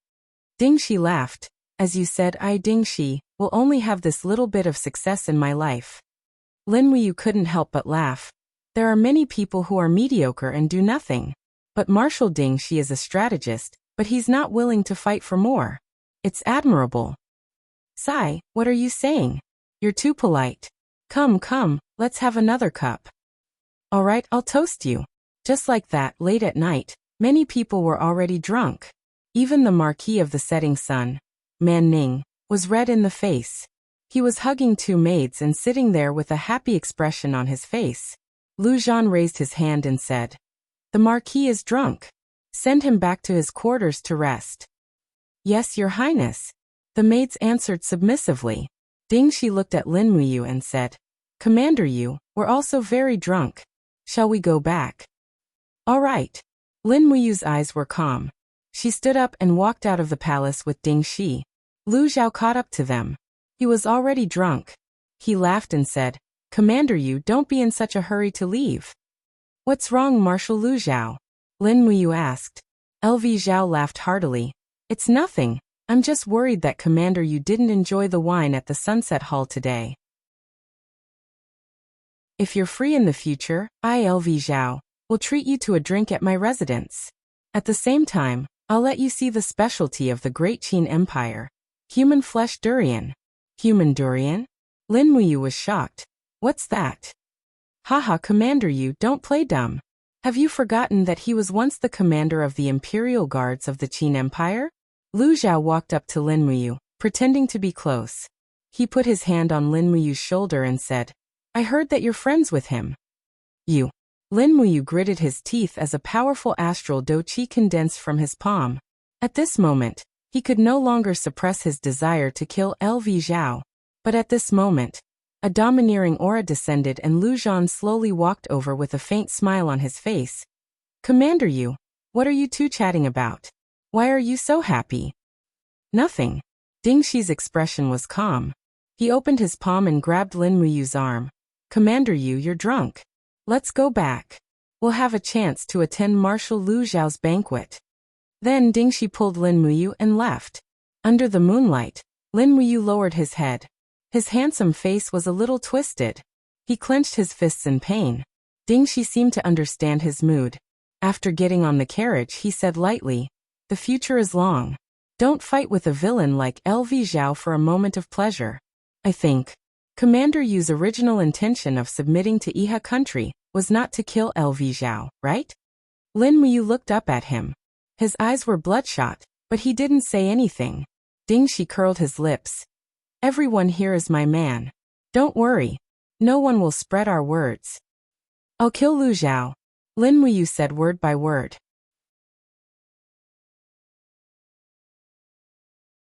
Ding Shi laughed. "As you said, I, Ding Shi, will only have this little bit of success in my life." Lin Muyu couldn't help but laugh. There are many people who are mediocre and do nothing. But Marshal Ding Shi is a strategist, but he's not willing to fight for more. It's admirable. "Sai, what are you saying? You're too polite. Come, let's have another cup." "All right, I'll toast you." Just like that, late at night, many people were already drunk. Even the Marquis of the Setting Sun, Man Ning, was red in the face. He was hugging two maids and sitting there with a happy expression on his face. Lu Zhan raised his hand and said, "The Marquis is drunk. Send him back to his quarters to rest." "Yes, Your Highness," the maids answered submissively. Ding Shi looked at Lin Muyu and said, "Commander Yu, we're also very drunk. Shall we go back?" "All right." Lin Muyu's eyes were calm. She stood up and walked out of the palace with Ding Shi. Lu Zhao caught up to them. He was already drunk. He laughed and said, "Commander Yu, don't be in such a hurry to leave." "What's wrong, Marshal Lu Zhao?" Lin Muyu asked. LV Zhao laughed heartily. "It's nothing. I'm just worried that Commander Yu didn't enjoy the wine at the Sunset Hall today. If you're free in the future, I, LV Zhao, will treat you to a drink at my residence. At the same time, I'll let you see the specialty of the Great Qin Empire. Human flesh durian." "Human durian?" Lin Muyu was shocked. "What's that?" "Haha, Commander Yu, don't play dumb. Have you forgotten that he was once the commander of the Imperial Guards of the Qin Empire?" Lu Zhao walked up to Lin Muyu, pretending to be close. He put his hand on Lin Muyu's shoulder and said, "I heard that you're friends with him." "You." Lin Muyu gritted his teeth as a powerful astral do qi condensed from his palm. At this moment, he could no longer suppress his desire to kill LV Zhao. But at this moment, a domineering aura descended and Lu Zhan slowly walked over with a faint smile on his face. "Commander Yu, what are you two chatting about? Why are you so happy?" Nothing. Ding Shi's expression was calm. He opened his palm and grabbed Lin Muyu's arm. Commander Yu, you're drunk. Let's go back. We'll have a chance to attend Marshal Lu Zhao's banquet. Then Ding Shi pulled Lin Muyu and left. Under the moonlight, Lin Muyu lowered his head. His handsome face was a little twisted. He clenched his fists in pain. Ding Shi seemed to understand his mood. After getting on the carriage, he said lightly, "The future is long. Don't fight with a villain like LV Zhao for a moment of pleasure." I think Commander Yu's original intention of submitting to Iha country was not to kill LV Zhao, right? Lin Muyu looked up at him. His eyes were bloodshot, but he didn't say anything. Ding Shi curled his lips. "Everyone here is my man. Don't worry. No one will spread our words. I'll kill Lu Zhao." Lin Muyu said word by word.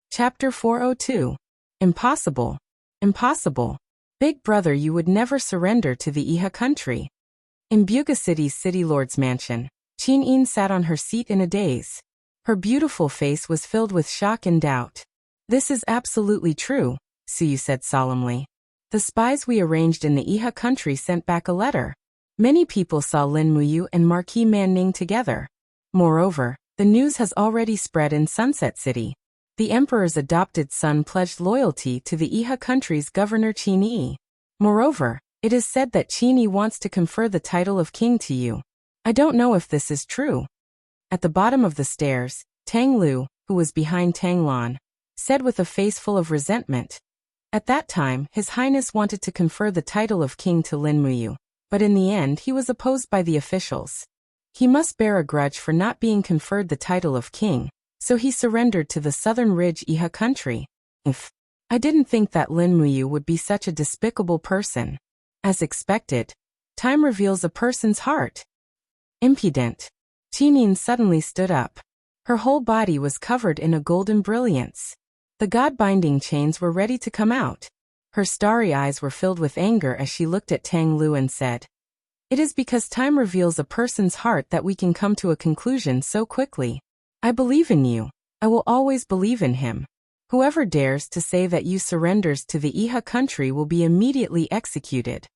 Chapter 402. Impossible. Impossible. Big brother, you would never surrender to the Iha country. In Buga City's city lord's mansion, Qin Yin sat on her seat in a daze. Her beautiful face was filled with shock and doubt. "This is absolutely true," Suyu said solemnly. "The spies we arranged in the Iha country sent back a letter. Many people saw Lin Muyu and Marquis Man Ning together. Moreover, the news has already spread in Sunset City. The emperor's adopted son pledged loyalty to the Iha country's governor Qin Yi. Moreover, it is said that Qin Yi wants to confer the title of king to you. I don't know if this is true." At the bottom of the stairs, Tang Lu, who was behind Tang Lan, said with a face full of resentment. At that time, His Highness wanted to confer the title of king to Lin Muyu, but in the end he was opposed by the officials. He must bear a grudge for not being conferred the title of king, so he surrendered to the Southern Ridge Iha country. I didn't think that Lin Muyu would be such a despicable person. As expected, time reveals a person's heart. Impudent. Qin Yin suddenly stood up. Her whole body was covered in a golden brilliance. The god-binding chains were ready to come out. Her starry eyes were filled with anger as she looked at Tang Lu and said, "It is because time reveals a person's heart that we can come to a conclusion so quickly. I believe in you. I will always believe in him. Whoever dares to say that you surrenders to the Iha country will be immediately executed."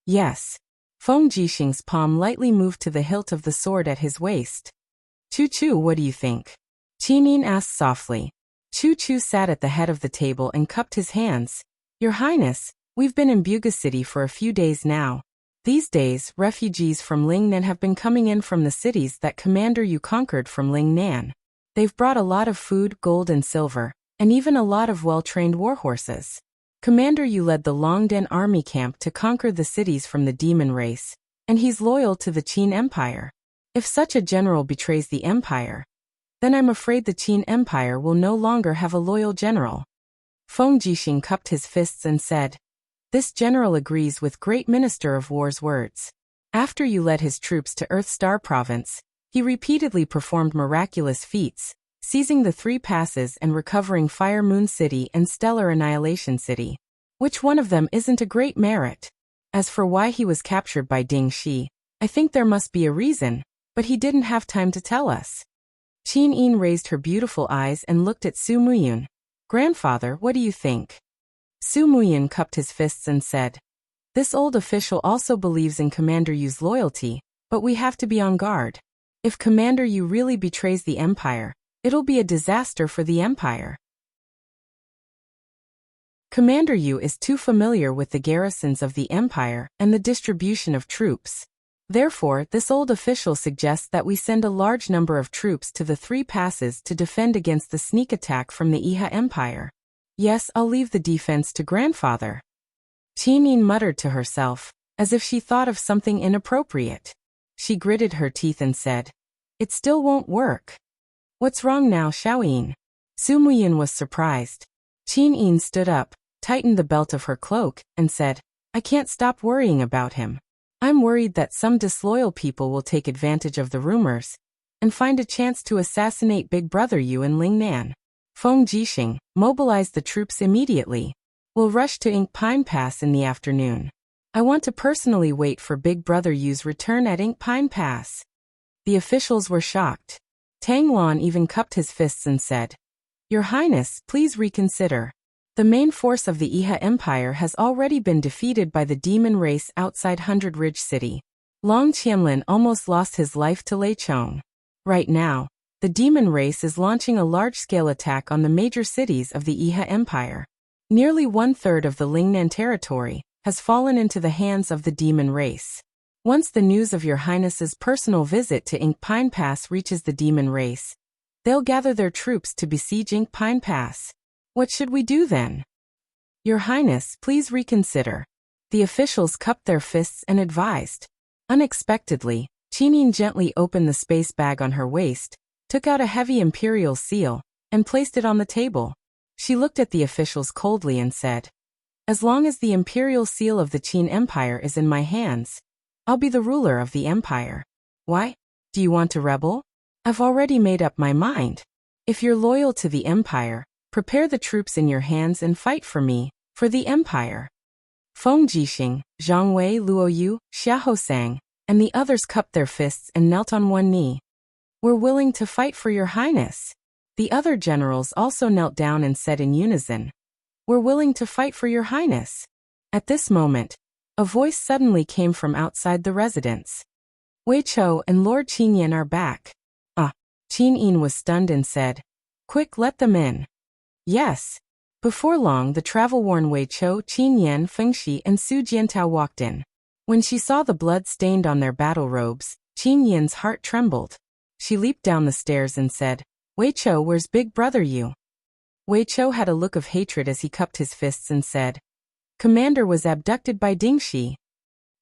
"Yes." Feng Jixing's palm lightly moved to the hilt of the sword at his waist. "Chu Chu, what do you think?" Qin Yin asked softly. Chu Chu sat at the head of the table and cupped his hands. "Your Highness, we've been in Buga City for a few days now. These days, refugees from Lingnan have been coming in from the cities that Commander Yu conquered from Lingnan. They've brought a lot of food, gold and silver, and even a lot of well-trained warhorses. Commander Yu led the Longden army camp to conquer the cities from the demon race, and he's loyal to the Qin Empire. If such a general betrays the Empire, then I'm afraid the Qin Empire will no longer have a loyal general." Feng Jixing cupped his fists and said, "This general agrees with Great Minister of War's words. After you led his troops to Earthstar Province, he repeatedly performed miraculous feats, seizing the 3 passes and recovering Fire Moon City and Stellar Annihilation City. Which one of them isn't a great merit? As for why he was captured by Ding Shi, I think there must be a reason, but he didn't have time to tell us." Qin Yin raised her beautiful eyes and looked at Su Muyun. "Grandfather, what do you think?" Su Muyun cupped his fists and said, "This old official also believes in Commander Yu's loyalty, but we have to be on guard. If Commander Yu really betrays the Empire, it'll be a disaster for the Empire. Commander Yu is too familiar with the garrisons of the Empire and the distribution of troops. Therefore, this old official suggests that we send a large number of troops to the 3 passes to defend against the sneak attack from the Iha Empire. Yes, I'll leave the defense to Grandfather." Qin Yin muttered to herself, as if she thought of something inappropriate. She gritted her teeth and said, "It still won't work. What's wrong now, Xiaoyin?" Su Muyin was surprised. Qin Yin stood up, tightened the belt of her cloak, and said, "I can't stop worrying about him. I'm worried that some disloyal people will take advantage of the rumors and find a chance to assassinate Big Brother Yu in Lingnan. Feng Jixing, mobilize the troops immediately. We'll rush to Ink Pine Pass in the afternoon. I want to personally wait for Big Brother Yu's return at Ink Pine Pass." The officials were shocked. Tang Lan even cupped his fists and said, Your Highness, please reconsider. The main force of the Iha Empire has already been defeated by the demon race outside Hundred Ridge City. Long Qianlin almost lost his life to Lei Chong. Right now, the demon race is launching a large-scale attack on the major cities of the Iha Empire. Nearly one-third of the Lingnan territory has fallen into the hands of the demon race. Once the news of Your Highness's personal visit to Ink Pine Pass reaches the demon race, they'll gather their troops to besiege Ink Pine Pass. What should we do then? Your Highness, please reconsider. The officials cupped their fists and advised. Unexpectedly, Qinin gently opened the space bag on her waist, took out a heavy imperial seal, and placed it on the table. She looked at the officials coldly and said, "As long as the imperial seal of the Qin Empire is in my hands, I'll be the ruler of the empire." "Why? Do you want to rebel?" "I've already made up my mind. If you're loyal to the empire, prepare the troops in your hands and fight for me, for the empire." Feng Jixing, Zhang Wei, Luo Yu, Xia Hosang, and the others cupped their fists and knelt on one knee. "We're willing to fight for Your Highness." The other generals also knelt down and said in unison, "We're willing to fight for Your Highness." At this moment, a voice suddenly came from outside the residence. "Wei Chou and Lord Qinyan are back." Qin Yin was stunned and said, "Quick, let them in." "Yes." Before long, the travel-worn Wei Chou, Qin Yan, Feng Shi, and Su Jiantao walked in. When she saw the blood stained on their battle robes, Qin Yan's heart trembled. She leaped down the stairs and said, "Wei Chou, where's Big Brother you?" Wei Chou had a look of hatred as he cupped his fists and said, "Commander was abducted by Dingxi."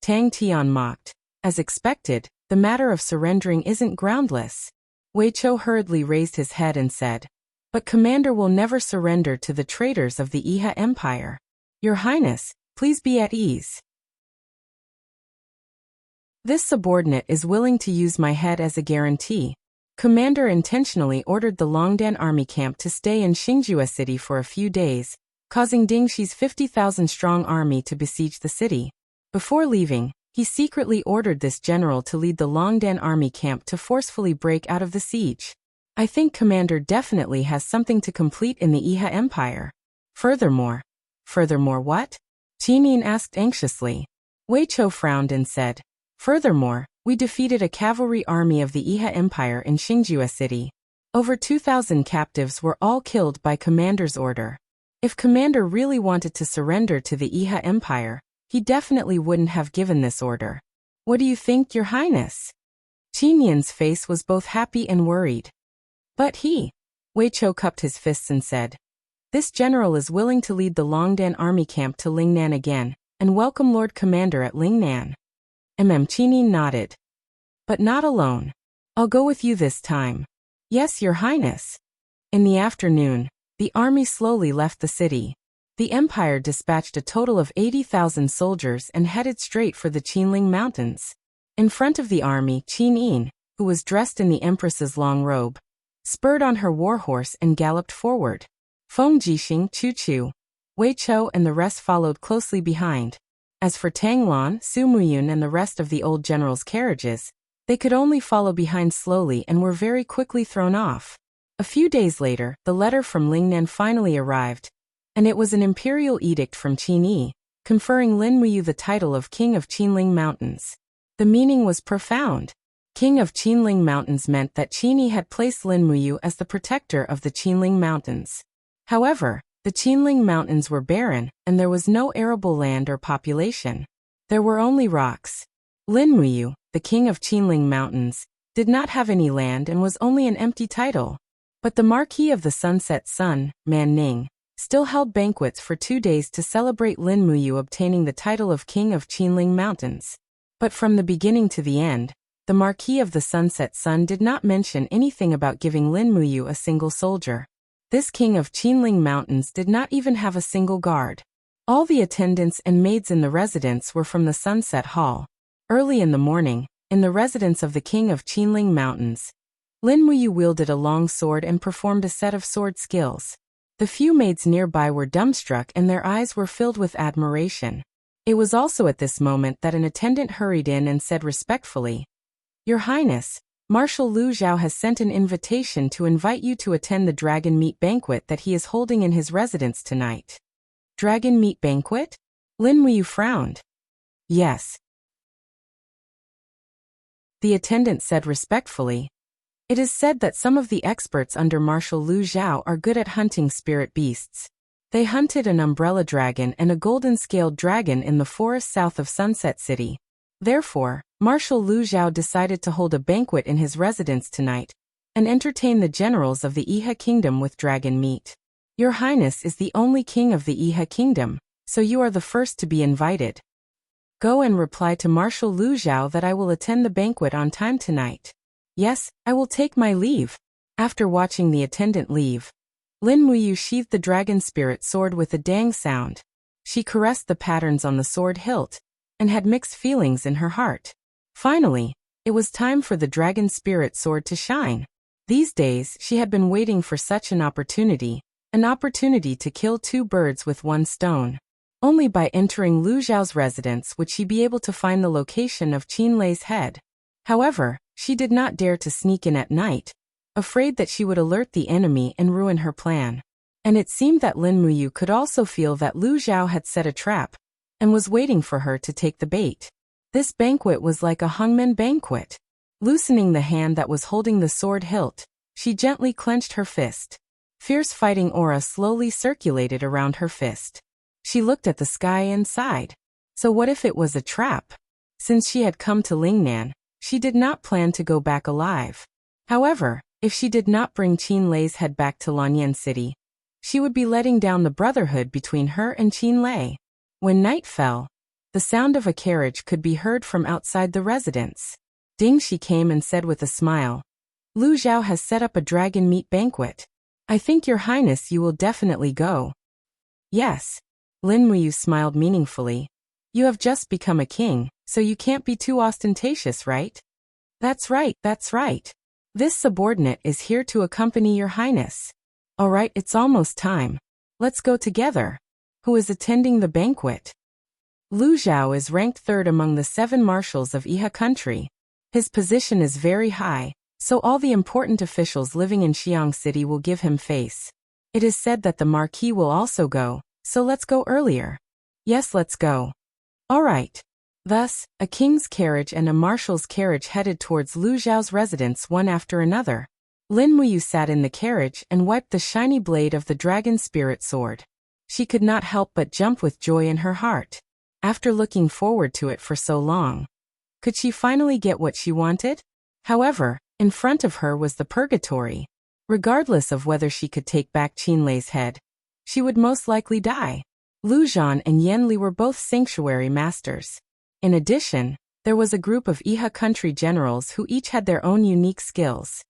Tang Tian mocked. "As expected, the matter of surrendering isn't groundless." Wei Chou hurriedly raised his head and said, "But Commander will never surrender to the traitors of the Iha Empire. Your Highness, please be at ease. This subordinate is willing to use my head as a guarantee." Commander intentionally ordered the Longdan army camp to stay in Xingjua City for a few days, causing Dingxi's 50,000-strong army to besiege the city. Before leaving, he secretly ordered this general to lead the Longdan army camp to forcefully break out of the siege. "I think Commander definitely has something to complete in the Iha Empire. Furthermore." "Furthermore what?" Qinin asked anxiously. Wei Chou frowned and said, "Furthermore, we defeated a cavalry army of the Iha Empire in Xingjua City. Over 2,000 captives were all killed by Commander's order. If Commander really wanted to surrender to the Iha Empire, he definitely wouldn't have given this order. What do you think, Your Highness?" Qinyan's face was both happy and worried. "But Wei Chou cupped his fists and said, "This general is willing to lead the Longdan army camp to Lingnan again, and welcome Lord Commander at Lingnan." Qinin nodded. "But not alone. I'll go with you this time." "Yes, Your Highness." In the afternoon, the army slowly left the city. The Empire dispatched a total of 80,000 soldiers and headed straight for the Qinling Mountains. In front of the army, Qin Yin, who was dressed in the Empress's long robe, spurred on her warhorse and galloped forward. Feng Jixing, Chu Chu, Wei Chou and the rest followed closely behind. As for Tang Lan, Su Muyun and the rest of the old general's carriages, they could only follow behind slowly and were very quickly thrown off. A few days later, the letter from Lingnan finally arrived, and it was an imperial edict from Qin Yi, conferring Lin Muyu the title of King of Qinling Mountains. The meaning was profound. King of Qinling Mountains meant that Qin Yi had placed Lin Muyu as the protector of the Qinling Mountains. However, the Qinling Mountains were barren, and there was no arable land or population. There were only rocks. Lin Muyu, the king of Qinling Mountains, did not have any land and was only an empty title. But the Marquis of the Sunset Sun, Man Ning, still held banquets for 2 days to celebrate Lin Muyu obtaining the title of King of Qinling Mountains. But from the beginning to the end, the Marquis of the Sunset Sun did not mention anything about giving Lin Muyu a single soldier. This king of Qinling Mountains did not even have a single guard. All the attendants and maids in the residence were from the Sunset Hall. Early in the morning, in the residence of the king of Qinling Mountains, Lin Muyu wielded a long sword and performed a set of sword skills. The few maids nearby were dumbstruck and their eyes were filled with admiration. It was also at this moment that an attendant hurried in and said respectfully, "Your Highness, Marshal Lu Zhao has sent an invitation to invite you to attend the dragon meat banquet that he is holding in his residence tonight. Dragon meat banquet? Lin Muyu frowned. Yes. The attendant said respectfully. It is said that some of the experts under Marshal Lu Zhao are good at hunting spirit beasts. They hunted an umbrella dragon and a golden-scaled dragon in the forest south of Sunset City. Therefore, Marshal Lu Zhao decided to hold a banquet in his residence tonight and entertain the generals of the Iha Kingdom with dragon meat. Your Highness is the only king of the Iha Kingdom, so you are the first to be invited. Go and reply to Marshal Lu Zhao that I will attend the banquet on time tonight. Yes, I will take my leave. After watching the attendant leave, Lin Muyu sheathed the dragon spirit sword with a dang sound. She caressed the patterns on the sword hilt and had mixed feelings in her heart. Finally, it was time for the dragon spirit sword to shine. These days she had been waiting for such an opportunity to kill two birds with one stone. Only by entering Lu Zhao's residence would she be able to find the location of Qin Lei's head. However, she did not dare to sneak in at night, afraid that she would alert the enemy and ruin her plan. And it seemed that Lin Muyu could also feel that Lu Zhao had set a trap and was waiting for her to take the bait. This banquet was like a hangman banquet. Loosening the hand that was holding the sword hilt, she gently clenched her fist. Fierce fighting aura slowly circulated around her fist. She looked at the sky and sighed. So what if it was a trap? Since she had come to Lingnan, she did not plan to go back alive. However, if she did not bring Qin Lei's head back to Lanyan City, she would be letting down the brotherhood between her and Qin Lei. When night fell, the sound of a carriage could be heard from outside the residence. Ding Shi came and said with a smile, Lu Zhao has set up a dragon meat banquet. I think your highness you will definitely go. Yes. Lin Muyu smiled meaningfully. You have just become a king, so you can't be too ostentatious, right? That's right, that's right. This subordinate is here to accompany your highness. All right, it's almost time. Let's go together. Who is attending the banquet? Lu Zhao is ranked third among the 7 marshals of Iha country. His position is very high, so all the important officials living in Xiang City will give him face. It is said that the marquis will also go, so let's go earlier. Yes, let's go. All right. Thus, a king's carriage and a marshal's carriage headed towards Lu Zhao's residence one after another. Lin Muyu sat in the carriage and wiped the shiny blade of the dragon spirit sword. She could not help but jump with joy in her heart. After looking forward to it for so long, could she finally get what she wanted? However, in front of her was the purgatory. Regardless of whether she could take back Qin Lei's head, she would most likely die. Lu Zhan and Yan Li were both sanctuary masters. In addition, there was a group of Iha country generals who each had their own unique skills.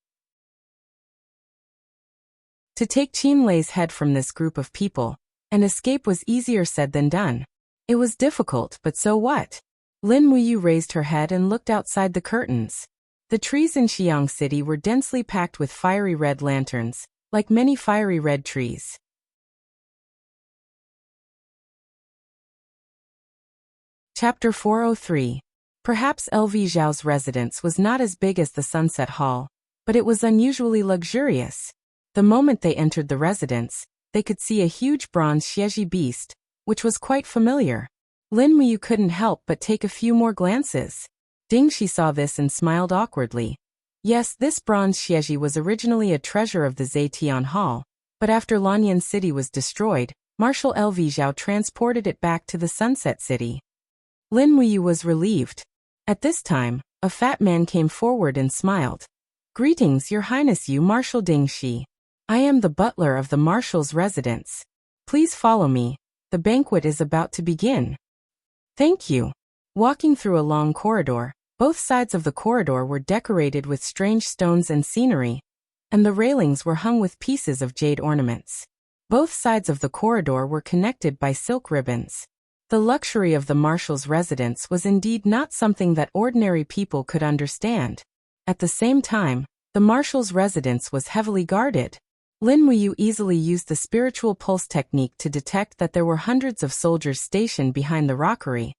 To take Qin Lei's head from this group of people, an escape was easier said than done. It was difficult, but so what? Lin Muyu raised her head and looked outside the curtains. The trees in Xiang City were densely packed with fiery red lanterns, like many fiery red trees. Chapter 403. Perhaps LV Zhao's residence was not as big as the Sunset Hall, but it was unusually luxurious. The moment they entered the residence, they could see a huge bronze Xieji beast, which was quite familiar. Lin Muyu couldn't help but take a few more glances. Ding Shi saw this and smiled awkwardly. Yes, this bronze Xieji was originally a treasure of the Zetian Hall, but after Lanyan City was destroyed, Marshal LV Zhao transported it back to the Sunset City. Lin Muyu was relieved. At this time, a fat man came forward and smiled. Greetings, Your Highness Yu Marshal Ding Shi. I am the butler of the Marshal's residence. Please follow me. The banquet is about to begin. Thank you. Walking through a long corridor, both sides of the corridor were decorated with strange stones and scenery, and the railings were hung with pieces of jade ornaments. Both sides of the corridor were connected by silk ribbons. The luxury of the Marshal's residence was indeed not something that ordinary people could understand. At the same time, the Marshal's residence was heavily guarded. Lin Muyu easily used the spiritual pulse technique to detect that there were hundreds of soldiers stationed behind the rockery,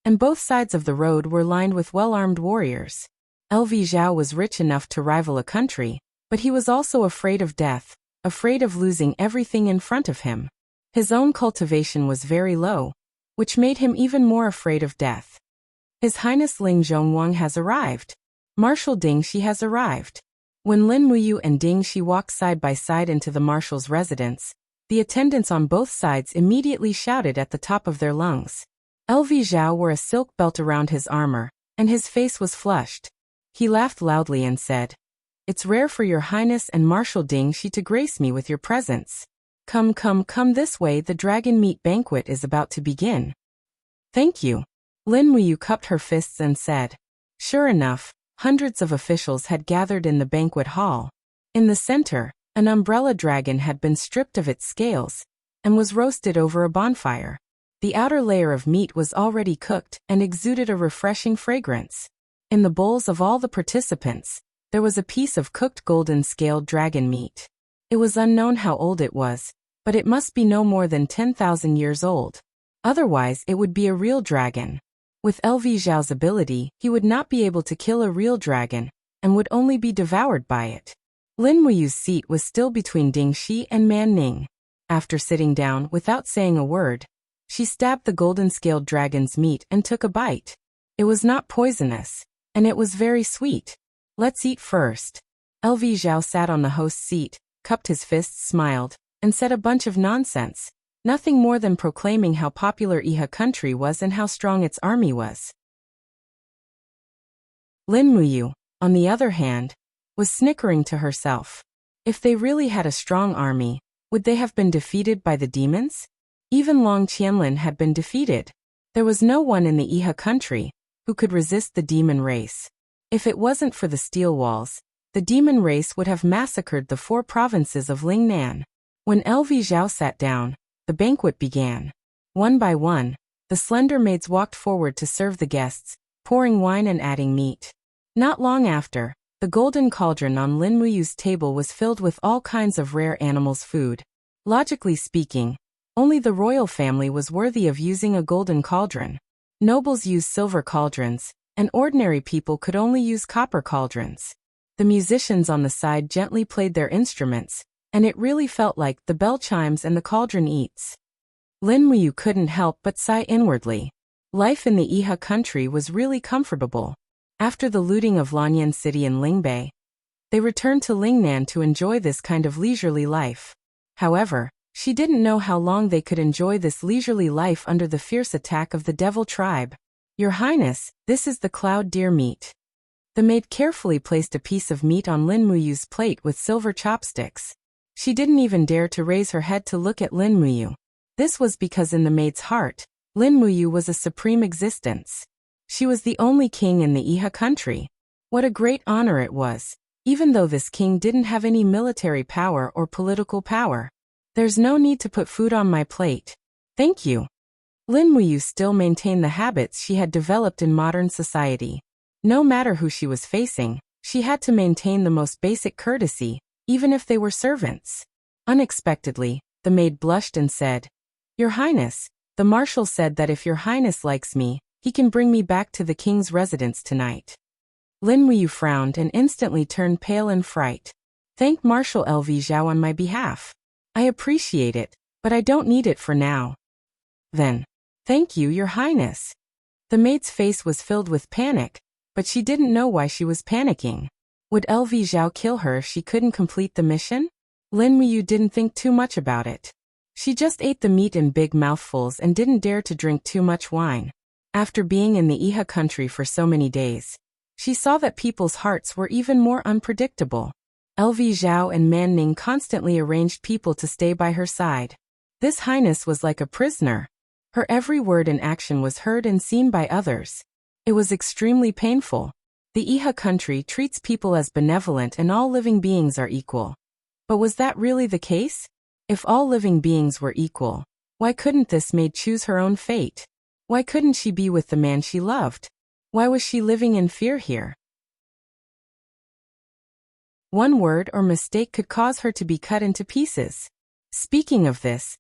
and both sides of the road were lined with well-armed warriors. LV Zhao was rich enough to rival a country, but he was also afraid of death, afraid of losing everything in front of him. His own cultivation was very low, which made him even more afraid of death. His Highness Ling Zhongwang has arrived. Marshal Ding Shi has arrived. When Lin Muyu and Ding Shi walked side by side into the marshal's residence, the attendants on both sides immediately shouted at the top of their lungs. LV Zhao wore a silk belt around his armor, and his face was flushed. He laughed loudly and said, "It's rare for your highness and Marshal Ding Shi to grace me with your presence. Come this way, the dragon meat banquet is about to begin." "Thank you." Lin Muyu cupped her fists and said. Sure enough, hundreds of officials had gathered in the banquet hall. In the center, an umbrella dragon had been stripped of its scales and was roasted over a bonfire. The outer layer of meat was already cooked and exuded a refreshing fragrance. In the bowls of all the participants, there was a piece of cooked golden scaled dragon meat. It was unknown how old it was, but it must be no more than 10,000 years old. Otherwise, it would be a real dragon. With LV Zhao's ability, he would not be able to kill a real dragon, and would only be devoured by it. Lin Muyu's seat was still between Ding Shi and Man Ning. After sitting down without saying a word, she stabbed the golden-scaled dragon's meat and took a bite. It was not poisonous, and it was very sweet. "Let's eat first." LV Zhao sat on the host's seat, cupped his fists, smiled, and said a bunch of nonsense, nothing more than proclaiming how popular Iha country was and how strong its army was. Lin Muyu, on the other hand, was snickering to herself. If they really had a strong army, would they have been defeated by the demons? Even Long Qianlin had been defeated. There was no one in the Iha country who could resist the demon race. If it wasn't for the steel walls, the demon race would have massacred the 4 provinces of Lingnan. When LV Zhao sat down, the banquet began. One by one, the slender maids walked forward to serve the guests, pouring wine and adding meat. Not long after, the golden cauldron on Lin Muyu's table was filled with all kinds of rare animals' food. Logically speaking, only the royal family was worthy of using a golden cauldron. Nobles used silver cauldrons, and ordinary people could only use copper cauldrons. The musicians on the side gently played their instruments, and it really felt like the bell chimes and the cauldron eats. Lin Muyu couldn't help but sigh inwardly. Life in the Iha country was really comfortable. After the looting of Lanyan City and Lingbei, they returned to Lingnan to enjoy this kind of leisurely life. However, she didn't know how long they could enjoy this leisurely life under the fierce attack of the devil tribe. "Your Highness, this is the cloud deer meat." The maid carefully placed a piece of meat on Lin Muyu's plate with silver chopsticks. She didn't even dare to raise her head to look at Lin Muyu. This was because in the maid's heart, Lin Muyu was a supreme existence. She was the only king in the Iha country. What a great honor it was, even though this king didn't have any military power or political power. "There's no need to put food on my plate. Thank you." Lin Muyu still maintained the habits she had developed in modern society. No matter who she was facing, she had to maintain the most basic courtesy, even if they were servants. Unexpectedly, the maid blushed and said, "Your Highness, the marshal said that if your Highness likes me, he can bring me back to the king's residence tonight." Lin Muyu frowned and instantly turned pale in fright. "Thank Marshal LV Zhao on my behalf. I appreciate it, but I don't need it for now." "Then, thank you, your Highness." The maid's face was filled with panic, but she didn't know why she was panicking. Would LV Zhao kill her if she couldn't complete the mission? Lin Muyu didn't think too much about it. She just ate the meat in big mouthfuls and didn't dare to drink too much wine. After being in the Iha country for so many days, she saw that people's hearts were even more unpredictable. LV Zhao and Man Ning constantly arranged people to stay by her side. This highness was like a prisoner. Her every word and action was heard and seen by others. It was extremely painful. The Iha country treats people as benevolent and all living beings are equal. But was that really the case? If all living beings were equal, why couldn't this maid choose her own fate? Why couldn't she be with the man she loved? Why was she living in fear here? One word or mistake could cause her to be cut into pieces. Speaking of this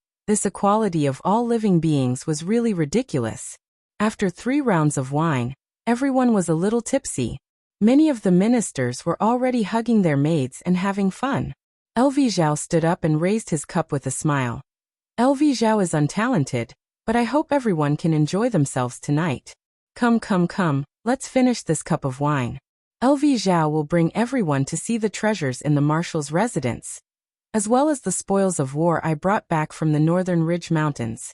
equality of all living beings was really ridiculous. After 3 rounds of wine, everyone was a little tipsy. Many of the ministers were already hugging their maids and having fun. LV Zhao stood up and raised his cup with a smile. LV Zhao is untalented, but I hope everyone can enjoy themselves tonight. Come, come, come, let's finish this cup of wine. LV Zhao will bring everyone to see the treasures in the marshal's residence, as well as the spoils of war I brought back from the northern ridge mountains.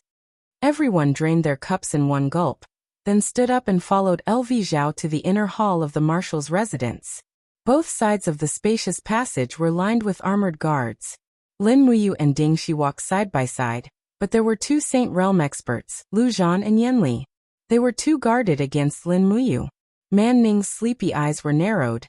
Everyone drained their cups in one gulp, then stood up and followed LV Zhao to the inner hall of the marshal's residence. Both sides of the spacious passage were lined with armored guards. Lin Muyu and Ding Shi walked side by side, but there were two Saint Realm experts, Lu Zhan and Yanli. They were too guarded against Lin Muyu. Man Ning's sleepy eyes were narrowed,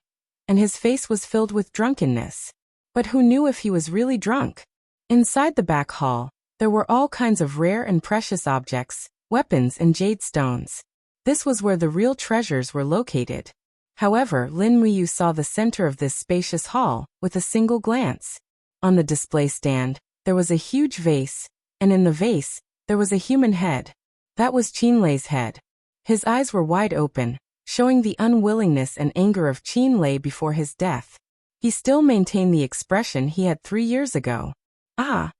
and his face was filled with drunkenness. But who knew if he was really drunk? Inside the back hall, there were all kinds of rare and precious objects, weapons and jade stones. This was where the real treasures were located. However, Lin Muyu saw the center of this spacious hall with a single glance. On the display stand, there was a huge vase, and in the vase, there was a human head. That was Qin Lei's head. His eyes were wide open, showing the unwillingness and anger of Qin Lei before his death. He still maintained the expression he had 3 years ago. Ah!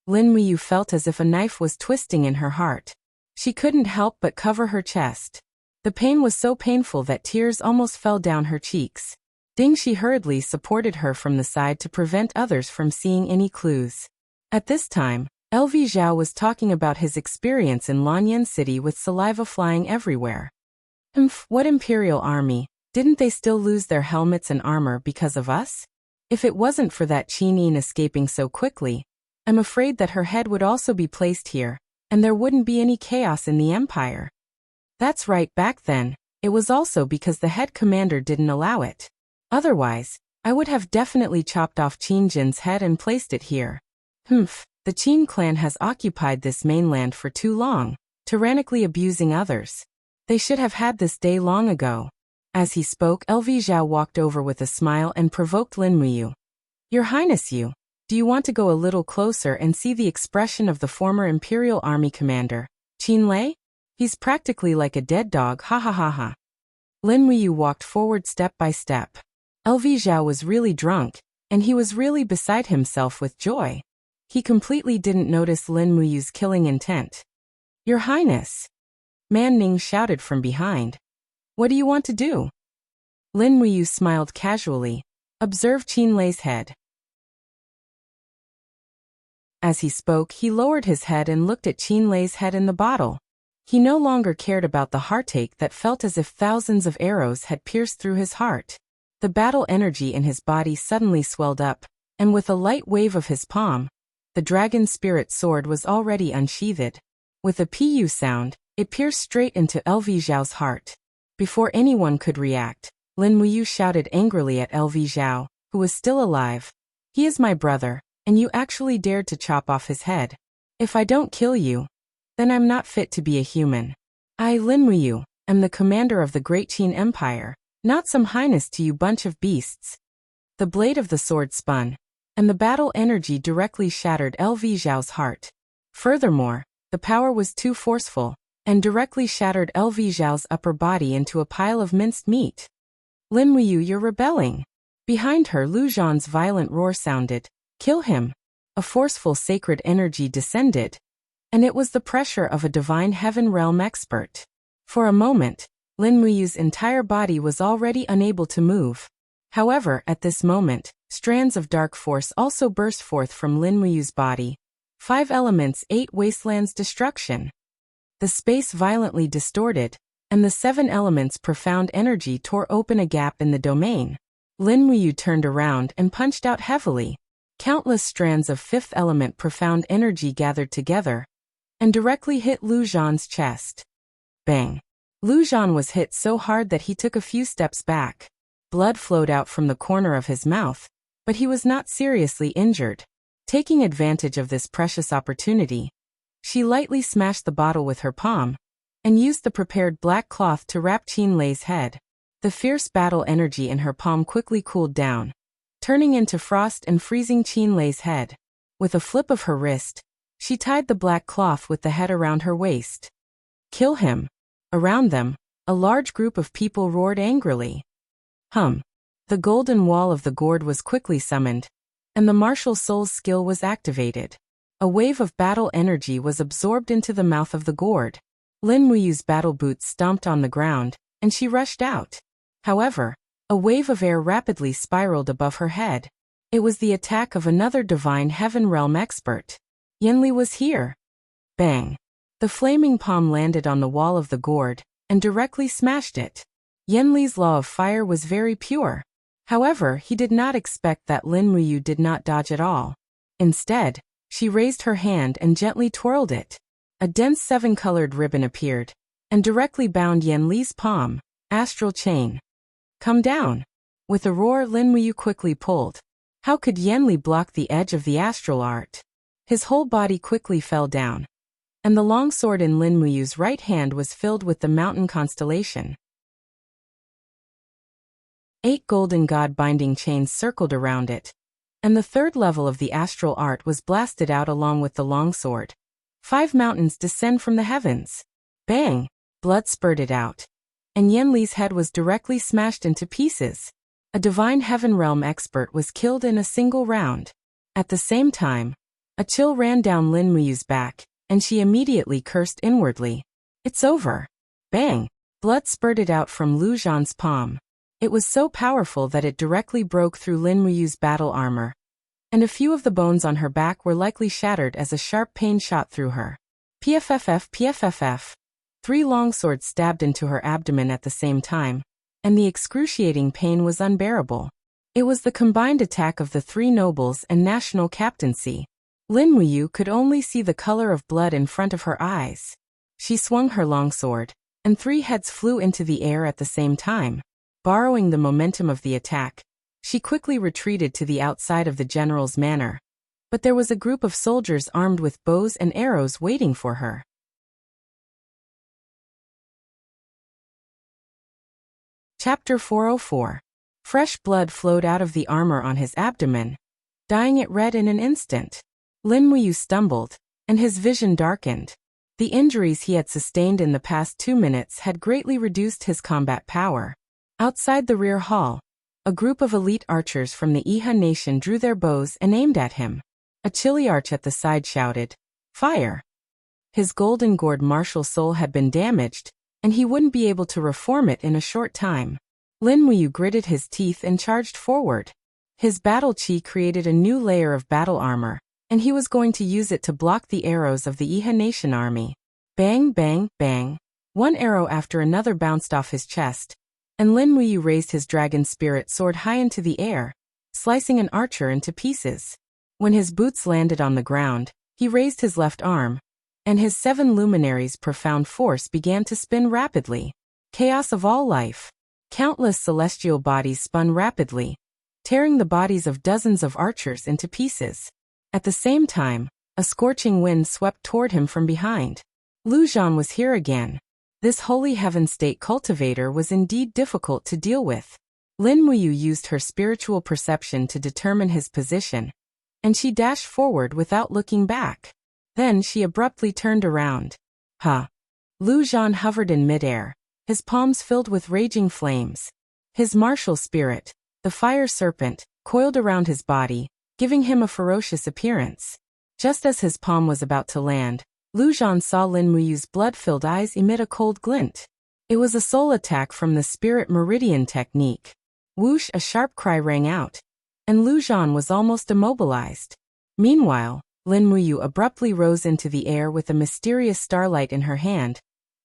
Lin Muyu felt as if a knife was twisting in her heart. She couldn't help but cover her chest. The pain was so painful that tears almost fell down her cheeks. Ding Shi hurriedly supported her from the side to prevent others from seeing any clues. At this time, LV Zhao was talking about his experience in Lanyan City with saliva flying everywhere. What imperial army? Didn't they still lose their helmets and armor because of us? If it wasn't for that Qin Yin escaping so quickly, I'm afraid that her head would also be placed here, and there wouldn't be any chaos in the empire. That's right, back then, it was also because the head commander didn't allow it. Otherwise, I would have definitely chopped off Qin Jin's head and placed it here. The Qin clan has occupied this mainland for too long, tyrannically abusing others. They should have had this day long ago. As he spoke, LV Zhao walked over with a smile and provoked Lin Muyu. Your Highness, do you want to go a little closer and see the expression of the former Imperial Army commander, Qin Lei? He's practically like a dead dog, ha ha ha ha. Lin Muyu walked forward step by step. LV Zhao was really drunk, and he was really beside himself with joy. He completely didn't notice Lin Muyu's killing intent. Your Highness! Man Ning shouted from behind. What do you want to do? Lin Muyu smiled casually. Observe Qin Lei's head. As he spoke, he lowered his head and looked at Qin Lei's head in the bottle. He no longer cared about the heartache that felt as if thousands of arrows had pierced through his heart. The battle energy in his body suddenly swelled up, and with a light wave of his palm, the dragon spirit sword was already unsheathed. With a pu sound, it pierced straight into LV Zhao's heart. Before anyone could react, Lin Muyu shouted angrily at LV Zhao, who was still alive. He is my brother, and you actually dared to chop off his head. If I don't kill you, then I'm not fit to be a human. I, Lin Muyu, am the commander of the Great Qin Empire, not some highness to you bunch of beasts. The blade of the sword spun, and the battle energy directly shattered LV Zhao's heart. Furthermore, the power was too forceful, and directly shattered LV Zhao's upper body into a pile of minced meat. Lin Muyu, you're rebelling. Behind her, Lu Zhan's violent roar sounded. Kill him. A forceful sacred energy descended, and it was the pressure of a divine heaven realm expert. For a moment, Lin Muyu's entire body was already unable to move. However, at this moment, strands of dark force also burst forth from Lin Muyu's body. 5 elements, 8 wastelands destruction. The space violently distorted, and the 7 elements profound energy tore open a gap in the domain. Lin Muyu turned around and punched out heavily. Countless strands of 5th element profound energy gathered together, and directly hit Lu Zhan's chest. Bang! Lu Zhan was hit so hard that he took a few steps back. Blood flowed out from the corner of his mouth, but he was not seriously injured. Taking advantage of this precious opportunity, she lightly smashed the bottle with her palm, and used the prepared black cloth to wrap Qin Lei's head. The fierce battle energy in her palm quickly cooled down, turning into frost and freezing Qin Lei's head. With a flip of her wrist, she tied the black cloth with the head around her waist. Kill him! Around them, a large group of people roared angrily. Hum. The golden wall of the gourd was quickly summoned, and the martial soul's skill was activated. A wave of battle energy was absorbed into the mouth of the gourd. Lin Muyu's battle boots stomped on the ground, and she rushed out. However, a wave of air rapidly spiraled above her head. It was the attack of another divine heaven realm expert. Yanli was here. Bang! The flaming palm landed on the wall of the gourd, and directly smashed it. Yanli's law of fire was very pure. However, he did not expect that Lin Muyu did not dodge at all. Instead, she raised her hand and gently twirled it. A dense 7-colored ribbon appeared, and directly bound Yanli's palm. Astral chain. Come down. With a roar, Lin Muyu quickly pulled. How could Yanli block the edge of the astral art? His whole body quickly fell down, and the long sword in Lin Muyu's right hand was filled with the mountain constellation. 8 golden god-binding chains circled around it, and the third level of the astral art was blasted out along with the longsword. 5 mountains descend from the heavens. Bang! Blood spurted out, and Yanli's head was directly smashed into pieces. A divine heaven realm expert was killed in a single round. At the same time, a chill ran down Lin Muyu's back, and she immediately cursed inwardly. It's over. Bang! Blood spurted out from Lu Zhan's palm. It was so powerful that it directly broke through Lin Muyu's battle armor, and a few of the bones on her back were likely shattered as a sharp pain shot through her. PFFF. 3 longswords stabbed into her abdomen at the same time, and the excruciating pain was unbearable. It was the combined attack of the 3 nobles and national captaincy. Lin Muyu could only see the color of blood in front of her eyes. She swung her longsword, and 3 heads flew into the air at the same time. Borrowing the momentum of the attack, she quickly retreated to the outside of the general's manor. But there was a group of soldiers armed with bows and arrows waiting for her. Chapter 404. Fresh blood flowed out of the armor on his abdomen, dyeing it red in an instant. Lin Muyu stumbled, and his vision darkened. The injuries he had sustained in the past 2 minutes had greatly reduced his combat power. Outside the rear hall, a group of elite archers from the Iha nation drew their bows and aimed at him. A chilly arch at the side shouted, "Fire!" His golden gourd martial soul had been damaged, and he wouldn't be able to reform it in a short time. Lin Muyu gritted his teeth and charged forward. His battle chi created a new layer of battle armor, and he was going to use it to block the arrows of the Iha nation army. Bang, bang, bang. One arrow after another bounced off his chest, and Lin Muyu raised his dragon spirit sword high into the air, slicing an archer into pieces. When his boots landed on the ground, he raised his left arm, and his 7 luminaries' profound force began to spin rapidly. Chaos of all life. Countless celestial bodies spun rapidly, tearing the bodies of dozens of archers into pieces. At the same time, a scorching wind swept toward him from behind. Lu Zhan was here again. This holy heaven state cultivator was indeed difficult to deal with. Lin Muyu used her spiritual perception to determine his position, and she dashed forward without looking back. Then she abruptly turned around. Ha! Lu Zhan hovered in midair, his palms filled with raging flames. His martial spirit, the fire serpent, coiled around his body, giving him a ferocious appearance. Just as his palm was about to land, Lu Zhan saw Lin Muyu's blood-filled eyes emit a cold glint. It was a soul attack from the Spirit Meridian technique. Whoosh! A sharp cry rang out, and Lu Zhan was almost immobilized. Meanwhile, Lin Muyu abruptly rose into the air with a mysterious starlight in her hand,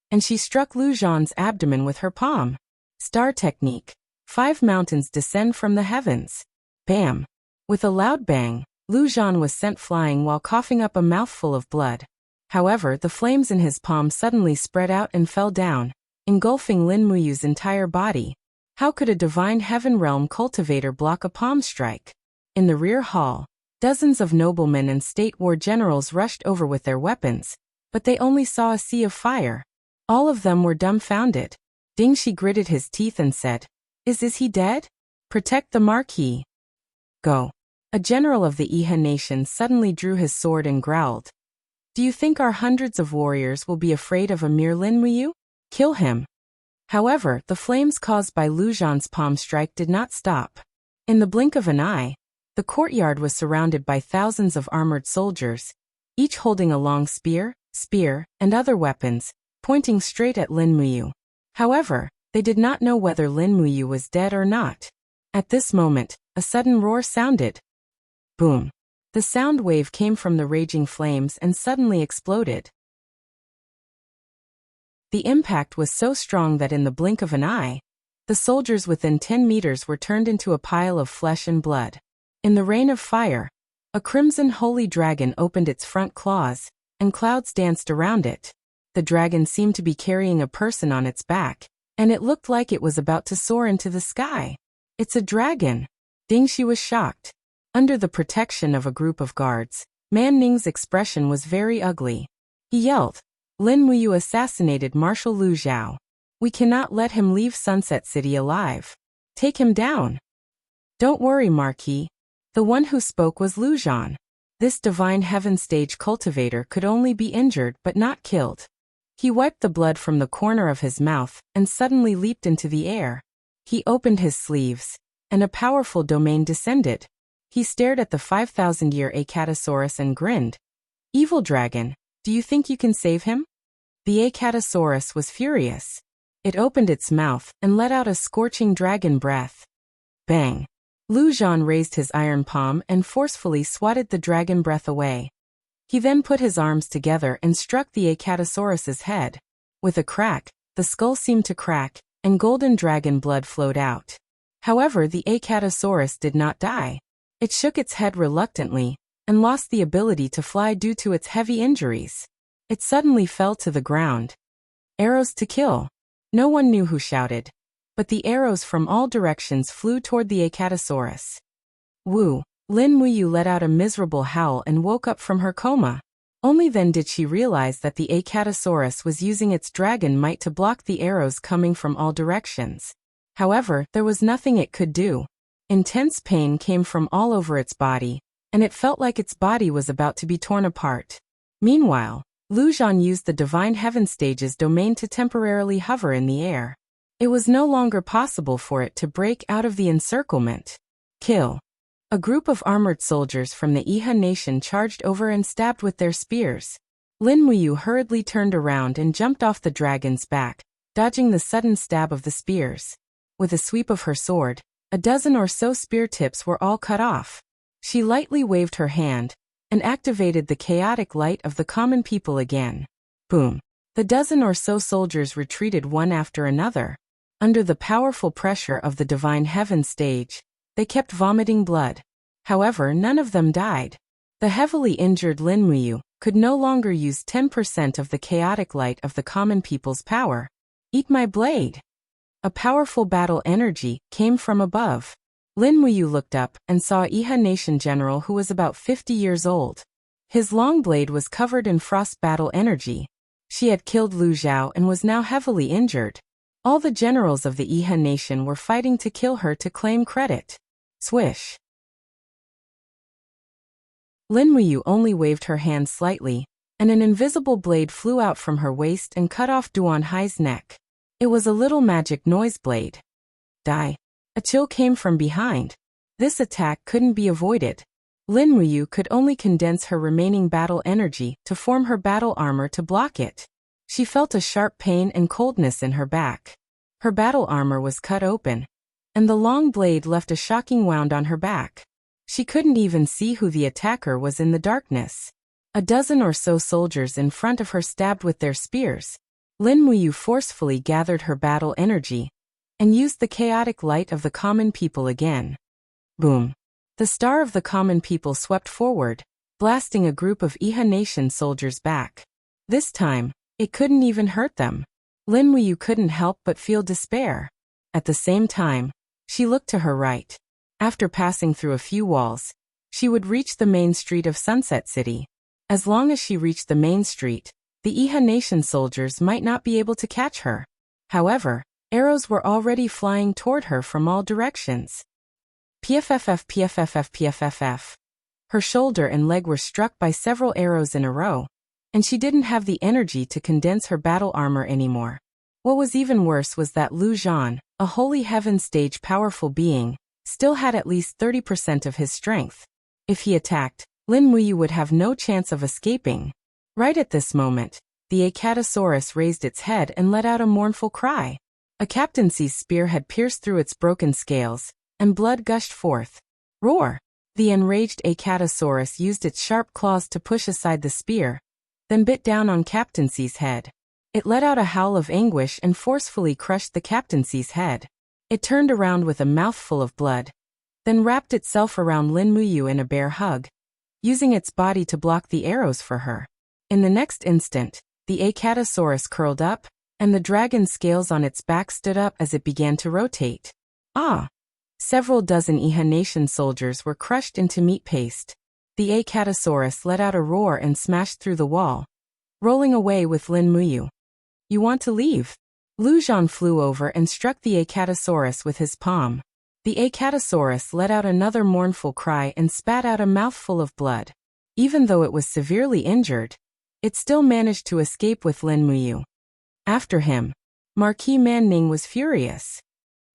and she struck Lu Zhan's abdomen with her palm. Star technique. 5 mountains descend from the heavens. Bam! With a loud bang, Lu Zhan was sent flying while coughing up a mouthful of blood. However, the flames in his palm suddenly spread out and fell down, engulfing Lin Muyu's entire body. How could a divine heaven realm cultivator block a palm strike? In the rear hall, dozens of noblemen and state war generals rushed over with their weapons, but they only saw a sea of fire. All of them were dumbfounded. Dingshi gritted his teeth and said, Is he dead? Protect the marquis. Go. A general of the Iha nation suddenly drew his sword and growled. Do you think our hundreds of warriors will be afraid of a mere Lin Muyu? Kill him. However, the flames caused by Lu Zhan's palm strike did not stop. In the blink of an eye, the courtyard was surrounded by thousands of armored soldiers, each holding a long spear, and other weapons, pointing straight at Lin Muyu. However, they did not know whether Lin Muyu was dead or not. At this moment, a sudden roar sounded. Boom! The sound wave came from the raging flames and suddenly exploded. The impact was so strong that in the blink of an eye, the soldiers within 10 meters were turned into a pile of flesh and blood. In the rain of fire, a crimson holy dragon opened its front claws, and clouds danced around it. The dragon seemed to be carrying a person on its back, and it looked like it was about to soar into the sky. It's a dragon! Dingxi was shocked. Under the protection of a group of guards, Man Ning's expression was very ugly. He yelled, Lin Muyu assassinated Marshal Lu Zhao. We cannot let him leave Sunset City alive. Take him down. Don't worry, Marquis. The one who spoke was Lu Zhan. This divine heaven stage cultivator could only be injured but not killed. He wiped the blood from the corner of his mouth and suddenly leaped into the air. He opened his sleeves, and a powerful domain descended. He stared at the 5,000-year Acatosaurus and grinned. Evil dragon, do you think you can save him? The Acatosaurus was furious. It opened its mouth and let out a scorching dragon breath. Bang! Lu Zhan raised his iron palm and forcefully swatted the dragon breath away. He then put his arms together and struck the Acatosaurus's head. With a crack, the skull seemed to crack, and golden dragon blood flowed out. However, the Acatosaurus did not die. It shook its head reluctantly, and lost the ability to fly due to its heavy injuries. It suddenly fell to the ground. Arrows to kill. No one knew who shouted, but the arrows from all directions flew toward the Acatosaurus. Woo! Lin Muyu let out a miserable howl and woke up from her coma. Only then did she realize that the Acatosaurus was using its dragon might to block the arrows coming from all directions. However, there was nothing it could do. Intense pain came from all over its body, and it felt like its body was about to be torn apart. Meanwhile, Lu Zhan used the Divine Heaven Stage's domain to temporarily hover in the air. It was no longer possible for it to break out of the encirclement. Kill. A group of armored soldiers from the Iha nation charged over and stabbed with their spears. Lin Muyu hurriedly turned around and jumped off the dragon's back, dodging the sudden stab of the spears. With a sweep of her sword, a dozen or so spear tips were all cut off. She lightly waved her hand and activated the chaotic light of the common people again. Boom! The dozen or so soldiers retreated one after another. Under the powerful pressure of the Divine Heaven stage, they kept vomiting blood. However, none of them died. The heavily injured Lin Muyu could no longer use 10% of the chaotic light of the common people's power. Eat my blade! A powerful battle energy came from above. Lin Muyu looked up and saw a Iha nation general who was about 50 years old. His long blade was covered in frost battle energy. She had killed Lu Zhao and was now heavily injured. All the generals of the Iha nation were fighting to kill her to claim credit. Swish! Lin Muyu only waved her hand slightly, and an invisible blade flew out from her waist and cut off Duan Hai's neck. It was a little magic noise blade. Die! A chill came from behind. This attack couldn't be avoided. Lin Muyu could only condense her remaining battle energy to form her battle armor to block it. She felt a sharp pain and coldness in her back. Her battle armor was cut open, and the long blade left a shocking wound on her back. She couldn't even see who the attacker was in the darkness. A dozen or so soldiers in front of her stabbed with their spears. Lin Muyu forcefully gathered her battle energy and used the chaotic light of the common people again. Boom! The star of the common people swept forward, blasting a group of Iha nation soldiers back. This time, it couldn't even hurt them. Lin Muyu couldn't help but feel despair. At the same time, she looked to her right. After passing through a few walls, she would reach the main street of Sunset City. As long as she reached the main street, the Iha nation soldiers might not be able to catch her. However, arrows were already flying toward her from all directions. PFFF PFFF PFFF. Her shoulder and leg were struck by several arrows in a row, and she didn't have the energy to condense her battle armor anymore. What was even worse was that Lu Zhan, a holy heaven stage powerful being, still had at least 30% of his strength. If he attacked, Lin Muyu would have no chance of escaping. Right at this moment, the Acatosaurus raised its head and let out a mournful cry. A captaincy's spear had pierced through its broken scales, and blood gushed forth. Roar! The enraged Acatosaurus used its sharp claws to push aside the spear, then bit down on Captaincy's head. It let out a howl of anguish and forcefully crushed the Captaincy's head. It turned around with a mouthful of blood, then wrapped itself around Lin Muyu in a bear hug, using its body to block the arrows for her. In the next instant, the Acatosaurus curled up, and the dragon scales on its back stood up as it began to rotate. Ah! Several dozen Iha Nation soldiers were crushed into meat paste. The Acatosaurus let out a roar and smashed through the wall, rolling away with Lin Muyu. You want to leave? Lu Zhan flew over and struck the Acatosaurus with his palm. The Acatosaurus let out another mournful cry and spat out a mouthful of blood. Even though it was severely injured, it still managed to escape with Lin Muyu. After him, Marquis Manning was furious.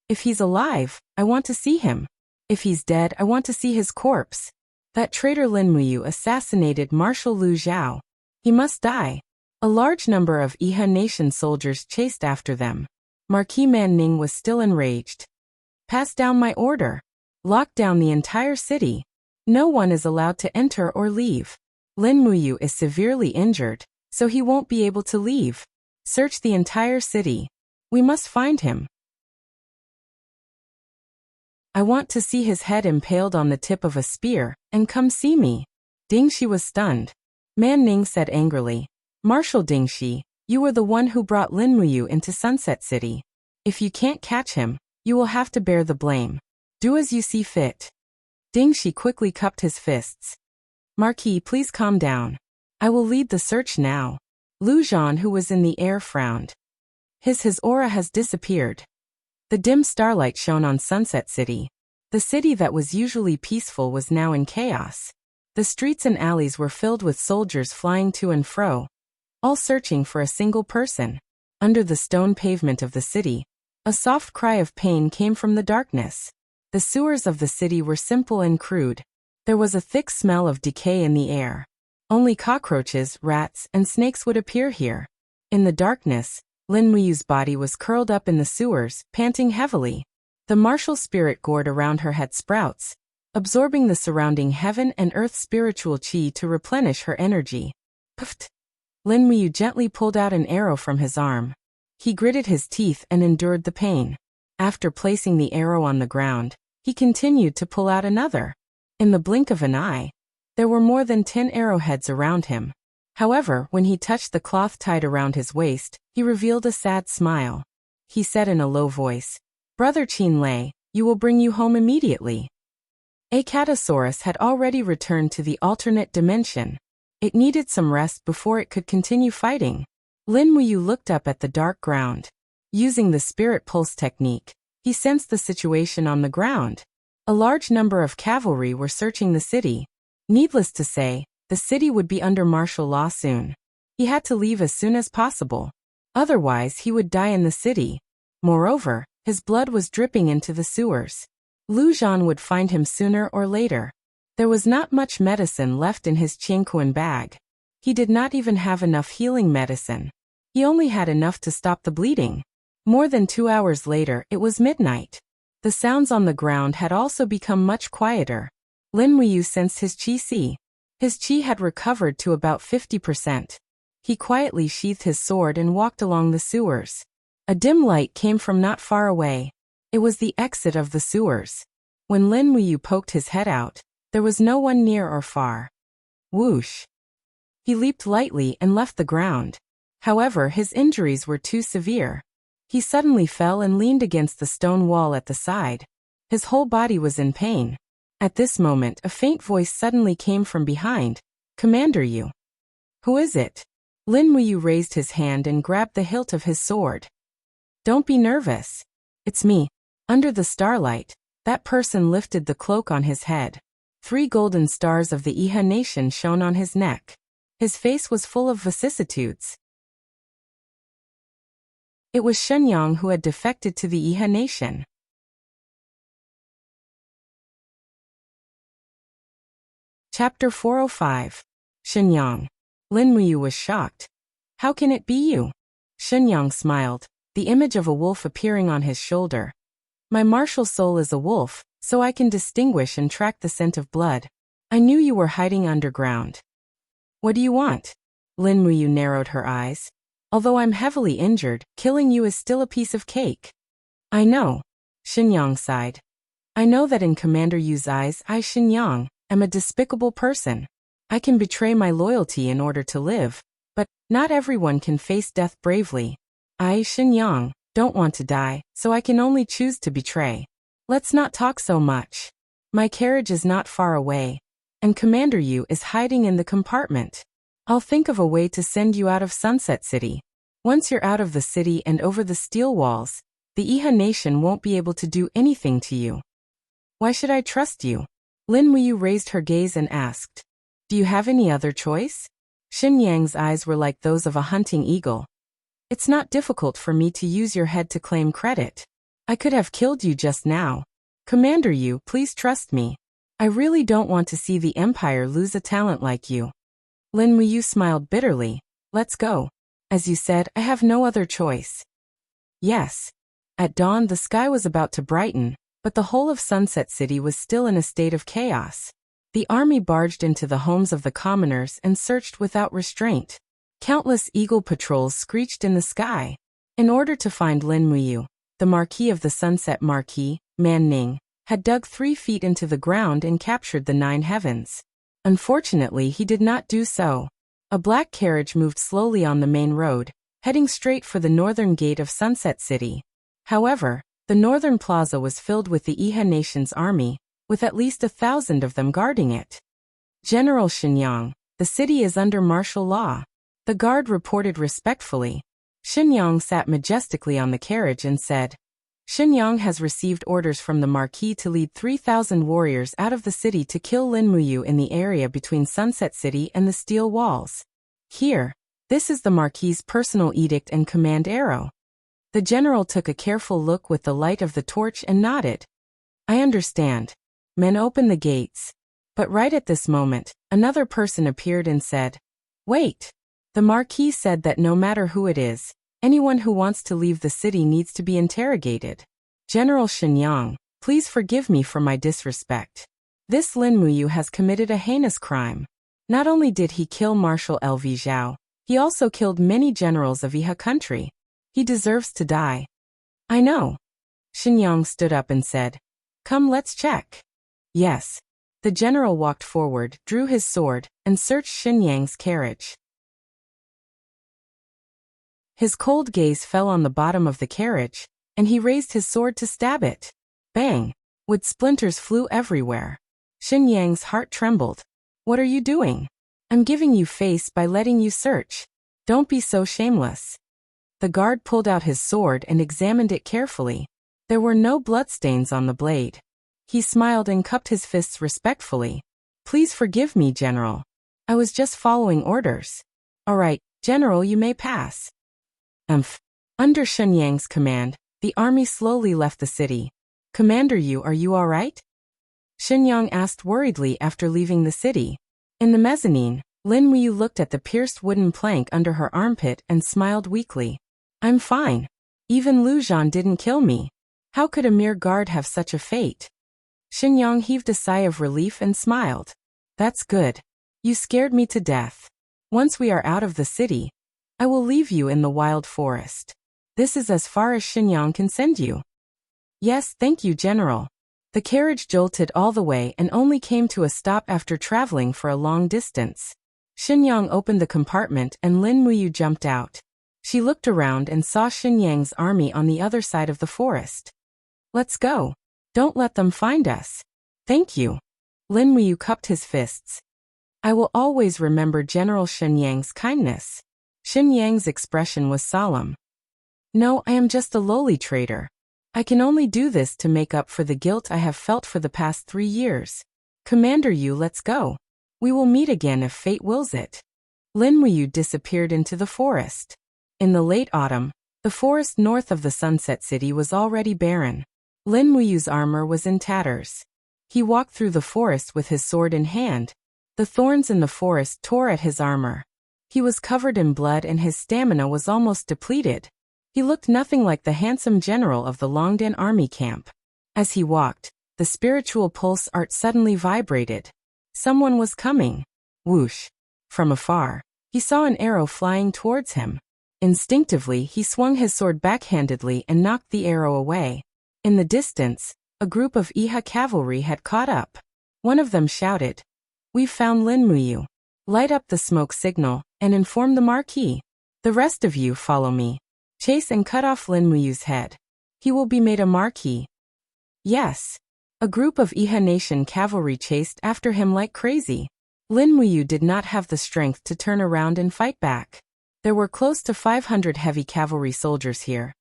If he's alive, I want to see him. If he's dead, I want to see his corpse. That traitor Lin Muyu assassinated Marshal Lu Zhao. He must die. A large number of Iha Nation soldiers chased after them. Marquis Manning was still enraged. Pass down my order. Lock down the entire city. No one is allowed to enter or leave. Lin Muyu is severely injured, so he won't be able to leave. Search the entire city. We must find him. I want to see his head impaled on the tip of a spear, and come see me. Dingxi was stunned. Manning said angrily, Marshal Dingxi, you were the one who brought Lin Muyu into Sunset City. If you can't catch him, you will have to bear the blame. Do as you see fit. Dingxi quickly cupped his fists. Marquis, please calm down. I will lead the search now. Lu Zhan, who was in the air, frowned. His aura has disappeared. The dim starlight shone on Sunset City. The city that was usually peaceful was now in chaos. The streets and alleys were filled with soldiers flying to and fro, all searching for a single person. Under the stone pavement of the city, a soft cry of pain came from the darkness. The sewers of the city were simple and crude. There was a thick smell of decay in the air. Only cockroaches, rats, and snakes would appear here. In the darkness, Lin Muyu's body was curled up in the sewers, panting heavily. The martial spirit gourd around her had sprouts, absorbing the surrounding heaven and earth spiritual qi to replenish her energy. Puffed! Lin Muyu gently pulled out an arrow from his arm. He gritted his teeth and endured the pain. After placing the arrow on the ground, he continued to pull out another. In the blink of an eye, there were more than 10 arrowheads around him. However, when he touched the cloth tied around his waist, he revealed a sad smile. He said in a low voice, Brother Qin Lei, you will bring you home immediately. Acatosaurus had already returned to the alternate dimension. It needed some rest before it could continue fighting. Lin Muyu looked up at the dark ground. Using the spirit pulse technique, he sensed the situation on the ground. A large number of cavalry were searching the city. Needless to say, the city would be under martial law soon. He had to leave as soon as possible. Otherwise, he would die in the city. Moreover, his blood was dripping into the sewers. Lu Zhan would find him sooner or later. There was not much medicine left in his Qingquan bag. He did not even have enough healing medicine. He only had enough to stop the bleeding. More than 2 hours later, it was midnight. The sounds on the ground had also become much quieter. Lin Muyu sensed his qi. His qi had recovered to about 50%. He quietly sheathed his sword and walked along the sewers. A dim light came from not far away. It was the exit of the sewers. When Lin Muyu poked his head out, there was no one near or far. Whoosh! He leaped lightly and left the ground. However, his injuries were too severe. He suddenly fell and leaned against the stone wall at the side. His whole body was in pain. At this moment, a faint voice suddenly came from behind. Commander Yu. Who is it? Lin Muyu raised his hand and grabbed the hilt of his sword. Don't be nervous. It's me. Under the starlight, that person lifted the cloak on his head. 3 golden stars of the Iha nation shone on his neck. His face was full of vicissitudes. It was Shenyang who had defected to the Iha nation. Chapter 405. Shenyang. Lin Muyu was shocked. How can it be you? Shenyang smiled, the image of a wolf appearing on his shoulder. My martial soul is a wolf, so I can distinguish and track the scent of blood. I knew you were hiding underground. What do you want? Lin Muyu narrowed her eyes. Although I'm heavily injured, killing you is still a piece of cake. I know. Shenyang sighed. I know that in Commander Yu's eyes, I, Shenyang, am a despicable person. I can betray my loyalty in order to live, but not everyone can face death bravely. I, Shenyang, don't want to die, so I can only choose to betray. Let's not talk so much. My carriage is not far away, and Commander Yu is hiding in the compartment. I'll think of a way to send you out of Sunset City. Once you're out of the city and over the steel walls, the Iha nation won't be able to do anything to you. Why should I trust you? Lin Muyu raised her gaze and asked. Do you have any other choice? Shenyang's eyes were like those of a hunting eagle. It's not difficult for me to use your head to claim credit. I could have killed you just now. Commander Yu, please trust me. I really don't want to see the Empire lose a talent like you. Lin Muyu smiled bitterly. Let's go. As you said, I have no other choice. Yes. At dawn the sky was about to brighten, but the whole of Sunset City was still in a state of chaos. The army barged into the homes of the commoners and searched without restraint. Countless eagle patrols screeched in the sky. In order to find Lin Muyu, the Marquis of the Sunset Marquis, Man Ning, had dug 3 feet into the ground and captured the 9 heavens. Unfortunately, he did not do so. A black carriage moved slowly on the main road, heading straight for the northern gate of Sunset City. However, the northern plaza was filled with the Iha nation's army, with at least 1,000 of them guarding it. General Shenyang, the city is under martial law. The guard reported respectfully. Shenyang sat majestically on the carriage and said, Shenyang has received orders from the Marquis to lead 3,000 warriors out of the city to kill Lin Muyu in the area between Sunset City and the steel walls. Here, this is the Marquis's personal edict and command arrow. The general took a careful look with the light of the torch and nodded. I understand. Men open the gates. But right at this moment, another person appeared and said, Wait. The Marquis said that no matter who it is, anyone who wants to leave the city needs to be interrogated. General Shenyang, please forgive me for my disrespect. This Lin Muyu has committed a heinous crime. Not only did he kill Marshal Lv Zhao, he also killed many generals of Iha country. He deserves to die. I know. Shenyang stood up and said, Come, let's check. Yes. The general walked forward, drew his sword, and searched Shenyang's carriage. His cold gaze fell on the bottom of the carriage, and he raised his sword to stab it. Bang! Wood splinters flew everywhere. Shenyang's heart trembled. What are you doing? I'm giving you face by letting you search. Don't be so shameless. The guard pulled out his sword and examined it carefully. There were no bloodstains on the blade. He smiled and cupped his fists respectfully. Please forgive me, General. I was just following orders. All right, General, you may pass. Under Shenyang's command, the army slowly left the city. Commander Yu, are you all right? Shenyang asked worriedly after leaving the city. In the mezzanine, Lin Muyu looked at the pierced wooden plank under her armpit and smiled weakly. I'm fine. Even Lu Zhan didn't kill me. How could a mere guard have such a fate? Shenyang heaved a sigh of relief and smiled. That's good. You scared me to death. Once we are out of the city, I will leave you in the wild forest. This is as far as Shenyang can send you. Yes, thank you, General. The carriage jolted all the way and only came to a stop after traveling for a long distance. Shenyang opened the compartment and Lin Muyu jumped out. She looked around and saw Shenyang's army on the other side of the forest. Let's go. Don't let them find us. Thank you. Lin Muyu cupped his fists. I will always remember General Shenyang's kindness. Shenyang's expression was solemn. No, I am just a lowly trader. I can only do this to make up for the guilt I have felt for the past 3 years. Commander Yu, let's go. We will meet again if fate wills it. Lin Muyu disappeared into the forest. In the late autumn, The forest north of the Sunset City was already barren. Lin Muyu's armor was in tatters. He walked through the forest with his sword in hand. The thorns in the forest tore at his armor. He was covered in blood and his stamina was almost depleted. He looked nothing like the handsome general of the Longdan army camp. As he walked, the spiritual pulse art suddenly vibrated. Someone was coming. Whoosh. From afar, he saw an arrow flying towards him. Instinctively, he swung his sword backhandedly and knocked the arrow away. In the distance, a group of Iha cavalry had caught up. One of them shouted, "We've found Lin Muyu. Light up the smoke signal and inform the Marquis. The rest of you follow me. Chase and cut off Lin Muyu's head. He will be made a Marquis." Yes. A group of Iha Nation cavalry chased after him like crazy. Lin Muyu did not have the strength to turn around and fight back. There were close to 500 heavy cavalry soldiers here.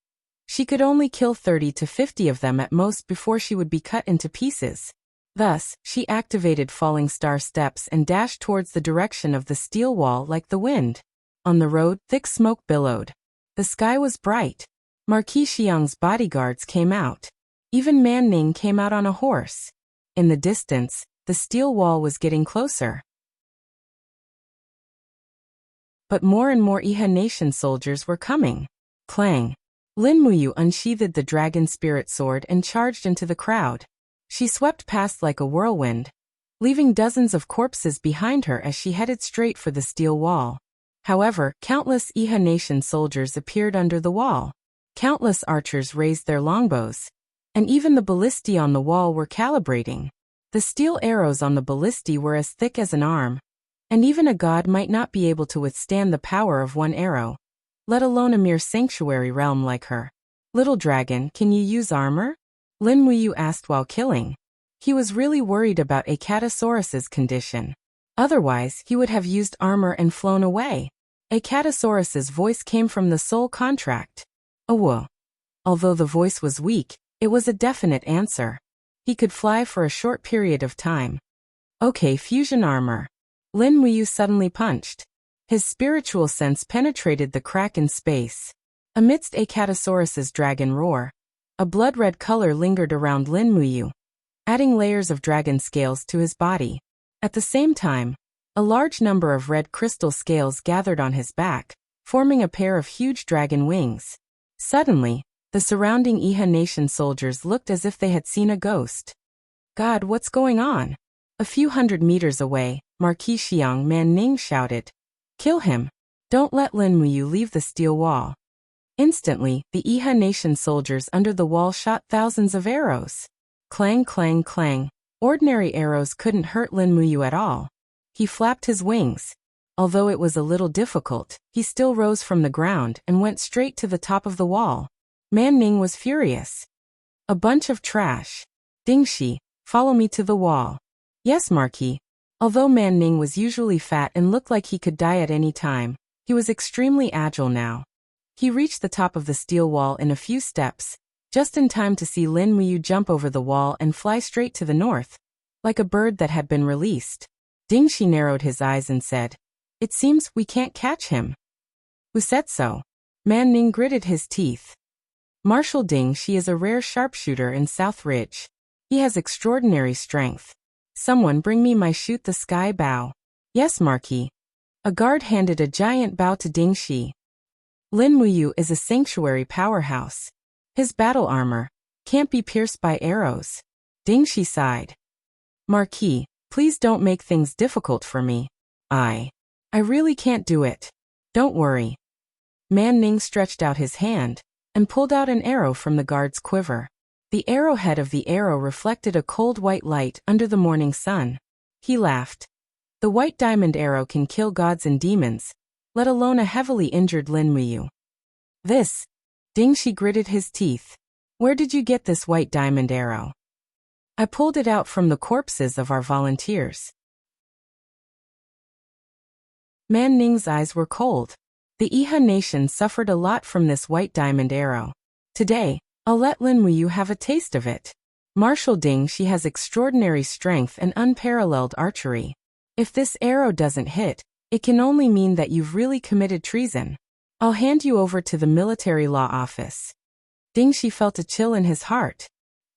She could only kill 30 to 50 of them at most before she would be cut into pieces. Thus, she activated falling star steps and dashed towards the direction of the steel wall like the wind. On the road, thick smoke billowed. The sky was bright. Marquis Xiang's bodyguards came out. Even Man Ning came out on a horse. In the distance, the steel wall was getting closer. But more and more Iha Nation soldiers were coming. Clang! Lin Muyu unsheathed the dragon spirit sword and charged into the crowd. She swept past like a whirlwind, leaving dozens of corpses behind her as she headed straight for the steel wall. However, countless Iha Nation soldiers appeared under the wall. Countless archers raised their longbows. And even the ballistae on the wall were calibrating. The steel arrows on the ballistae were as thick as an arm. And even a god might not be able to withstand the power of one arrow, let alone a mere sanctuary realm like her. "Little dragon, can you use armor?" Lin Muyu asked while killing. He was really worried about Acatosaurus's condition. Otherwise, he would have used armor and flown away. Acatosaurus's voice came from the soul contract. "Awoo." Although the voice was weak, it was a definite answer. He could fly for a short period of time. "Okay, fusion armor." Lin Muyu suddenly punched. His spiritual sense penetrated the crack in space. Amidst Acatosaurus's dragon roar, a blood-red color lingered around Lin Muyu, adding layers of dragon scales to his body. At the same time, a large number of red crystal scales gathered on his back, forming a pair of huge dragon wings. Suddenly, the surrounding Iha Nation soldiers looked as if they had seen a ghost. "God, what's going on?" A few hundred meters away, Marquis Xiang Man Ning shouted, "Kill him! Don't let Lin Muyu leave the steel wall." Instantly, the Iha Nation soldiers under the wall shot thousands of arrows. Clang, clang, clang. Ordinary arrows couldn't hurt Lin Muyu at all. He flapped his wings. Although it was a little difficult, he still rose from the ground and went straight to the top of the wall. Man Ning was furious. "A bunch of trash. Dingxi, follow me to the wall." "Yes, Marquis." Although Man Ning was usually fat and looked like he could die at any time, he was extremely agile now. He reached the top of the steel wall in a few steps, just in time to see Lin Muyu jump over the wall and fly straight to the north, like a bird that had been released. Dingxi narrowed his eyes and said, "It seems we can't catch him." "Who said so?" Man Ning gritted his teeth. "Marshal Dingxi is a rare sharpshooter in South Ridge. He has extraordinary strength. Someone bring me my shoot the sky bow." "Yes, Marquis." A guard handed a giant bow to Dingxi. Lin Muyu is a sanctuary powerhouse. His battle armor can't be pierced by arrows. Dingxi sighed. "Marquis, please don't make things difficult for me. I really can't do it." "Don't worry." Man Ning stretched out his hand and pulled out an arrow from the guard's quiver. The arrowhead of the arrow reflected a cold white light under the morning sun. He laughed. "The white diamond arrow can kill gods and demons, let alone a heavily injured Lin Muyu." "This?" Dingxi gritted his teeth. "Where did you get this white diamond arrow?" "I pulled it out from the corpses of our volunteers." Man Ning's eyes were cold. The Iha Nation suffered a lot from this white diamond arrow. Today, I'll let Lin Muyu have a taste of it. Marshal Dingxi has extraordinary strength and unparalleled archery. If this arrow doesn't hit, it can only mean that you've really committed treason. I'll hand you over to the military law office. Dingxi felt a chill in his heart.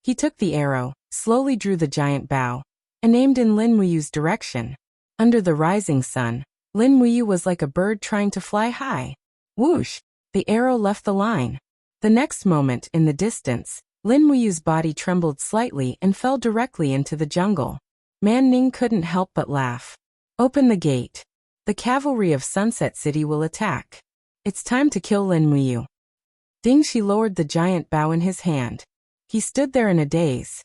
He took the arrow, slowly drew the giant bow, and aimed in Lin Muyu's direction. Under the rising sun, Lin Muyu was like a bird trying to fly high. Whoosh! The arrow left the line. The next moment, in the distance, Lin Muyu's body trembled slightly and fell directly into the jungle. Man Ning couldn't help but laugh. Open the gate. The cavalry of Sunset City will attack. It's time to kill Lin Muyu. Dingxi lowered the giant bow in his hand. He stood there in a daze.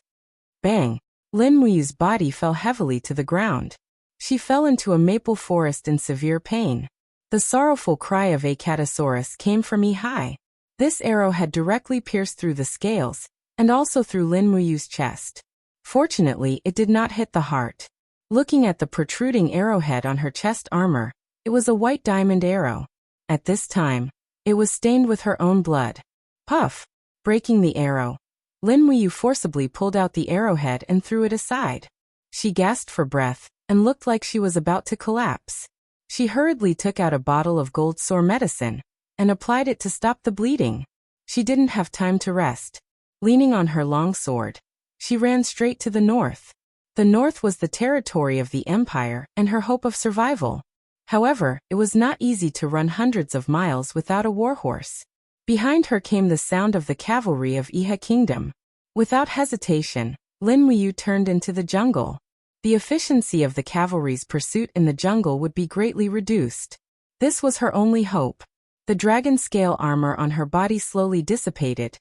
Bang! Lin Muyu's body fell heavily to the ground. She fell into a maple forest in severe pain. The sorrowful cry of Acatosaurus came from high. This arrow had directly pierced through the scales, and also through Lin Muyu's chest. Fortunately, it did not hit the heart. Looking at the protruding arrowhead on her chest armor, it was a white diamond arrow. At this time, it was stained with her own blood. Puff! Breaking the arrow, Lin Muyu forcibly pulled out the arrowhead and threw it aside. She gasped for breath, and looked like she was about to collapse. She hurriedly took out a bottle of gold sore medicine, and applied it to stop the bleeding. She didn't have time to rest. Leaning on her long sword, she ran straight to the north. The north was the territory of the empire and her hope of survival. However, it was not easy to run hundreds of miles without a warhorse. Behind her came the sound of the cavalry of Iha Kingdom. Without hesitation, Lin Muyu turned into the jungle. The efficiency of the cavalry's pursuit in the jungle would be greatly reduced. This was her only hope. The dragon scale armor on her body slowly dissipated,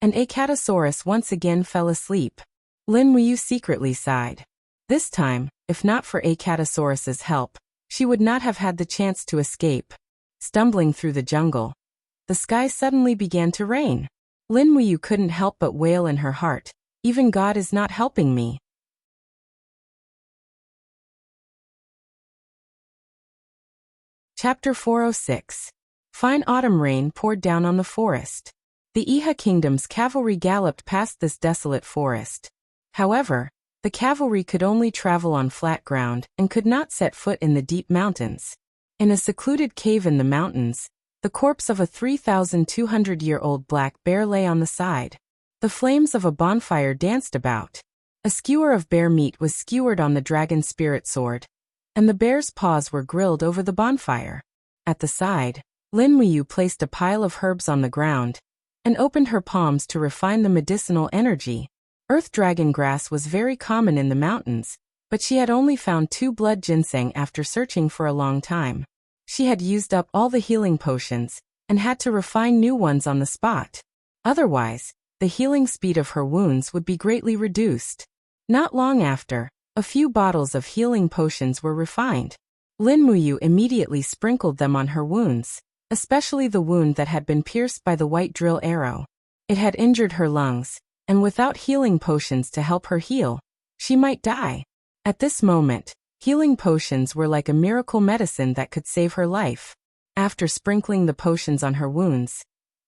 and Acatosaurus once again fell asleep. Lin Muyu secretly sighed. This time, if not for Acatosaurus's help, she would not have had the chance to escape. Stumbling through the jungle, the sky suddenly began to rain. Lin Muyu couldn't help but wail in her heart, "Even God is not helping me." Chapter 406. Fine autumn rain poured down on the forest. The Iha Kingdom's cavalry galloped past this desolate forest. However, the cavalry could only travel on flat ground and could not set foot in the deep mountains. In a secluded cave in the mountains, the corpse of a 3,200-year-old black bear lay on the side. The flames of a bonfire danced about. A skewer of bear meat was skewered on the dragon spirit sword, and the bear's paws were grilled over the bonfire. At the side, Lin Muyu placed a pile of herbs on the ground and opened her palms to refine the medicinal energy. Earth dragon grass was very common in the mountains, but she had only found 2 blood ginseng after searching for a long time. She had used up all the healing potions and had to refine new ones on the spot. Otherwise, the healing speed of her wounds would be greatly reduced. Not long after, a few bottles of healing potions were refined. Lin Muyu immediately sprinkled them on her wounds, especially the wound that had been pierced by the white drill arrow. It had injured her lungs, and without healing potions to help her heal, she might die. At this moment, healing potions were like a miracle medicine that could save her life. After sprinkling the potions on her wounds,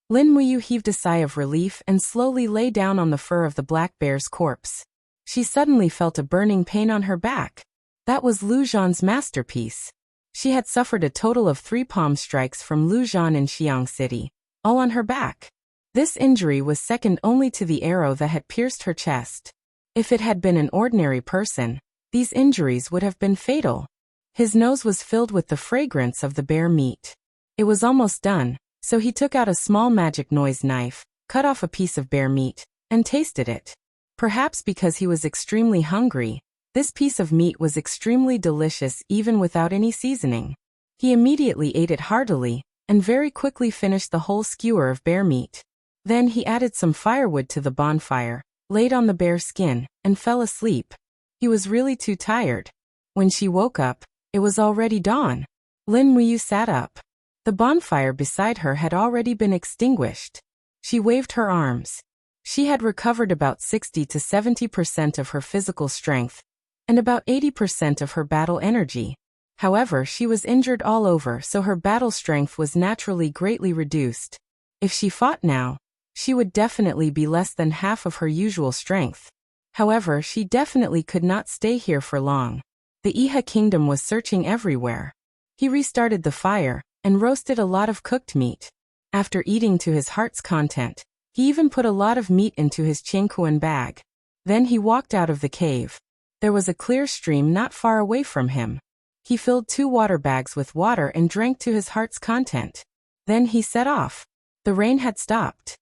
Lin Muyu heaved a sigh of relief and slowly lay down on the fur of the black bear's corpse. She suddenly felt a burning pain on her back. That was Lu Zhan's masterpiece. She had suffered a total of 3 palm strikes from Lu Zhan in Xiang City, all on her back. This injury was second only to the arrow that had pierced her chest. If it had been an ordinary person, these injuries would have been fatal. His nose was filled with the fragrance of the bear meat. It was almost done, so he took out a small magic noise knife, cut off a piece of bear meat, and tasted it. Perhaps because he was extremely hungry, this piece of meat was extremely delicious even without any seasoning. He immediately ate it heartily, and very quickly finished the whole skewer of bear meat. Then he added some firewood to the bonfire, laid on the bear's skin, and fell asleep. He was really too tired. When she woke up, it was already dawn. Lin Muyu sat up. The bonfire beside her had already been extinguished. She waved her arms. She had recovered about 60 to 70% of her physical strength, and about 80% of her battle energy. However, she was injured all over, so her battle strength was naturally greatly reduced. If she fought now, she would definitely be less than half of her usual strength. However, she definitely could not stay here for long. The Iha Kingdom was searching everywhere. He restarted the fire, and roasted a lot of cooked meat. After eating to his heart's content, he even put a lot of meat into his chienkuan bag. Then he walked out of the cave. There was a clear stream not far away from him. He filled 2 water bags with water and drank to his heart's content. Then he set off. The rain had stopped.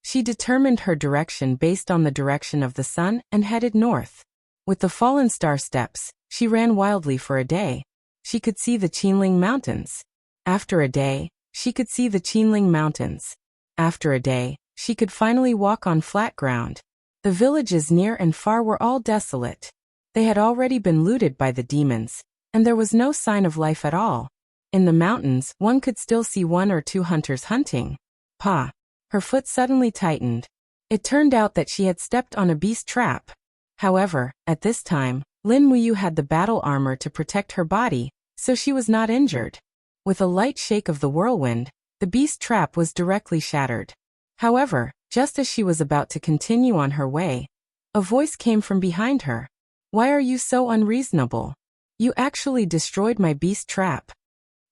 She determined her direction based on the direction of the sun and headed north. With the fallen star steps, she ran wildly for a day. She could see the Qinling Mountains. After a day, she could see the Qinling Mountains. After a day, she could finally walk on flat ground. The villages near and far were all desolate. They had already been looted by the demons, and there was no sign of life at all. In the mountains, one could still see 1 or 2 hunters hunting. Pa! Her foot suddenly tightened. It turned out that she had stepped on a beast trap. However, at this time, Lin Muyu had the battle armor to protect her body, so she was not injured. With a light shake of the whirlwind, the beast trap was directly shattered. However, just as she was about to continue on her way, a voice came from behind her. "Why are you so unreasonable? You actually destroyed my beast trap."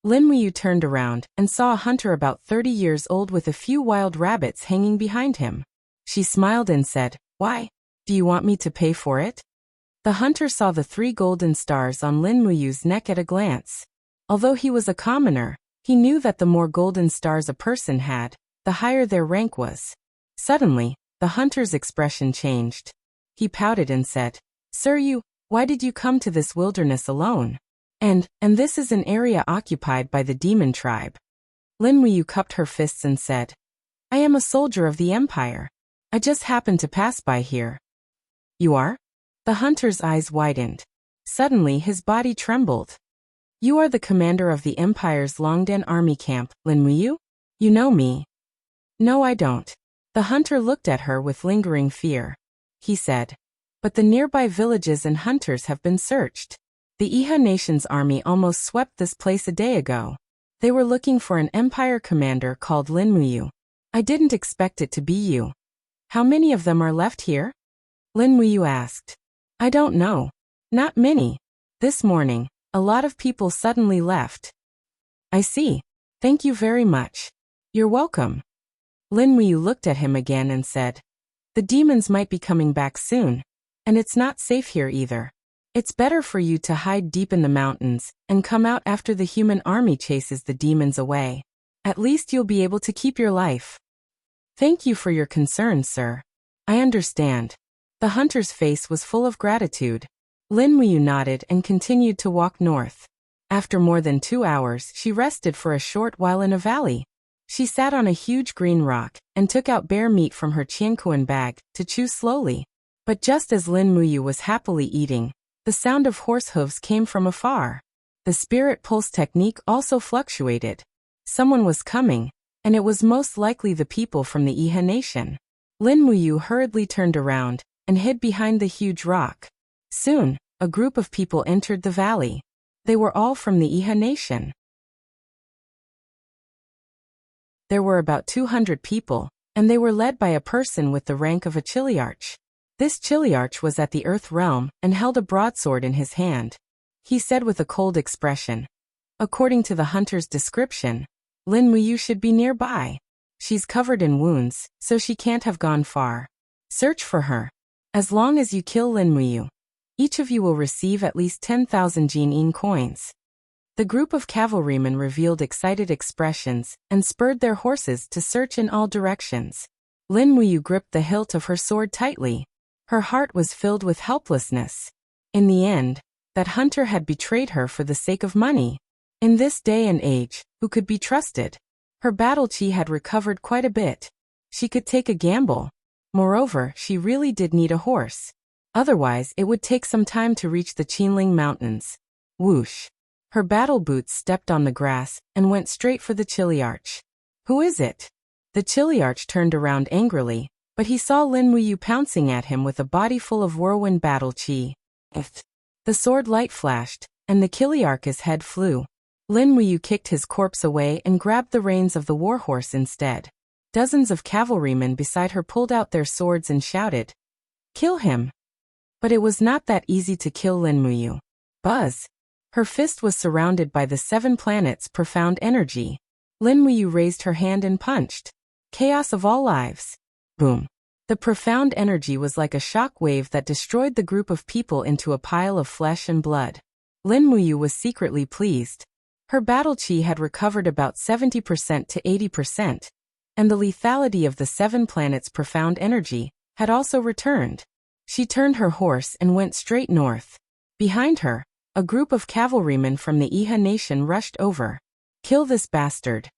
Lin Muyu turned around and saw a hunter about 30 years old with a few wild rabbits hanging behind him. She smiled and said, "Why? Do you want me to pay for it?" The hunter saw the 3 golden stars on Lin Muyu's neck at a glance. Although he was a commoner, he knew that the more golden stars a person had, the higher their rank was. Suddenly, the hunter's expression changed. He pouted and said, "Sir, why did you come to this wilderness alone? And this is an area occupied by the demon tribe." Lin Muyu cupped her fists and said, "I am a soldier of the Empire. I just happened to pass by here." "You are?" The hunter's eyes widened. Suddenly his body trembled. "You are the commander of the Empire's Longdan army camp, Lin Muyu? You know me." "No, I don't." The hunter looked at her with lingering fear. He said, "But the nearby villages and hunters have been searched. The Iha Nation's army almost swept this place a day ago. They were looking for an Empire commander called Lin Muyu. I didn't expect it to be you. How many of them are left here?" Lin Muyu asked. "I don't know. Not many. This morning, a lot of people suddenly left." "I see. Thank you very much." "You're welcome." Lin Muyu looked at him again and said, "The demons might be coming back soon. And it's not safe here either. It's better for you to hide deep in the mountains and come out after the human army chases the demons away. At least you'll be able to keep your life." "Thank you for your concern, sir. I understand." The hunter's face was full of gratitude. Lin Muyu nodded and continued to walk north. After more than 2 hours, she rested for a short while in a valley. She sat on a huge green rock and took out bear meat from her chienkuan bag to chew slowly. But just as Lin Muyu was happily eating, the sound of horse hooves came from afar. The spirit pulse technique also fluctuated. Someone was coming, and it was most likely the people from the Iha Nation. Lin Muyu hurriedly turned around and hid behind the huge rock. Soon, a group of people entered the valley. They were all from the Iha Nation. There were about 200 people, and they were led by a person with the rank of a chiliarch. This chiliarch was at the Earth Realm and held a broadsword in his hand. He said with a cold expression, "According to the hunter's description, Lin Muyu should be nearby. She's covered in wounds, so she can't have gone far. Search for her. As long as you kill Lin Muyu, each of you will receive at least 10,000 Jin coins." The group of cavalrymen revealed excited expressions and spurred their horses to search in all directions. Lin Muyu gripped the hilt of her sword tightly. Her heart was filled with helplessness. In the end, that hunter had betrayed her for the sake of money. In this day and age, who could be trusted? Her battle chi had recovered quite a bit. She could take a gamble. Moreover, she really did need a horse. Otherwise, it would take some time to reach the Qinling Mountains. Whoosh! Her battle boots stepped on the grass and went straight for the chiliarch. "Who is it?" The chiliarch turned around angrily, but he saw Lin Muyu pouncing at him with a body full of whirlwind battle chi. The sword light flashed, and the chiliarch's head flew. Lin Muyu kicked his corpse away and grabbed the reins of the warhorse instead. Dozens of cavalrymen beside her pulled out their swords and shouted, "Kill him!" But it was not that easy to kill Lin Muyu. Buzz! Her fist was surrounded by the 7 planets' profound energy. Lin Muyu raised her hand and punched. Chaos of all lives. Boom. The profound energy was like a shock wave that destroyed the group of people into a pile of flesh and blood. Lin Muyu was secretly pleased. Her battle chi had recovered about 70% to 80%, and the lethality of the 7 planets' profound energy had also returned. She turned her horse and went straight north. Behind her, a group of cavalrymen from the Iha nation rushed over. "Kill this bastard,"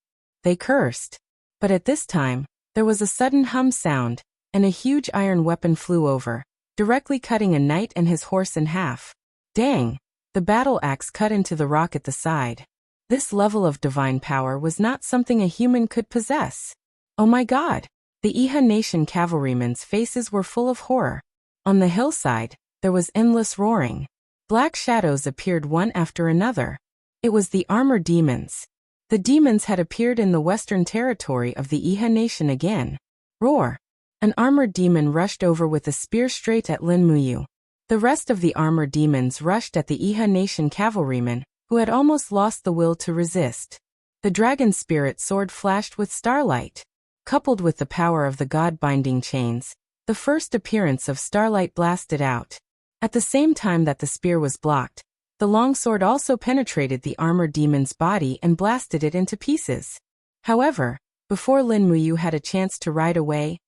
they cursed. But at this time, there was a sudden hum sound, and a huge iron weapon flew over, directly cutting a knight and his horse in half. Dang! The battle axe cut into the rock at the side. This level of divine power was not something a human could possess. Oh my god! The Iha nation cavalrymen's faces were full of horror. On the hillside, there was endless roaring. Black shadows appeared one after another. It was the armored demons. The demons had appeared in the western territory of the Iha nation again. Roar! An armored demon rushed over with a spear straight at Lin Muyu. The rest of the armored demons rushed at the Iha nation cavalrymen, who had almost lost the will to resist. The dragon spirit sword flashed with starlight. Coupled with the power of the god-binding chains, the first appearance of starlight blasted out. At the same time that the spear was blocked, the longsword also penetrated the armored demon's body and blasted it into pieces. However, before Lin Muyu had a chance to ride away,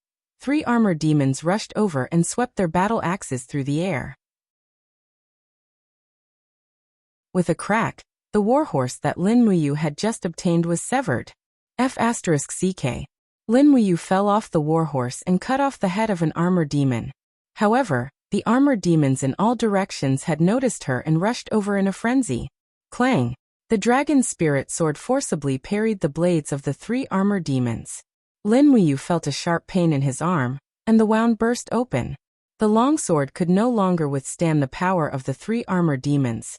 3 armored demons rushed over and swept their battle axes through the air. With a crack, the warhorse that Lin Muyu had just obtained was severed. F***ck. Lin Muyu fell off the warhorse and cut off the head of an armored demon. However, the armored demons in all directions had noticed her and rushed over in a frenzy. Clang! The dragon spirit sword forcibly parried the blades of the 3 armored demons. Lin Muyu felt a sharp pain in his arm, and the wound burst open. The longsword could no longer withstand the power of the 3 armored demons,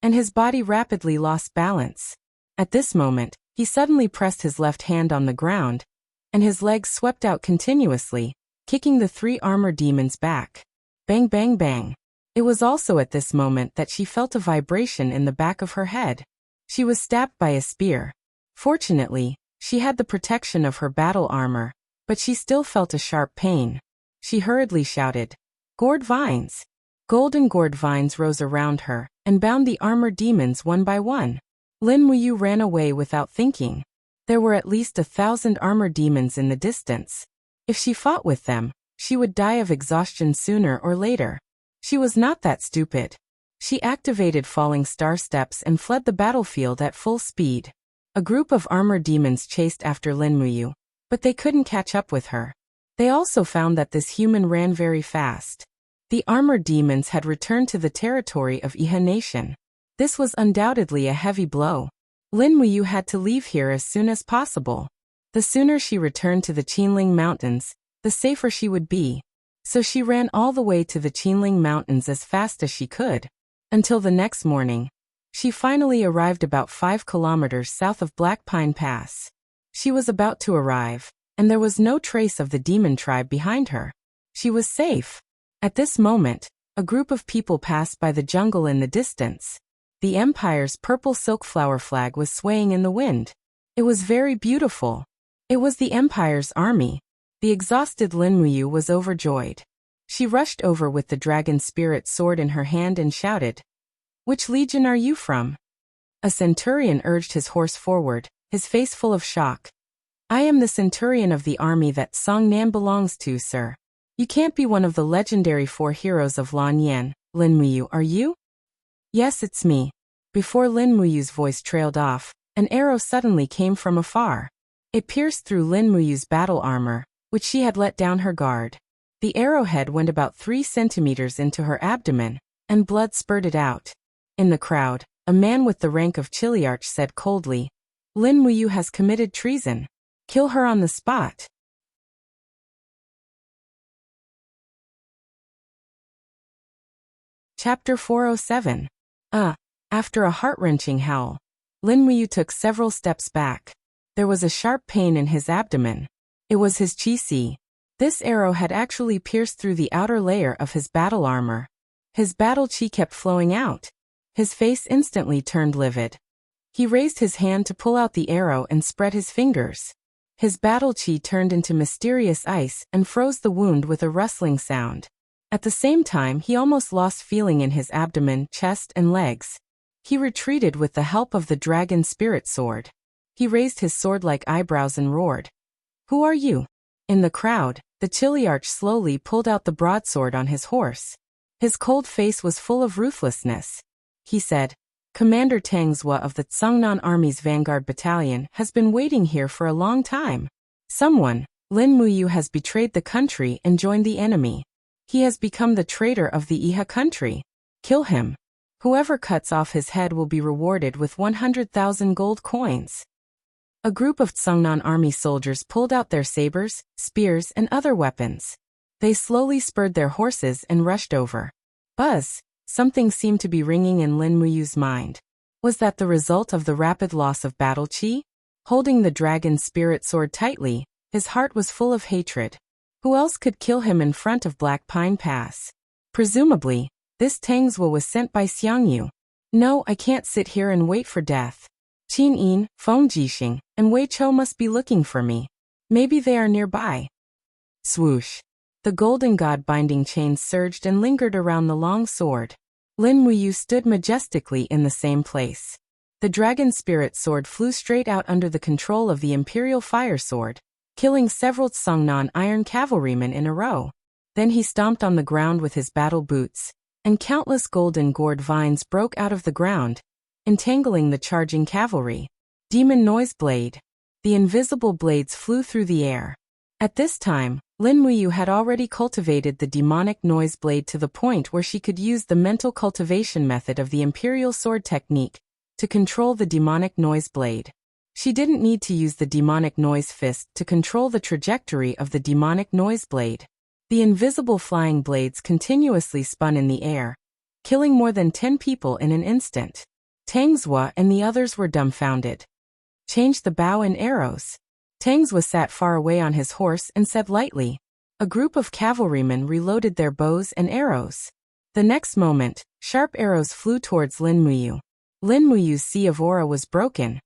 and his body rapidly lost balance. At this moment, he suddenly pressed his left hand on the ground, and his legs swept out continuously, kicking the 3 armored demons back. Bang bang bang. It was also at this moment that she felt a vibration in the back of her head. She was stabbed by a spear. Fortunately, she had the protection of her battle armor, but she still felt a sharp pain. She hurriedly shouted, "Gourd vines!" Golden gourd vines rose around her and bound the armored demons one by one. Lin Muyu ran away without thinking. There were at least 1,000 armored demons in the distance. If she fought with them, she would die of exhaustion sooner or later. She was not that stupid. She activated falling star steps and fled the battlefield at full speed. A group of armored demons chased after Lin Muyu, but they couldn't catch up with her. They also found that this human ran very fast. The armored demons had returned to the territory of Iha Nation. This was undoubtedly a heavy blow. Lin Muyu had to leave here as soon as possible. The sooner she returned to the Qinling Mountains, the safer she would be. So she ran all the way to the Qinling Mountains as fast as she could. Until the next morning, she finally arrived about 5 kilometers south of Black Pine Pass. She was about to arrive, and there was no trace of the demon tribe behind her. She was safe. At this moment, a group of people passed by the jungle in the distance. The Empire's purple silk flower flag was swaying in the wind. It was very beautiful. It was the Empire's army. The exhausted Lin Muyu was overjoyed. She rushed over with the dragon spirit sword in her hand and shouted, "Which legion are you from?" A centurion urged his horse forward, his face full of shock. "I am the centurion of the army that Song Nan belongs to, sir. You can't be one of the legendary 4 heroes of Lan Yan, Lin Muyu, are you?" "Yes, it's me." Before Lin Muyu's voice trailed off, an arrow suddenly came from afar. It pierced through Lin Muyu's battle armor, which she had let down her guard. The arrowhead went about 3 centimeters into her abdomen, and blood spurted out. In the crowd, a man with the rank of Chiliarch said coldly, "Lin Muyu has committed treason. Kill her on the spot." Chapter 407. After a heart-wrenching howl, Lin Muyu took several steps back. There was a sharp pain in his abdomen. It was his chi. This arrow had actually pierced through the outer layer of his battle armor. His battle chi kept flowing out. His face instantly turned livid. He raised his hand to pull out the arrow and spread his fingers. His battle chi turned into mysterious ice and froze the wound with a rustling sound. At the same time, he almost lost feeling in his abdomen, chest, and legs. He retreated with the help of the dragon spirit sword. He raised his sword-like eyebrows and roared. "Who are you?" In the crowd, the Chiliarch slowly pulled out the broadsword on his horse. His cold face was full of ruthlessness. He said, "Commander Tang Zhua of the Tsungnan Army's Vanguard Battalion has been waiting here for a long time. Someone, Lin Muyu, has betrayed the country and joined the enemy. He has become the traitor of the Iha country. Kill him. Whoever cuts off his head will be rewarded with 100,000 gold coins." A group of Tsungnan army soldiers pulled out their sabers, spears, and other weapons. They slowly spurred their horses and rushed over. Buzz! Something seemed to be ringing in Lin Muyu's mind. Was that the result of the rapid loss of battle chi? Holding the dragon spirit sword tightly, his heart was full of hatred. Who else could kill him in front of Black Pine Pass? Presumably, this Tang Zhua was sent by Xiangyu. No, I can't sit here and wait for death. Qin Yin, Feng Jixing, and Wei Chou must be looking for me. Maybe they are nearby. Swoosh. The golden god binding chains surged and lingered around the long sword. Lin Muyu stood majestically in the same place. The dragon spirit sword flew straight out under the control of the imperial fire sword, killing several Tsungnan iron cavalrymen in a row. Then he stomped on the ground with his battle boots, and countless golden gourd vines broke out of the ground, entangling the charging cavalry. Demon Noise Blade. The invisible blades flew through the air. At this time, Lin Muyu had already cultivated the demonic noise blade to the point where she could use the mental cultivation method of the imperial sword technique to control the demonic noise blade. She didn't need to use the demonic noise fist to control the trajectory of the demonic noise blade. The invisible flying blades continuously spun in the air, killing more than 10 people in an instant. Tang Zhua and the others were dumbfounded. "Change the bow and arrows." Tang Zhua sat far away on his horse and said lightly. A group of cavalrymen reloaded their bows and arrows. The next moment, sharp arrows flew towards Lin Muyu. Lin Muyu's sea of aura was broken,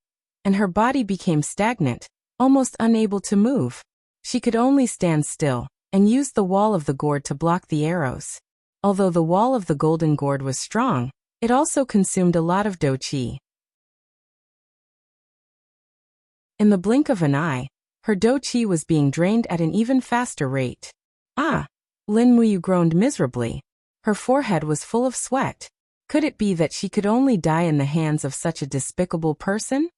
and her body became stagnant, almost unable to move. She could only stand still and use the wall of the gourd to block the arrows. Although the wall of the golden gourd was strong, it also consumed a lot of do qi. In the blink of an eye, her do qi was being drained at an even faster rate. Ah! Lin Muyu groaned miserably. Her forehead was full of sweat. Could it be that she could only die in the hands of such a despicable person?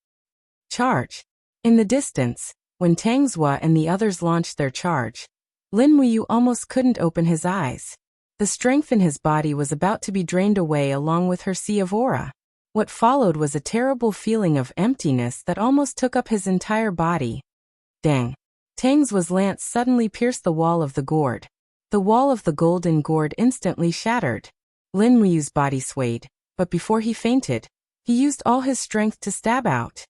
Charge! In the distance, when Tang Zhua and the others launched their charge, Lin Muyu almost couldn't open his eyes. The strength in his body was about to be drained away along with her sea of aura. What followed was a terrible feeling of emptiness that almost took up his entire body. Dang! Tang Zhua's lance suddenly pierced the wall of the gourd. The wall of the golden gourd instantly shattered. Lin Muyu's body swayed, but before he fainted, he used all his strength to stab out.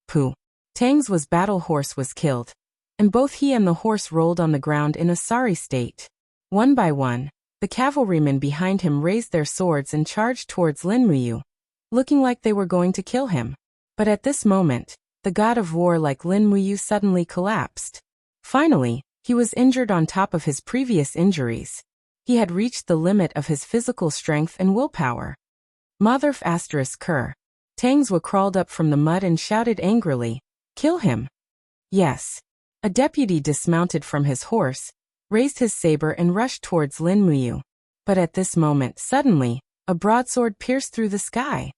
Pooh! Tang Zhua's battle horse was killed, and both he and the horse rolled on the ground in a sorry state. One by one, the cavalrymen behind him raised their swords and charged towards Lin Muyu, looking like they were going to kill him. But at this moment, the god of war like Lin Muyu suddenly collapsed. Finally, he was injured on top of his previous injuries. He had reached the limit of his physical strength and willpower. Motherf asterisk cur. Tang Zhua crawled up from the mud and shouted angrily, "Kill him!" Yes. A deputy dismounted from his horse, raised his saber and rushed towards Lin Muyu. But at this moment, suddenly, a broadsword pierced through the sky.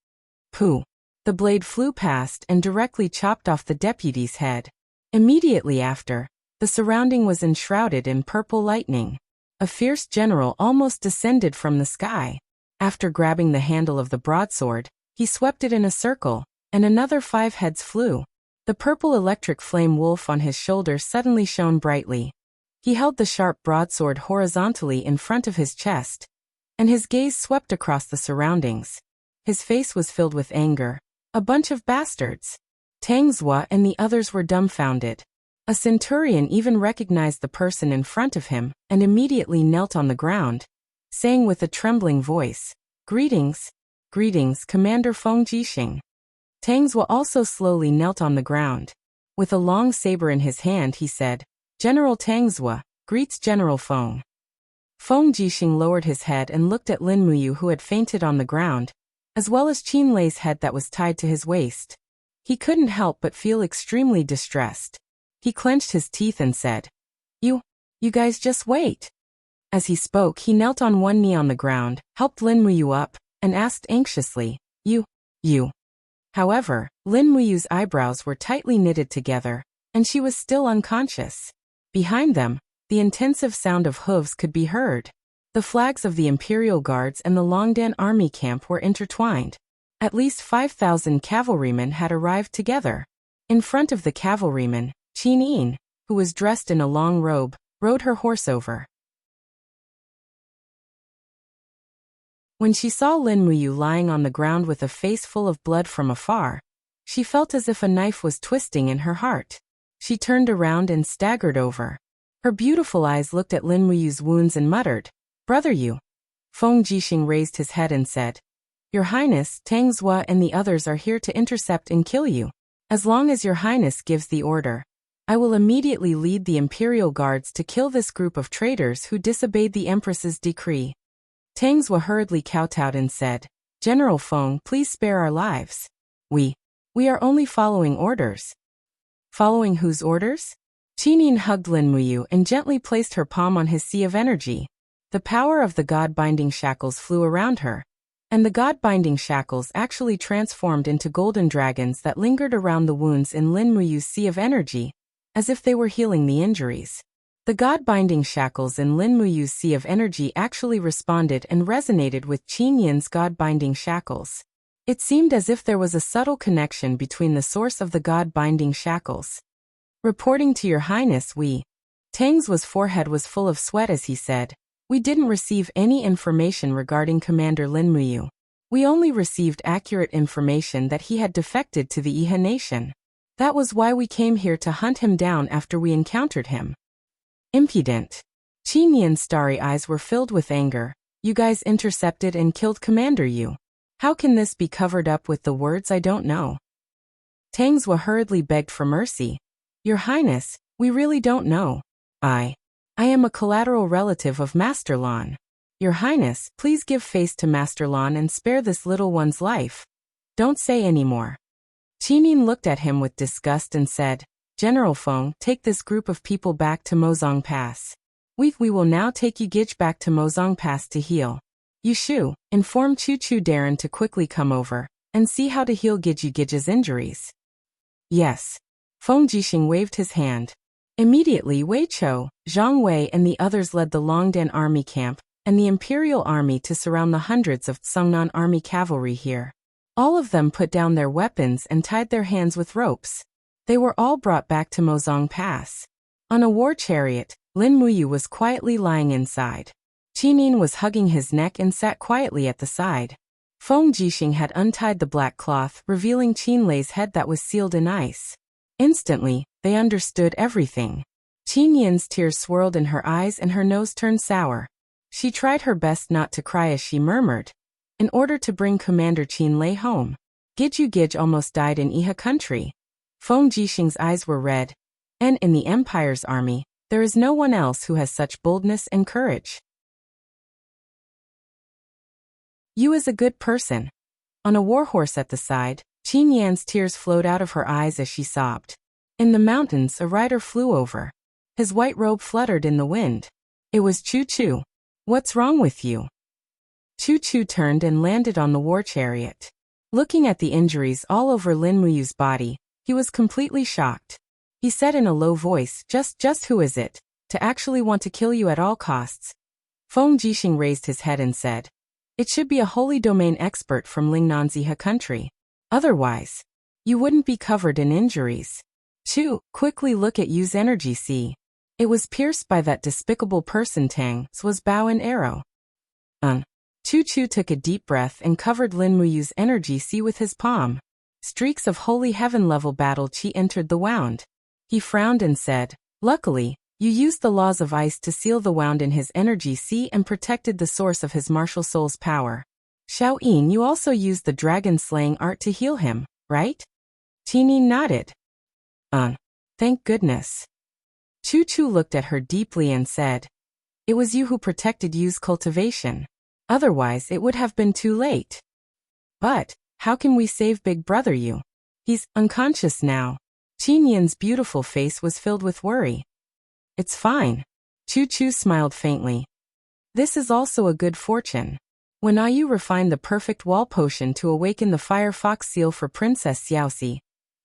Pooh! The blade flew past and directly chopped off the deputy's head. Immediately after, the surrounding was enshrouded in purple lightning. A fierce general almost descended from the sky. After grabbing the handle of the broadsword, he swept it in a circle, and another 5 heads flew. The purple electric flame wolf on his shoulder suddenly shone brightly. He held the sharp broadsword horizontally in front of his chest, and his gaze swept across the surroundings. His face was filled with anger. A bunch of bastards. Tang Zhua and the others were dumbfounded. A centurion even recognized the person in front of him and immediately knelt on the ground, saying with a trembling voice, "Greetings, Greetings, Commander Feng Jixing. Tang Zhua also slowly knelt on the ground. With a long saber in his hand, he said, General Tang Zhua, greets General Feng. Feng Jixing lowered his head and looked at Lin Muyu, who had fainted on the ground, as well as Qin Lei's head that was tied to his waist. He couldn't help but feel extremely distressed. He clenched his teeth and said, You guys just wait. As he spoke, he knelt on one knee on the ground, helped Lin Muyu up, and asked anxiously, You. However, Lin Muyu's eyebrows were tightly knitted together, and she was still unconscious. Behind them, the intensive sound of hooves could be heard. The flags of the Imperial Guards and the Longdan army camp were intertwined. At least 5,000 cavalrymen had arrived together. In front of the cavalrymen, Qin Yin, who was dressed in a long robe, rode her horse over. When she saw Lin Muyu lying on the ground with a face full of blood from afar, she felt as if a knife was twisting in her heart. She turned around and staggered over. Her beautiful eyes looked at Lin Muyu's wounds and muttered, Brother Yu. Feng Jixing raised his head and said, Your Highness, Tang Zhua and the others are here to intercept and kill you. As long as Your Highness gives the order, I will immediately lead the Imperial Guards to kill this group of traitors who disobeyed the Empress's decree. Tang Zhua hurriedly kowtowed and said, General Feng, please spare our lives. We are only following orders. Following whose orders? Qin Yin hugged Lin Muyu and gently placed her palm on his sea of energy. The power of the God-binding shackles flew around her, and the God-binding shackles actually transformed into golden dragons that lingered around the wounds in Lin Muyu's sea of energy, as if they were healing the injuries. The God-binding shackles in Lin Muyu's sea of energy actually responded and resonated with Qin Yin's God-binding shackles. It seemed as if there was a subtle connection between the source of the God-binding shackles. Reporting to Your Highness, Tang Zhua's forehead was full of sweat as he said, We didn't receive any information regarding Commander Lin Muyu. We only received accurate information that he had defected to the Iha nation. That was why we came here to hunt him down after we encountered him. Impudent. Qin Yin's starry eyes were filled with anger. You guys intercepted and killed Commander Yu. How can this be covered up with the words I don't know? Tang Zhua hurriedly begged for mercy. Your Highness, we really don't know. I am a collateral relative of Master Lan. Your Highness, please give face to Master Lan and spare this little one's life. Don't say any more. Qin Yin looked at him with disgust and said, General Feng, take this group of people back to Mozong Pass. We will now take Yu Gij back to Mozong Pass to heal. Yu Shu, inform Chu Chu Darren to quickly come over and see how to heal Yu Gij's injuries. Yes. Feng Jixing waved his hand. Immediately Wei Chou, Zhang Wei and the others led the Longdan army camp and the Imperial army to surround the hundreds of Tsungnan army cavalry here. All of them put down their weapons and tied their hands with ropes. They were all brought back to Mozong Pass. On a war chariot, Lin Muyu was quietly lying inside. Qin Yin was hugging his neck and sat quietly at the side. Feng Jixing had untied the black cloth, revealing Qin Lei's head that was sealed in ice. Instantly, they understood everything. Qin Yin's tears swirled in her eyes and her nose turned sour. She tried her best not to cry as she murmured, In order to bring Commander Qin Lei home, Yu Gij almost died in Iha country. Feng Jixing's eyes were red. And in the Empire's army, there is no one else who has such boldness and courage. Yu is a good person. On a warhorse at the side, Qin Yan's tears flowed out of her eyes as she sobbed. In the mountains, a rider flew over. His white robe fluttered in the wind. It was Chu Chu. What's wrong with you? Chu Chu turned and landed on the war chariot. Looking at the injuries all over Lin Muyu's body, he was completely shocked. He said in a low voice, Just who is it, to actually want to kill you at all costs? Feng Jixing raised his head and said, It should be a holy domain expert from Lingnan's Iha country. Otherwise, you wouldn't be covered in injuries. Chu, quickly look at Yu's energy sea. It was pierced by that despicable person Tang Zhua's bow and arrow. Chu Chu took a deep breath and covered Lin Muyu's energy sea with his palm. Streaks of holy heaven-level battle chi entered the wound. He frowned and said, Luckily, you used the laws of ice to seal the wound in his energy sea and protected the source of his martial soul's power. Xiao Yin, you also used the dragon-slaying art to heal him, right? Qin nodded. Thank goodness. Chu looked at her deeply and said, it was you who protected Yu's cultivation. Otherwise it would have been too late. But, how can we save Big Brother Yu? He's unconscious now. Qin Yin's beautiful face was filled with worry. It's fine. Chu smiled faintly. This is also a good fortune. When Ayu refined the perfect wall potion to awaken the fire fox seal for Princess Xiaoxi,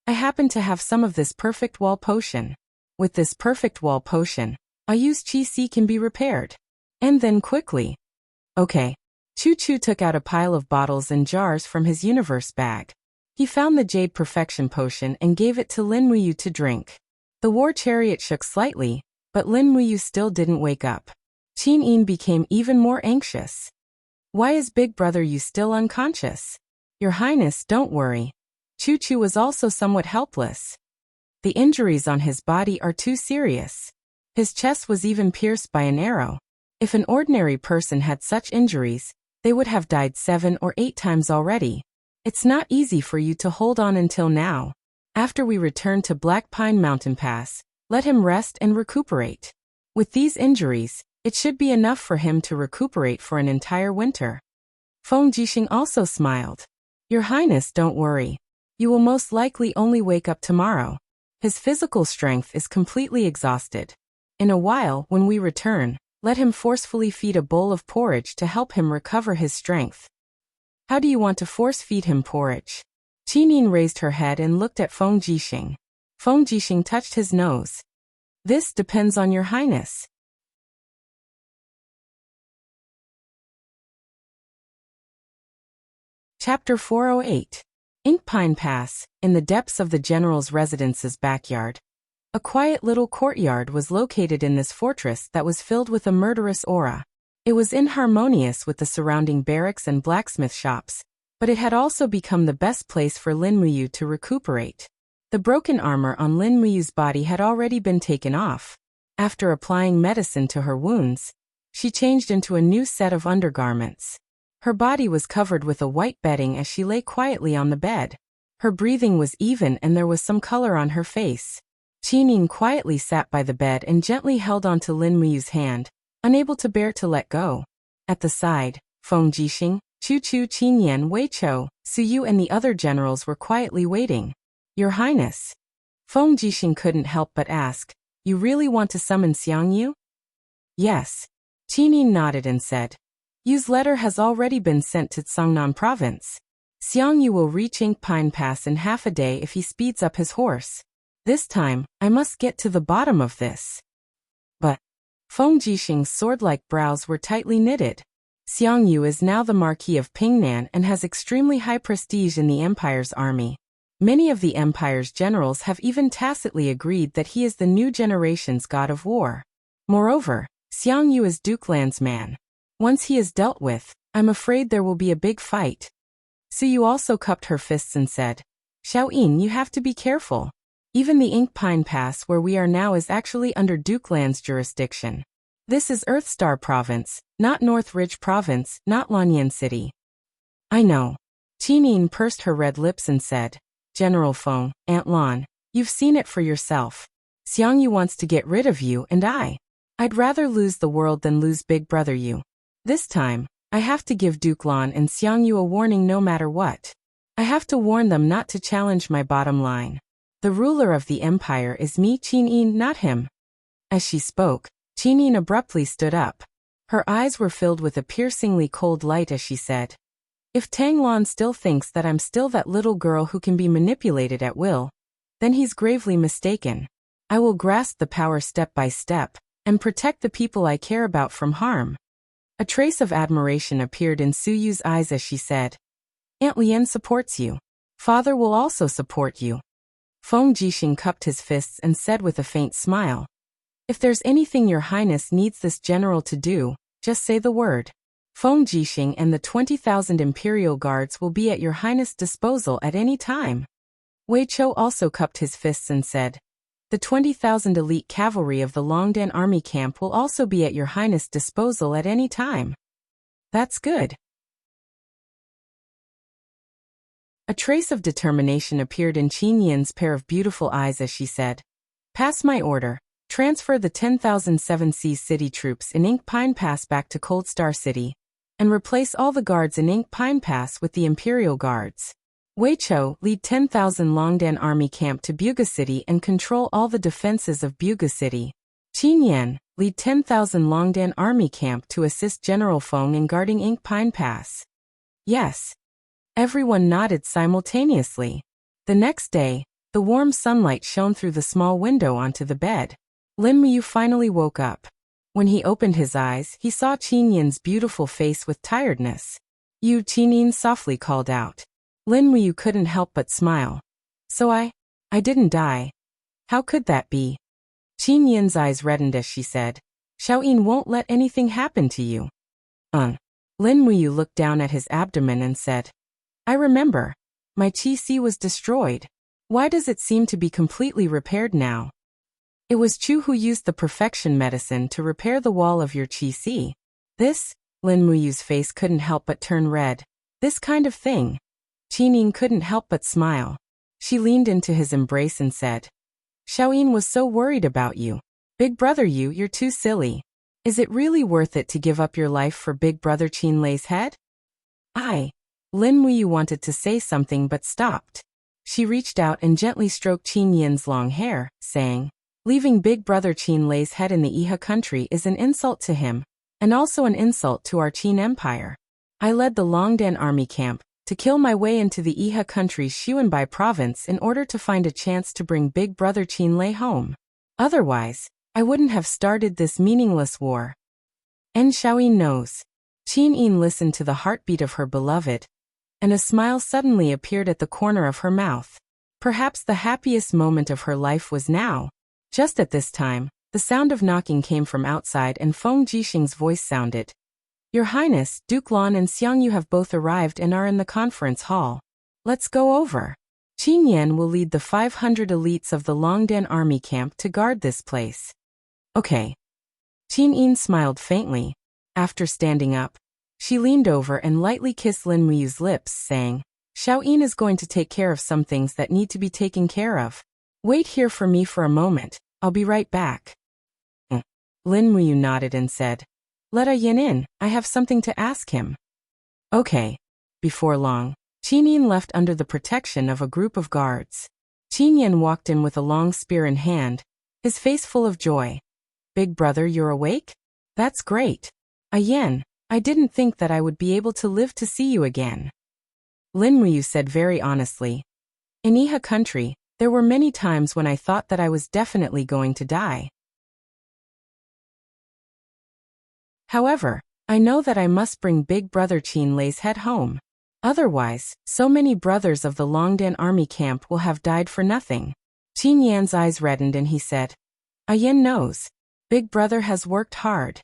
I happen to have some of this perfect wall potion. With this perfect wall potion, Ayu's Qi can be repaired. And then quickly. Okay. Chu took out a pile of bottles and jars from his universe bag. He found the Jade Perfection Potion and gave it to Lin Muyu to drink. The war chariot shook slightly, but Lin Muyu still didn't wake up. Qin Yin became even more anxious. Why is Big Brother Yu still unconscious? Your Highness, don't worry. Chu was also somewhat helpless. The injuries on his body are too serious. His chest was even pierced by an arrow. If an ordinary person had such injuries, they would have died 7 or 8 times already. It's not easy for you to hold on until now. After we return to Black Pine Mountain Pass, let him rest and recuperate. With these injuries, it should be enough for him to recuperate for an entire winter. Feng Jixing also smiled. Your Highness, don't worry. You will most likely only wake up tomorrow. His physical strength is completely exhausted. In a while, when we return, let him forcefully feed a bowl of porridge to help him recover his strength. How do you want to force feed him porridge? Qin Yin raised her head and looked at Feng Jixing. Feng Jixing touched his nose. This depends on your Highness. Chapter 408. Ink Pine Pass. In the depths of the general's residence's backyard, a quiet little courtyard was located in this fortress that was filled with a murderous aura. It was inharmonious with the surrounding barracks and blacksmith shops, but it had also become the best place for Lin Muyu to recuperate. The broken armor on Lin Muyu's body had already been taken off. After applying medicine to her wounds, she changed into a new set of undergarments. Her body was covered with a white bedding as she lay quietly on the bed. Her breathing was even and there was some color on her face. Qin Yin quietly sat by the bed and gently held onto Lin Muyu's hand, unable to bear to let go. At the side, Feng Jixing, Chu, Qin Yan, Wei Chou, Su Yu and the other generals were quietly waiting. Your Highness. Feng Jixing couldn't help but ask, you really want to summon Xiang Yu? Yes. Qin Yin nodded and said, Yu's letter has already been sent to Cangnan province. Xiang Yu will reach Ink Pine Pass in half a day if he speeds up his horse. This time, I must get to the bottom of this. But Feng Jixing's sword-like brows were tightly knitted. Xiang Yu is now the Marquis of Pingnan and has extremely high prestige in the Empire's army. Many of the Empire's generals have even tacitly agreed that he is the new generation's god of war. Moreover, Xiang Yu is Duke Lan's man. Once he is dealt with, I'm afraid there will be a big fight. Su Yu also cupped her fists and said, Xiao Yin, you have to be careful. Even the Ink Pine Pass where we are now is actually under Duke Lan's jurisdiction. This is Earthstar Province, not North Ridge Province, not Lanyan City. I know. Qin Yin pursed her red lips and said, General Feng, Aunt Lan, you've seen it for yourself. Xiang Yu wants to get rid of you and I'd rather lose the world than lose Big Brother Yu. This time, I have to give Duke Lan and Xiang Yu a warning no matter what. I have to warn them not to challenge my bottom line. The ruler of the empire is me, Qin Yin, not him. As she spoke, Qin Yin abruptly stood up. Her eyes were filled with a piercingly cold light as she said, If Tang Lan still thinks that I'm still that little girl who can be manipulated at will, then he's gravely mistaken. I will grasp the power step by step, and protect the people I care about from harm. A trace of admiration appeared in Su Yu's eyes as she said, Aunt Lian supports you. Father will also support you. Feng Jixing cupped his fists and said with a faint smile, If there's anything your Highness needs this general to do, just say the word. Feng Jixing and the 20,000 Imperial Guards will be at your Highness' disposal at any time. Wei Chou also cupped his fists and said, The 20,000 elite cavalry of the Longdan army camp will also be at your Highness' disposal at any time. That's good. A trace of determination appeared in Qin Yin's pair of beautiful eyes as she said, "Pass my order. Transfer the 10,007 Seas City troops in Ink Pine Pass back to Cold Star City, and replace all the guards in Ink Pine Pass with the Imperial Guards. Wei Chou, lead 10,000 Longdan Army camp to Buga City and control all the defenses of Buga City. Qin Yan, lead 10,000 Longdan Army camp to assist General Feng in guarding Ink Pine Pass." Yes. Everyone nodded simultaneously. The next day, the warm sunlight shone through the small window onto the bed. Lin Muyu finally woke up. When he opened his eyes, he saw Qin Yin's beautiful face with tiredness. "You," Qin Yin softly called out. Lin Muyu couldn't help but smile. "So I didn't die. How could that be?" Qin Yin's eyes reddened as she said, "Xiaoyin won't let anything happen to you." Lin Muyu looked down at his abdomen and said, "I remember. My qi was destroyed. Why does it seem to be completely repaired now?" "It was Chu who used the perfection medicine to repair the wall of your qi. This?" Lin Muyu's face couldn't help but turn red. "This kind of thing?" Qin Yin couldn't help but smile. She leaned into his embrace and said, "Xiaoyin was so worried about you. Big brother, you're too silly. Is it really worth it to give up your life for Big Brother Qin Lei's head?" Lin Muyu wanted to say something but stopped. She reached out and gently stroked Qin Yin's long hair, saying, "Leaving Big Brother Qin Lei's head in the Iha country is an insult to him, and also an insult to our Qin Empire. I led the Longdan army camp to kill my way into the Iha country's Xuanbai province in order to find a chance to bring Big Brother Qin Lei home. Otherwise, I wouldn't have started this meaningless war." And Xiaoyin knows. Qin Yin listened to the heartbeat of her beloved, and a smile suddenly appeared at the corner of her mouth. Perhaps the happiest moment of her life was now. Just at this time, the sound of knocking came from outside and Feng Jixing's voice sounded. "Your Highness, Duke Lan and Xiang Yu have both arrived and are in the conference hall. Let's go over. Qin Yan will lead the 500 elites of the Longdan army camp to guard this place." "Okay." Qin Yin smiled faintly. After standing up, she leaned over and lightly kissed Lin Muyu's lips, saying, "Xiaoyin is going to take care of some things that need to be taken care of. Wait here for me for a moment, I'll be right back." Lin Muyu nodded and said, "Let A Yin in, I have something to ask him." "Okay." Before long, Qin Yin left under the protection of a group of guards. Qin Yin walked in with a long spear in hand, his face full of joy. "Big brother, you're awake? That's great. A Yin, I didn't think that I would be able to live to see you again." Lin Muyu said very honestly, "In Iha country, there were many times when I thought that I was definitely going to die. However, I know that I must bring Big Brother Qin Lei's head home. Otherwise, so many brothers of the Longdan army camp will have died for nothing." Qin Yan's eyes reddened and he said, "A Yin knows. Big brother has worked hard.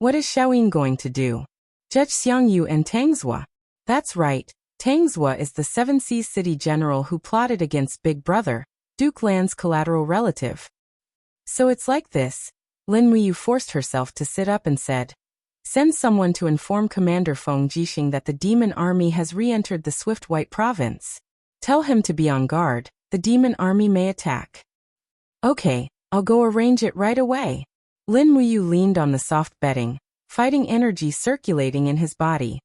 What is Xiaoyin going to do?" "Judge Xiang Yu and Tangzhua." "That's right. Tangzhua is the Seven Seas City general who plotted against Big Brother, Duke Lan's collateral relative." "So it's like this." Lin Muyu forced herself to sit up and said, "Send someone to inform Commander Feng Jixing that the demon army has re-entered the Swift White province. Tell him to be on guard, the demon army may attack." "Okay, I'll go arrange it right away." Lin Muyu leaned on the soft bedding, fighting energy circulating in his body.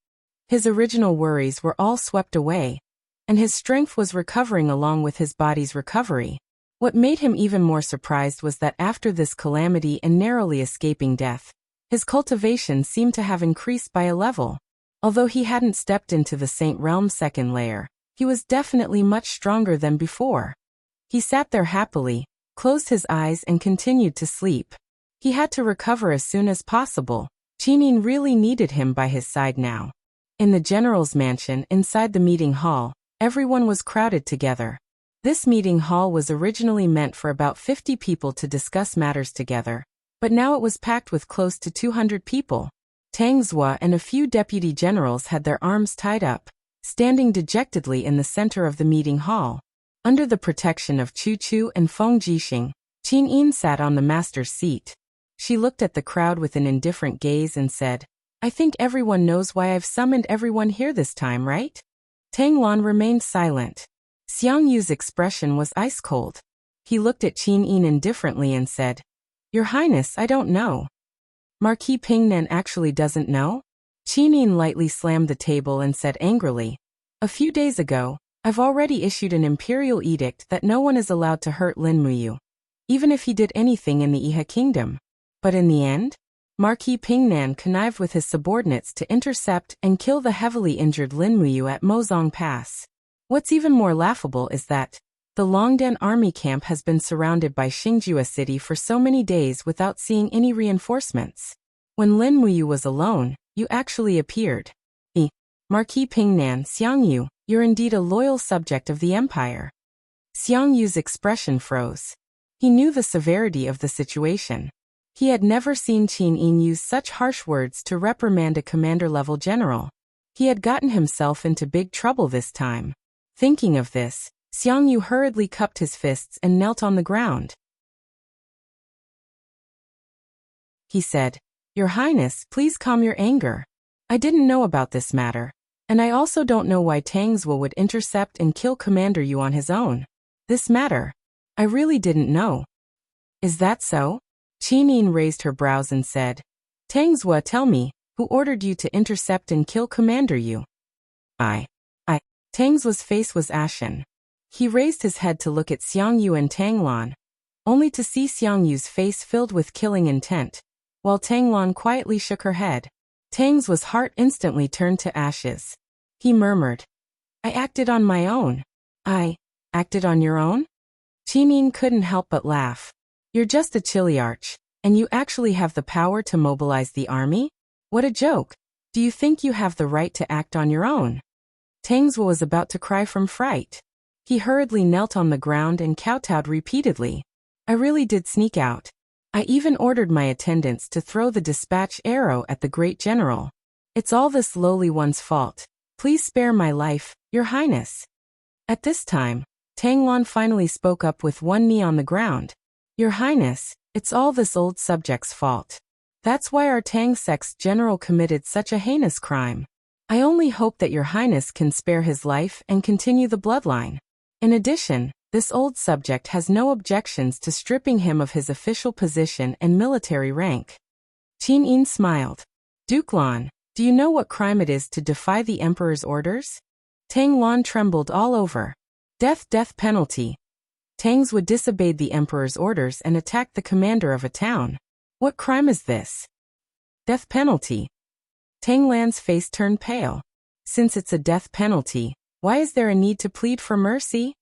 His original worries were all swept away, and his strength was recovering along with his body's recovery. What made him even more surprised was that after this calamity and narrowly escaping death, his cultivation seemed to have increased by a level. Although he hadn't stepped into the Saint Realm's second layer, he was definitely much stronger than before. He sat there happily, closed his eyes and continued to sleep. He had to recover as soon as possible. Qin Yin really needed him by his side now. In the general's mansion inside the meeting hall, everyone was crowded together. This meeting hall was originally meant for about 50 people to discuss matters together, but now it was packed with close to 200 people. Tangzhua and a few deputy generals had their arms tied up, standing dejectedly in the center of the meeting hall. Under the protection of Chu Chu and Feng Jixing, Qin Yin sat on the master's seat. She looked at the crowd with an indifferent gaze and said, "I think everyone knows why I've summoned everyone here this time, right? Tang Lan remained silent. Xiang Yu's expression was ice-cold. He looked at Qin Yin indifferently and said, "Your Highness, I don't know." Marquis Pingnan actually doesn't know? Qin Yin lightly slammed the table and said angrily, "A few days ago, I've already issued an imperial edict that no one is allowed to hurt Lin Muyu, even if he did anything in the Iha kingdom. But in the end, Marquis Pingnan connived with his subordinates to intercept and kill the heavily injured Lin Muyu at Mozong Pass. What's even more laughable is that the Longdan army camp has been surrounded by Xingjua City for so many days without seeing any reinforcements. When Lin Muyu was alone, you actually appeared. Marquis Pingnan, Xiang Yu, you're indeed a loyal subject of the empire." Xiang Yu's expression froze. He knew the severity of the situation. He had never seen Qin Yin use such harsh words to reprimand a commander-level general. He had gotten himself into big trouble this time. Thinking of this, Xiang Yu hurriedly cupped his fists and knelt on the ground. He said, "Your Highness, please calm your anger. I didn't know about this matter, and I also don't know why Tang Zhuo would intercept and kill Commander Yu on his own. This matter, I really didn't know." "Is that so?" Qin Yin raised her brows and said, "Tang Zhuo, tell me, who ordered you to intercept and kill Commander Yu?" I. Tang Zhuo's face was ashen. He raised his head to look at Xiang Yu and Tang Lan, only to see Xiang Yu's face filled with killing intent, while Tang Lan quietly shook her head. Tang Zhuo's heart instantly turned to ashes. He murmured, "I acted on my own." "I acted on your own?" Qin Yin couldn't help but laugh. "You're just a chiliarch, and you actually have the power to mobilize the army? What a joke. Do you think you have the right to act on your own?" Tang Zhuo was about to cry from fright. He hurriedly knelt on the ground and kowtowed repeatedly. "I really did sneak out. I even ordered my attendants to throw the dispatch arrow at the great general. It's all this lowly one's fault. Please spare my life, Your Highness." At this time, Tang Lan finally spoke up with one knee on the ground. "Your Highness, it's all this old subject's fault. That's why our Tang sect's general committed such a heinous crime. I only hope that Your Highness can spare his life and continue the bloodline. In addition, this old subject has no objections to stripping him of his official position and military rank." Qin Yin smiled. "Duke Lan, do you know what crime it is to defy the emperor's orders?" Tang Lan trembled all over. Death penalty. Tang Zhuo disobeyed the emperor's orders and attacked the commander of a town. What crime is this? Death penalty. Tang Lan's face turned pale. Since it's a death penalty, why is there a need to plead for mercy?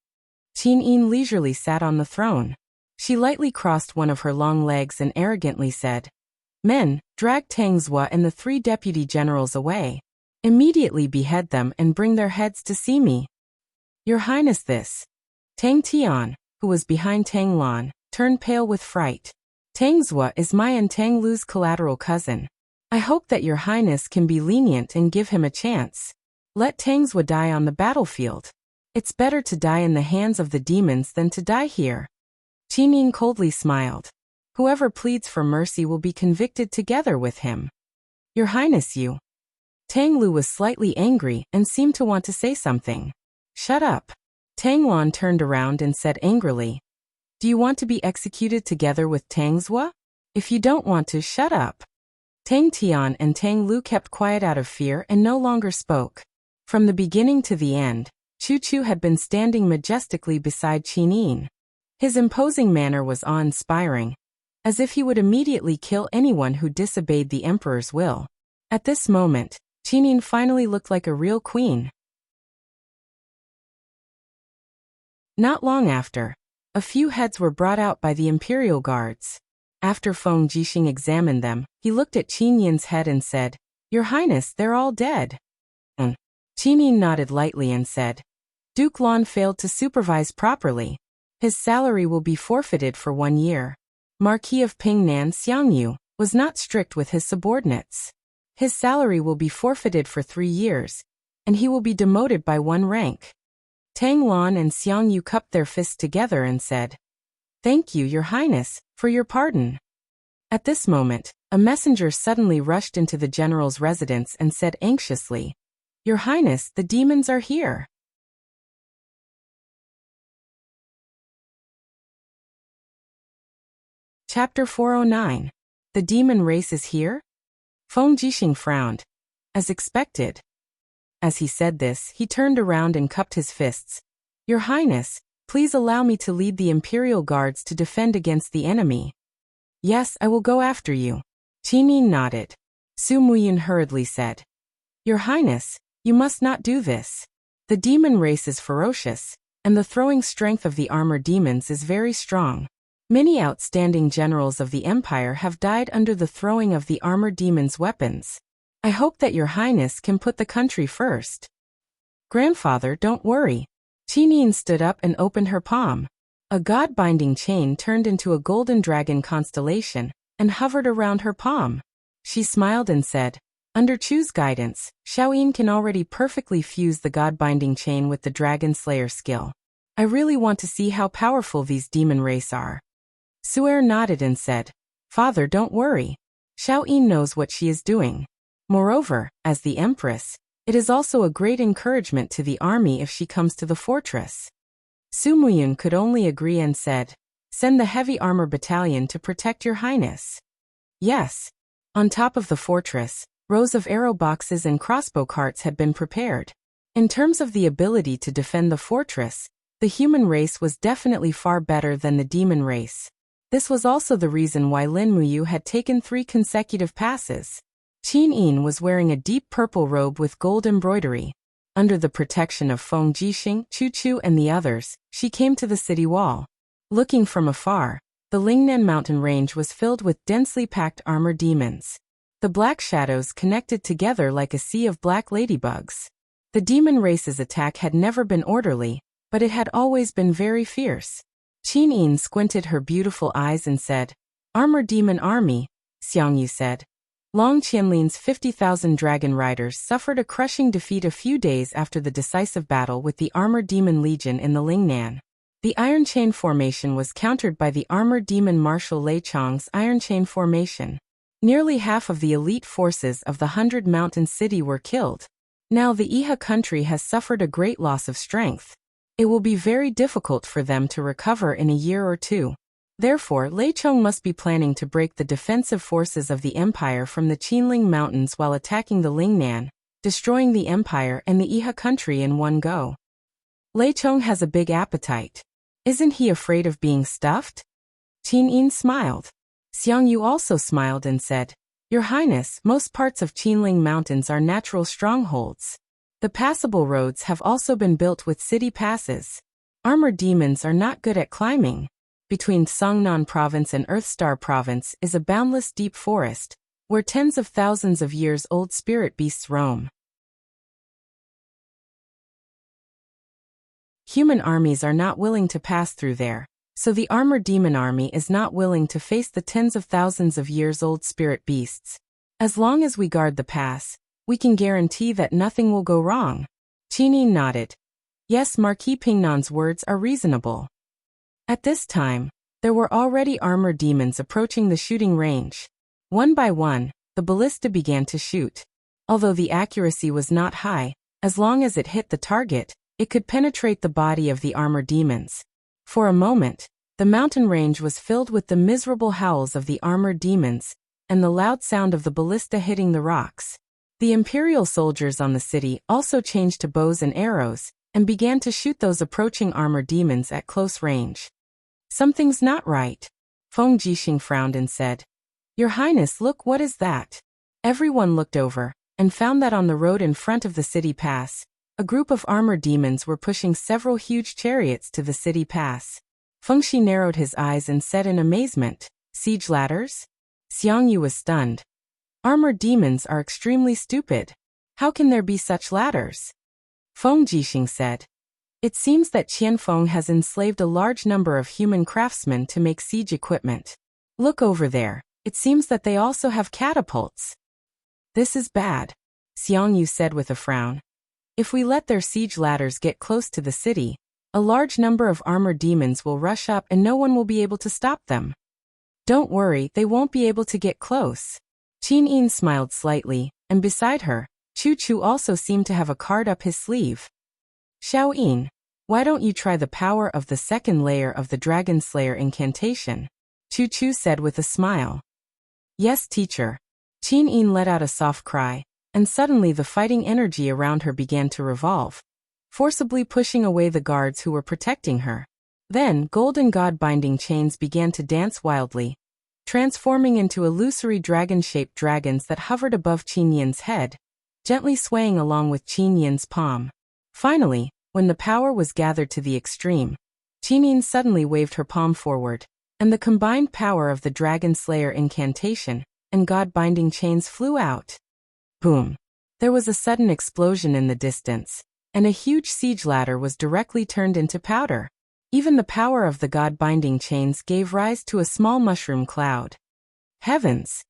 Qin Yin leisurely sat on the throne. She lightly crossed one of her long legs and arrogantly said, "Men, drag Tang Zhuo and the 3 deputy generals away. Immediately behead them and bring their heads to see me." "Your Highness, this." Tang Tian, who was behind Tang Lan, turned pale with fright. "Tang Zhuo is my and Tang Lu's collateral cousin. I hope that Your Highness can be lenient and give him a chance. Let Tang Zhuo die on the battlefield. It's better to die in the hands of the demons than to die here." Qin Yin coldly smiled. "Whoever pleads for mercy will be convicted together with him." "Your Highness, you." Tang Lu was slightly angry and seemed to want to say something. "Shut up." Tang Lan turned around and said angrily, "Do you want to be executed together with Tang Zhuo? If you don't want to, shut up." Tang Tian and Tang Lu kept quiet out of fear and no longer spoke. From the beginning to the end, Chu Chu had been standing majestically beside Qin Yin. His imposing manner was awe-inspiring, as if he would immediately kill anyone who disobeyed the emperor's will. At this moment, Qin Yin finally looked like a real queen. Not long after, a few heads were brought out by the imperial guards. After Feng Jixing examined them, he looked at Qin Yin's head and said, "Your Highness, they're all dead." Qin Yin nodded lightly and said, "Duke Lan failed to supervise properly. His salary will be forfeited for 1 year. Marquis of Pingnan Xiang Yu was not strict with his subordinates. His salary will be forfeited for 3 years, and he will be demoted by 1 rank." Tang Lan and Xiang Yu cupped their fists together and said, "Thank you, Your Highness, for your pardon." At this moment, a messenger suddenly rushed into the general's residence and said anxiously, Your Highness, the demons are here. Chapter 409. The demon race is here? Feng Jixing frowned. As expected. As he said this, he turned around and cupped his fists. Your Highness, please allow me to lead the Imperial Guards to defend against the enemy. Yes, I will go after you. Qin Yin nodded. Su Muyun hurriedly said. Your Highness, you must not do this. The demon race is ferocious, and the throwing strength of the armored demons is very strong. Many outstanding generals of the Empire have died under the throwing of the armored demons' weapons. I hope that Your Highness can put the country first. Grandfather, don't worry. Qin Yin stood up and opened her palm. A god-binding chain turned into a golden dragon constellation and hovered around her palm. She smiled and said, under Chu's guidance, Xiaoyin can already perfectly fuse the god-binding chain with the dragon slayer skill. I really want to see how powerful these demon race are. Su'er nodded and said, Father, don't worry. Xiaoyin knows what she is doing. Moreover, as the Empress, it is also a great encouragement to the army if she comes to the fortress. Su Muyun could only agree and said, send the heavy armor battalion to protect Your Highness. Yes. On top of the fortress, rows of arrow boxes and crossbow carts had been prepared. In terms of the ability to defend the fortress, the human race was definitely far better than the demon race. This was also the reason why Lin Muyu had taken 3 consecutive passes. Qin Yin was wearing a deep purple robe with gold embroidery. Under the protection of Feng Jixing, Chu and the others, she came to the city wall. Looking from afar, the Lingnan mountain range was filled with densely packed armored demons. The black shadows connected together like a sea of black ladybugs. The demon race's attack had never been orderly, but it had always been very fierce. Qin Yin squinted her beautiful eyes and said, Armored Demon Army, Xiangyu said. Long Qianlin's 50,000 dragon riders suffered a crushing defeat a few days after the decisive battle with the Armored Demon Legion in the Lingnan. The Iron Chain Formation was countered by the Armored Demon Marshal Lei Chong's Iron Chain Formation. Nearly half of the elite forces of the 100 Mountain City were killed. Now the Iha country has suffered a great loss of strength. It will be very difficult for them to recover in a year or two. Therefore, Lei Chong must be planning to break the defensive forces of the Empire from the Qinling Mountains while attacking the Lingnan, destroying the Empire and the Iha country in one go. Lei Chong has a big appetite. Isn't he afraid of being stuffed? Qin Yin smiled. Xiangyu also smiled and said, Your Highness, most parts of Qinling Mountains are natural strongholds. The passable roads have also been built with city passes. Armored demons are not good at climbing. Between Songnan Province and Earthstar Province is a boundless deep forest, where tens of thousands of years old spirit beasts roam. Human armies are not willing to pass through there, so the armored demon army is not willing to face the tens of thousands of years old spirit beasts. As long as we guard the pass, we can guarantee that nothing will go wrong. Qin Yin nodded. Yes, Marquis Pingnan's words are reasonable. At this time, there were already armored demons approaching the shooting range. One by one, the ballista began to shoot. Although the accuracy was not high, as long as it hit the target, it could penetrate the body of the armored demons. For a moment, the mountain range was filled with the miserable howls of the armored demons and the loud sound of the ballista hitting the rocks. The Imperial soldiers on the city also changed to bows and arrows and began to shoot those approaching armored demons at close range. Something's not right. Feng Jixing frowned and said, Your Highness, look, what is that? Everyone looked over and found that on the road in front of the city pass, a group of armored demons were pushing several huge chariots to the city pass. Feng Shi narrowed his eyes and said in amazement, Siege ladders? Xiangyu was stunned. Armored demons are extremely stupid. How can there be such ladders? Feng Jixing said, It seems that Qianfeng has enslaved a large number of human craftsmen to make siege equipment. Look over there, it seems that they also have catapults. This is bad, Xiangyu said with a frown. If we let their siege ladders get close to the city, a large number of armored demons will rush up and no one will be able to stop them. Don't worry, they won't be able to get close. Qin Yin smiled slightly, and beside her, Chu Chu also seemed to have a card up his sleeve. Xiaoyin, why don't you try the power of the second layer of the Dragon Slayer incantation? Chu Chu said with a smile. Yes, teacher. Qin Yin let out a soft cry, and suddenly the fighting energy around her began to revolve, forcibly pushing away the guards who were protecting her. Then, golden god-binding chains began to dance wildly, transforming into illusory dragon-shaped dragons that hovered above Qin Yin's head, gently swaying along with Qin Yin's palm. Finally, when the power was gathered to the extreme, Qin Yin suddenly waved her palm forward, and the combined power of the Dragon Slayer incantation and god-binding chains flew out. Boom! There was a sudden explosion in the distance, and a huge siege ladder was directly turned into powder. Even the power of the god-binding chains gave rise to a small mushroom cloud. Heavens!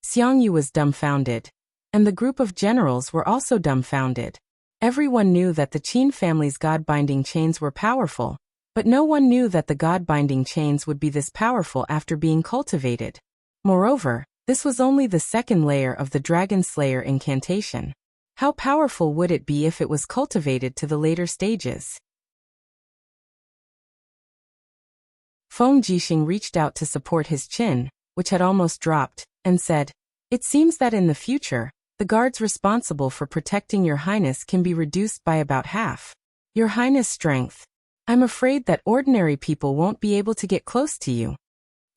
Xiang Yu was dumbfounded, and the group of generals were also dumbfounded. Everyone knew that the Qin family's god-binding chains were powerful, but no one knew that the god-binding chains would be this powerful after being cultivated. Moreover, this was only the second layer of the Dragon Slayer incantation. How powerful would it be if it was cultivated to the later stages? Feng Jixing reached out to support his chin, which had almost dropped, and said, It seems that in the future, the guards responsible for protecting Your Highness can be reduced by about half. Your Highness' strength. I'm afraid that ordinary people won't be able to get close to you.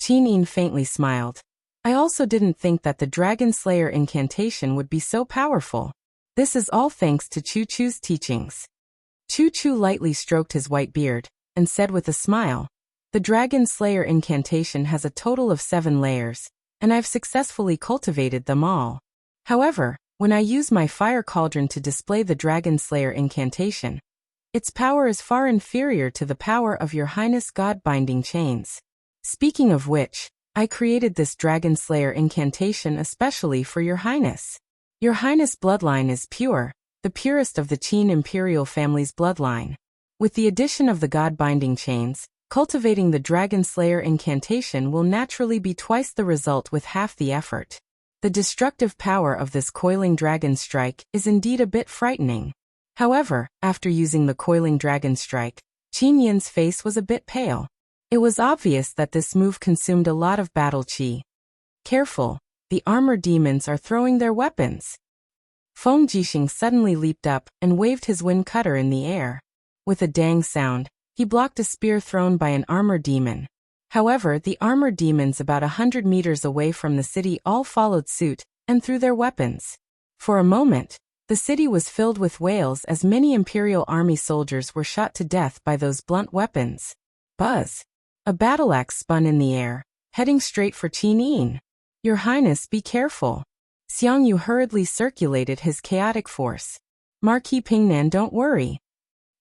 Qin Yin faintly smiled. I also didn't think that the Dragon Slayer incantation would be so powerful. This is all thanks to Chu Chu's teachings. Chu Chu lightly stroked his white beard, and said with a smile, The Dragon Slayer incantation has a total of 7 layers, and I've successfully cultivated them all. However, when I use my fire cauldron to display the Dragon Slayer incantation, its power is far inferior to the power of Your Highness' god-binding chains. Speaking of which, I created this Dragon Slayer incantation especially for Your Highness. Your Highness' bloodline is pure, the purest of the Qin imperial family's bloodline. With the addition of the god-binding chains, cultivating the Dragon Slayer incantation will naturally be twice the result with half the effort. The destructive power of this coiling dragon strike is indeed a bit frightening. However, after using the coiling dragon strike, Qin Yin's face was a bit pale. It was obvious that this move consumed a lot of battle chi. Careful, the armor demons are throwing their weapons. Feng Jixing suddenly leaped up and waved his wind cutter in the air. With a dang sound, he blocked a spear thrown by an armor demon. However, the armor demons about 100 meters away from the city all followed suit and threw their weapons. For a moment, the city was filled with wails as many Imperial Army soldiers were shot to death by those blunt weapons. Buzz! A battle axe spun in the air, heading straight for Qin Yin. Your Highness, be careful. Xiang Yu hurriedly circulated his chaotic force. Marquis Pingnan, don't worry.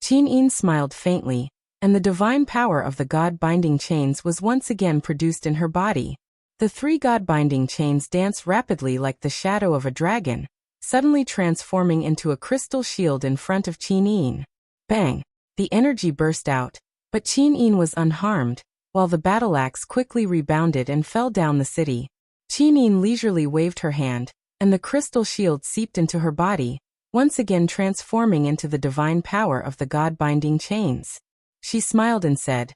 Qin Yin smiled faintly, and the divine power of the god-binding chains was once again produced in her body. The 3 god-binding chains danced rapidly like the shadow of a dragon, suddenly transforming into a crystal shield in front of Qin Yin. Bang! The energy burst out, but Qin Yin was unharmed, while the battle axe quickly rebounded and fell down the city. Qin Yin leisurely waved her hand, and the crystal shield seeped into her body, once again transforming into the divine power of the god-binding chains. She smiled and said,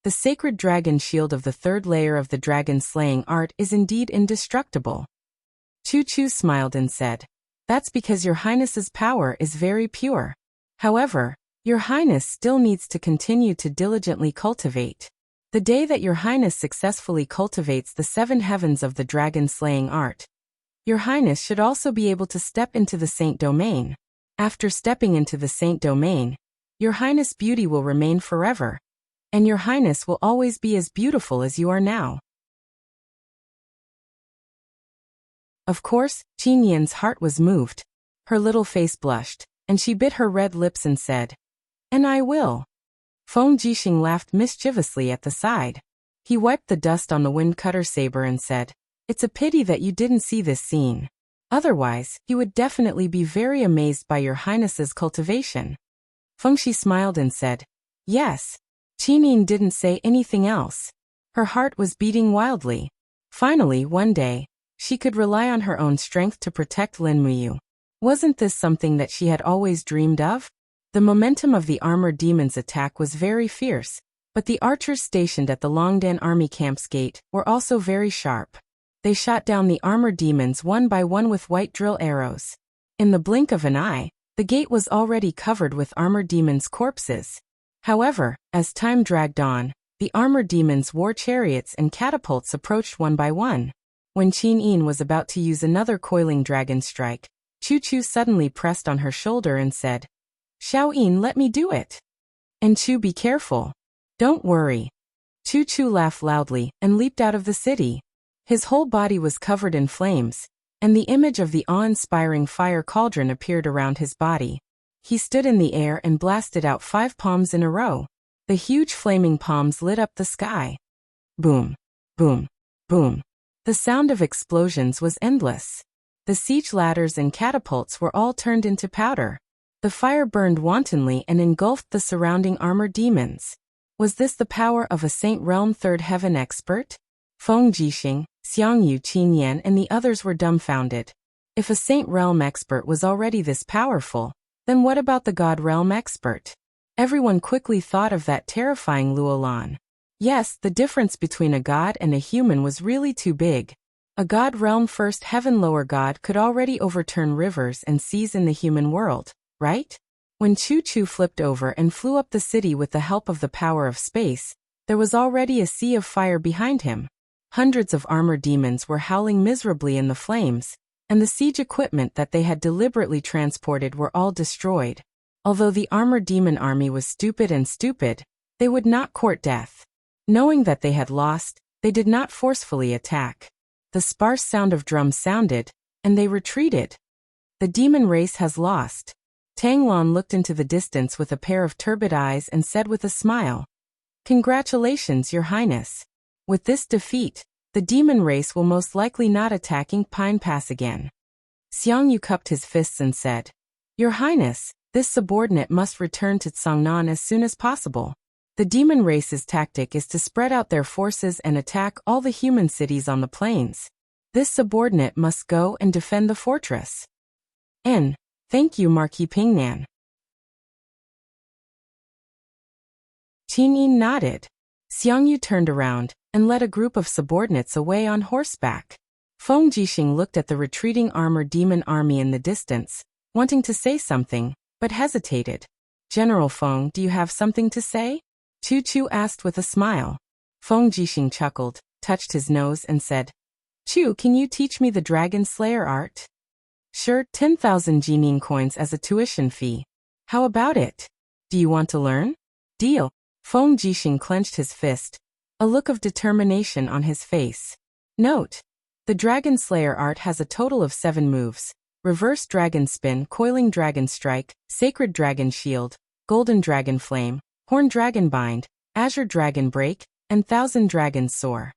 The sacred dragon shield of the 3rd layer of the dragon-slaying art is indeed indestructible. Chu Chu smiled and said, That's because Your Highness's power is very pure. However, Your Highness still needs to continue to diligently cultivate. The day that Your Highness successfully cultivates the 7 heavens of the dragon-slaying art, Your Highness should also be able to step into the Saint Domain. After stepping into the Saint Domain, Your Highness' beauty will remain forever, and Your Highness will always be as beautiful as you are now. Of course, Qin Yin's heart was moved. Her little face blushed, and she bit her red lips and said, And I will. Feng Jixing laughed mischievously at the side. He wiped the dust on the wind cutter saber and said, It's a pity that you didn't see this scene. Otherwise, you would definitely be very amazed by Your Highness's cultivation. Feng Shi smiled and said, Yes. Qin Yin didn't say anything else. Her heart was beating wildly. Finally, one day, she could rely on her own strength to protect Lin Muyu. Wasn't this something that she had always dreamed of? The momentum of the armored demon's attack was very fierce, but the archers stationed at the Longdan army camp's gate were also very sharp. They shot down the armored demons one by one with white drill arrows. In the blink of an eye, the gate was already covered with armored demons' corpses. However, as time dragged on, the armored demons' war chariots and catapults approached one by one. When Qin Yin was about to use another coiling dragon strike, Chu Chu suddenly pressed on her shoulder and said, "Xiao Yin, let me do it." "And Chu, be careful." "Don't worry." Chu Chu laughed loudly and leaped out of the city. His whole body was covered in flames, and the image of the awe-inspiring fire cauldron appeared around his body. He stood in the air and blasted out 5 palms in a row. The huge flaming palms lit up the sky. Boom, boom, boom. The sound of explosions was endless. The siege ladders and catapults were all turned into powder. The fire burned wantonly and engulfed the surrounding armored demons. Was this the power of a Saint Realm Third Heaven expert? Feng Jixing, Xiangyu Qinyan and the others were dumbfounded. If a Saint Realm expert was already this powerful, then what about the God Realm expert? Everyone quickly thought of that terrifying Luolan. Yes, the difference between a god and a human was really too big. A God Realm First Heaven Lower God could already overturn rivers and seas in the human world, right? When Chu Chu flipped over and flew up the city with the help of the power of space, there was already a sea of fire behind him. Hundreds of armored demons were howling miserably in the flames, and the siege equipment that they had deliberately transported were all destroyed. Although the armored demon army was stupid, they would not court death. Knowing that they had lost, they did not forcefully attack. The sparse sound of drums sounded, and they retreated. The demon race has lost. Tanglan looked into the distance with a pair of turbid eyes and said with a smile, "Congratulations, Your Highness. With this defeat, the demon race will most likely not attack Pine Pass again." Xiangyu cupped his fists and said, "Your Highness, this subordinate must return to Tsangnan as soon as possible. The demon race's tactic is to spread out their forces and attack all the human cities on the plains. This subordinate must go and defend the fortress." Thank you, Marquis Pingnan. Qin Yin nodded. Xiangyu turned around and led a group of subordinates away on horseback. Feng Jixing looked at the retreating armored demon army in the distance, wanting to say something, but hesitated. "General Feng, do you have something to say?" Chu Chu asked with a smile. Feng Jixing chuckled, touched his nose and said, "Chu, can you teach me the Dragon Slayer art?" "Sure, 10,000 Jining coins as a tuition fee. How about it? Do you want to learn?" "Deal." Feng Jixing clenched his fist, a look of determination on his face. Note: the Dragon Slayer art has a total of 7 moves: Reverse Dragon Spin, Coiling Dragon Strike, Sacred Dragon Shield, Golden Dragon Flame, Horn Dragon Bind, Azure Dragon Break, and Thousand Dragons Soar.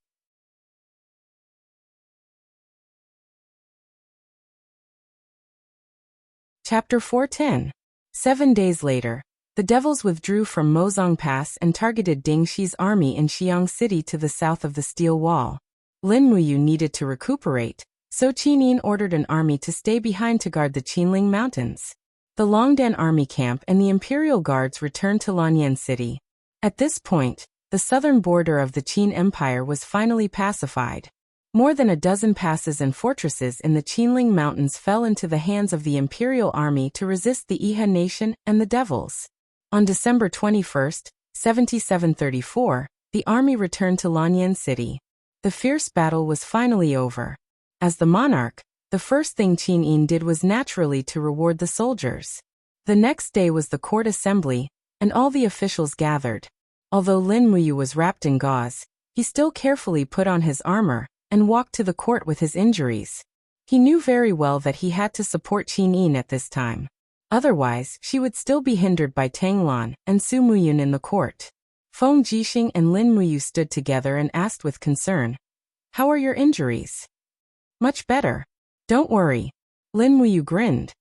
Chapter 410. 7 days later, the devils withdrew from Mozong Pass and targeted Ding Shi's army in Xiang City to the south of the Steel Wall. Lin Muyu needed to recuperate, so Qin Yin ordered an army to stay behind to guard the Qinling Mountains. The Longdan army camp and the Imperial Guards returned to Lanyan City. At this point, the southern border of the Qin Empire was finally pacified. More than a dozen passes and fortresses in the Qinling Mountains fell into the hands of the Imperial Army to resist the Iha nation and the devils. On December 21, 7734, the army returned to Lanyan City. The fierce battle was finally over. As the monarch, the first thing Qin Yin did was naturally to reward the soldiers. The next day was the court assembly, and all the officials gathered. Although Lin Muyu was wrapped in gauze, he still carefully put on his armor and walked to the court with his injuries. He knew very well that he had to support Qin Yin at this time. Otherwise, she would still be hindered by Tanglan and Su Muyun in the court. Feng Jixing and Lin Muyu stood together and asked with concern, "How are your injuries?" "Much better. Don't worry." Lin Muyu grinned.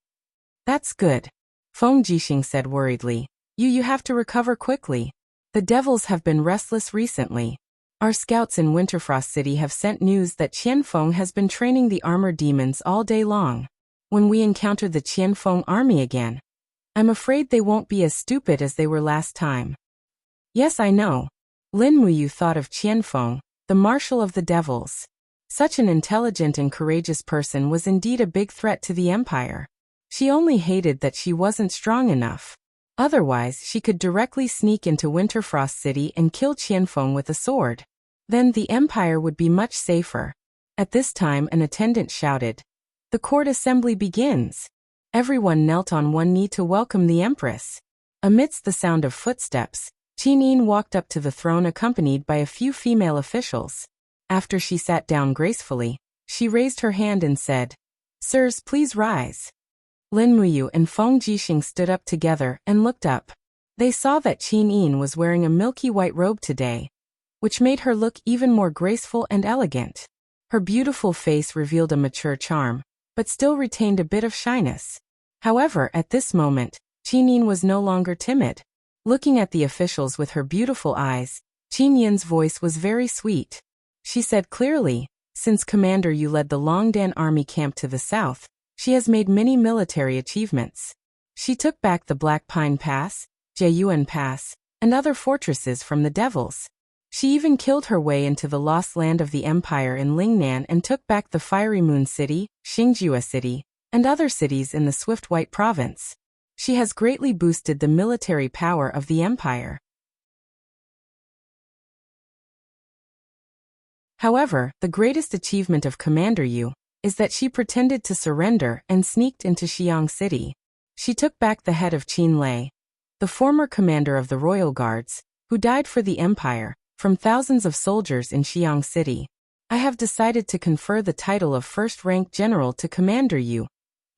"That's good." Feng Jixing said worriedly, You have to recover quickly. The devils have been restless recently. Our scouts in Winterfrost City have sent news that Qianfeng has been training the armored demons all day long. when we encounter the Qianfeng army again. I'm afraid they won't be as stupid as they were last time. Yes, I know. Lin Muyu thought of Qianfeng, the marshal of the devils. Such an intelligent and courageous person was indeed a big threat to the empire. She only hated that she wasn't strong enough. Otherwise, she could directly sneak into Winterfrost City and kill Qianfeng with a sword. Then the empire would be much safer. At this time, an attendant shouted, "The court assembly begins." Everyone knelt on one knee to welcome the empress. Amidst the sound of footsteps, Qin Yin walked up to the throne accompanied by a few female officials. After she sat down gracefully, she raised her hand and said, "Sirs, please rise." Lin Muyu and Feng Jixing stood up together and looked up. They saw that Qin Yin was wearing a milky white robe today, which made her look even more graceful and elegant. Her beautiful face revealed a mature charm, but still retained a bit of shyness. However, at this moment, Qin Yin was no longer timid. Looking at the officials with her beautiful eyes, Qin Yin's voice was very sweet. She said clearly, "Since Commander Yu led the Longdan army camp to the south, she has made many military achievements. She took back the Black Pine Pass, Jieyuan Pass, and other fortresses from the devils. She even killed her way into the lost land of the empire in Lingnan and took back the Fiery Moon City, Xingjua City, and other cities in the Swift White Province. She has greatly boosted the military power of the empire." However, the greatest achievement of Commander Yu is that she pretended to surrender and sneaked into Xiang City. She took back the head of Qin Lei, the former commander of the royal guards, who died for the empire, from thousands of soldiers in Xiang City. I have decided to confer the title of first-rank general to Commander Yu,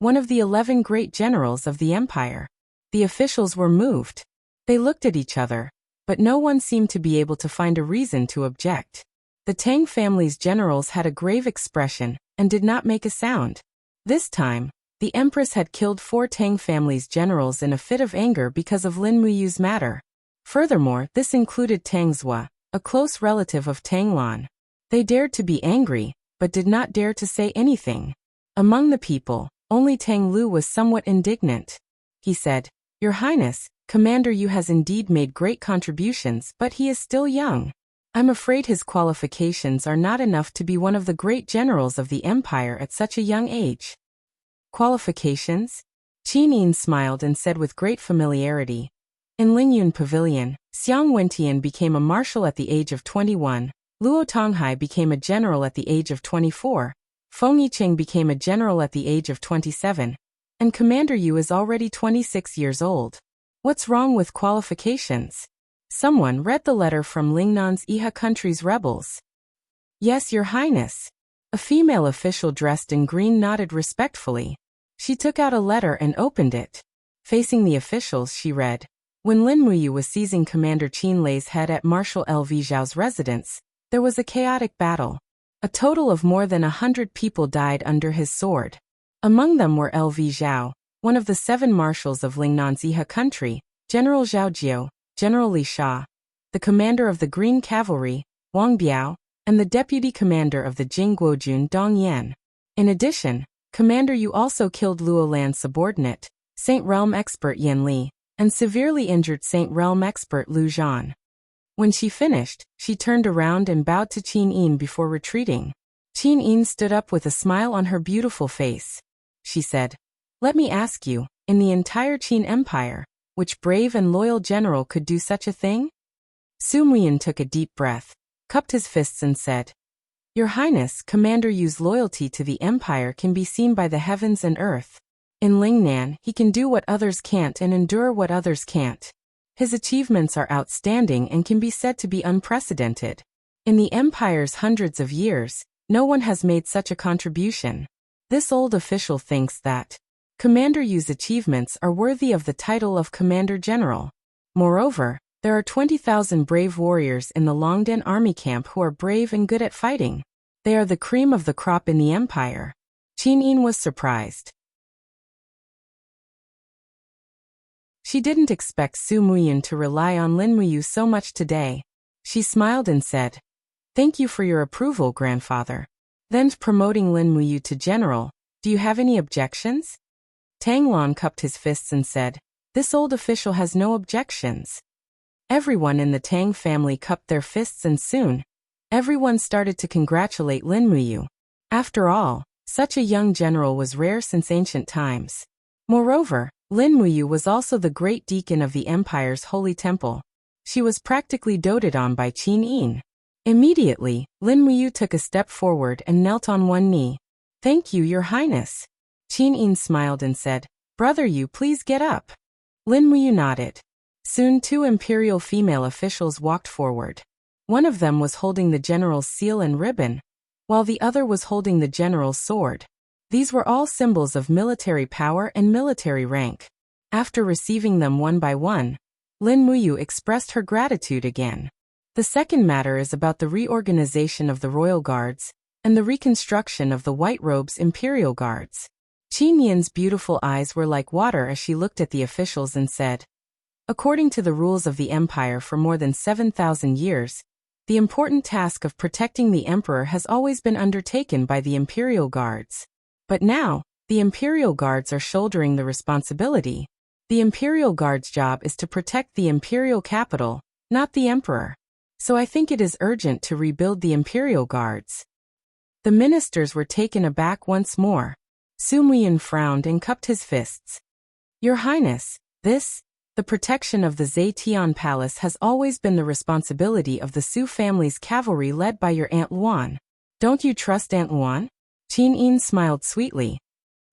one of the 11 great generals of the empire. The officials were moved. They looked at each other, but no one seemed to be able to find a reason to object. The Tang family's generals had a grave expression and did not make a sound. This time, the empress had killed 4 Tang family's generals in a fit of anger because of Lin Muyu's matter. Furthermore, this included Tang Zhua, a close relative of Tang Lan. They dared to be angry, but did not dare to say anything. Among the people, only Tang Lu was somewhat indignant. He said, "Your Highness, Commander Yu has indeed made great contributions, but he is still young. I'm afraid his qualifications are not enough to be one of the great generals of the empire at such a young age." Qualifications? Qin Yin smiled and said with great familiarity, "In Lingyun Pavilion, Xiang Wentian became a marshal at the age of 21, Luo Tonghai became a general at the age of 24, Feng Yicheng became a general at the age of 27, and Commander Yu is already 26 years old. What's wrong with qualifications?" Someone read the letter from Lingnan's Iha country's rebels. "Yes, Your Highness." A female official dressed in green nodded respectfully. She took out a letter and opened it. Facing the officials, she read, "When Lin Muyu was seizing Commander Qin Lei's head at Marshal L.V. Zhao's residence, there was a chaotic battle. A total of more than 100 people died under his sword. Among them were L.V. Zhao, one of the 7 marshals of Lingnan's Iha country, General Zhao Jiao, General Li Sha, the commander of the Green Cavalry, Wang Biao, and the deputy commander of the Jingguojun Dong Yan. In addition, Commander Yu also killed Luolan's subordinate, Saint Realm expert Yan Li, and severely injured Saint Realm expert Lu Zhan." When she finished, she turned around and bowed to Qin Yin before retreating. Qin Yin stood up with a smile on her beautiful face. She said, "Let me ask you, in the entire Qin Empire, which brave and loyal general could do such a thing?" Su Muyin took a deep breath, cupped his fists and said, "Your Highness, Commander Yu's loyalty to the empire can be seen by the heavens and earth. In Lingnan, he can do what others can't and endure what others can't. His achievements are outstanding and can be said to be unprecedented. In the empire's hundreds of years, no one has made such a contribution. This old official thinks that Commander Yu's achievements are worthy of the title of Commander General. Moreover, there are 20,000 brave warriors in the Longdan army camp who are brave and good at fighting. They are the cream of the crop in the empire." Qin Yin was surprised. She didn't expect Su Muyin to rely on Lin Muyu so much today. She smiled and said, "Thank you for your approval, grandfather." Then promoting Lin Muyu to general, Do you have any objections? Tang Lan cupped his fists and said, "This old official has no objections." Everyone in the Tang family cupped their fists and soon, everyone started to congratulate Lin Muyu. After all, such a young general was rare since ancient times. Moreover, Lin Muyu was also the great deacon of the empire's holy temple. She was practically doted on by Qin Yin. Immediately, Lin Muyu took a step forward and knelt on one knee. "Thank you, Your Highness." Qin Yin smiled and said, "Brother, you please get up." Lin Muyu nodded. Soon 2 imperial female officials walked forward. One of them was holding the general's seal and ribbon, while the other was holding the general's sword. These were all symbols of military power and military rank. After receiving them one by one, Lin Muyu expressed her gratitude again. The second matter is about the reorganization of the royal guards and the reconstruction of the White Robes Imperial Guards. Qin Yin's beautiful eyes were like water as she looked at the officials and said, "According to the rules of the empire for more than 7,000 years, the important task of protecting the emperor has always been undertaken by the Imperial Guards. But now, the Imperial Guards are shouldering the responsibility. The Imperial Guards' job is to protect the imperial capital, not the emperor. So I think it is urgent to rebuild the Imperial Guards." The ministers were taken aback once more. Su Muyin frowned and cupped his fists. "Your Highness, the protection of the Zetian Palace has always been the responsibility of the Su family's cavalry led by your Aunt Luan. Don't you trust Aunt Luan?" Qin Yin smiled sweetly.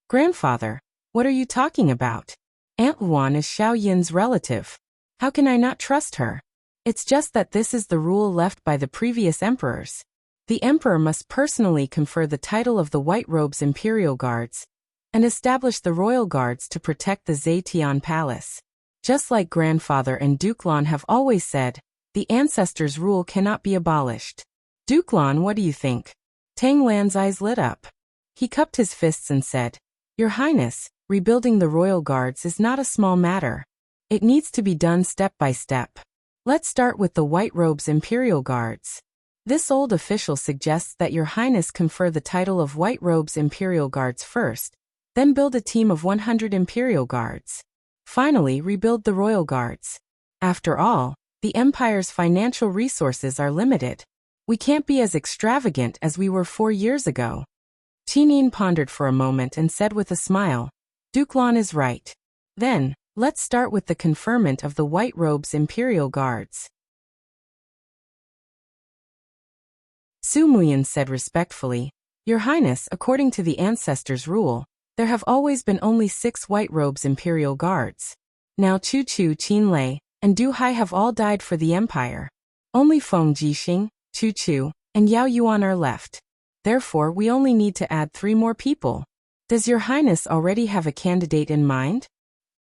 "Grandfather, what are you talking about? Aunt Luan is Xiao Yin's relative. How can I not trust her? It's just that this is the rule left by the previous emperors. The emperor must personally confer the title of the White Robes Imperial Guards and establish the royal guards to protect the Zetian Palace. Just like grandfather and Duke Lan have always said, the ancestors' rule cannot be abolished. Duke Lan, what do you think?" Tang Lan's eyes lit up. He cupped his fists and said, "Your Highness, rebuilding the royal guards is not a small matter. It needs to be done step by step. Let's start with the White Robes Imperial Guards. This old official suggests that Your Highness confer the title of White Robes Imperial Guards first, then build a team of 100 Imperial Guards. Finally, rebuild the Royal Guards. After all, the Empire's financial resources are limited. We can't be as extravagant as we were 4 years ago." Qin Yin pondered for a moment and said with a smile, "Duke Lan is right. Then, let's start with the conferment of the White Robes Imperial Guards." Su Muyin said respectfully, "Your Highness, according to the ancestors' rule, there have always been only 6 White Robes Imperial Guards. Now Chu Chu, Qin Lei, and Du Hai have all died for the Empire. Only Feng Jixing, Chu Chu, and Yao Yuan are left. Therefore, we only need to add 3 more people. Does Your Highness already have a candidate in mind?"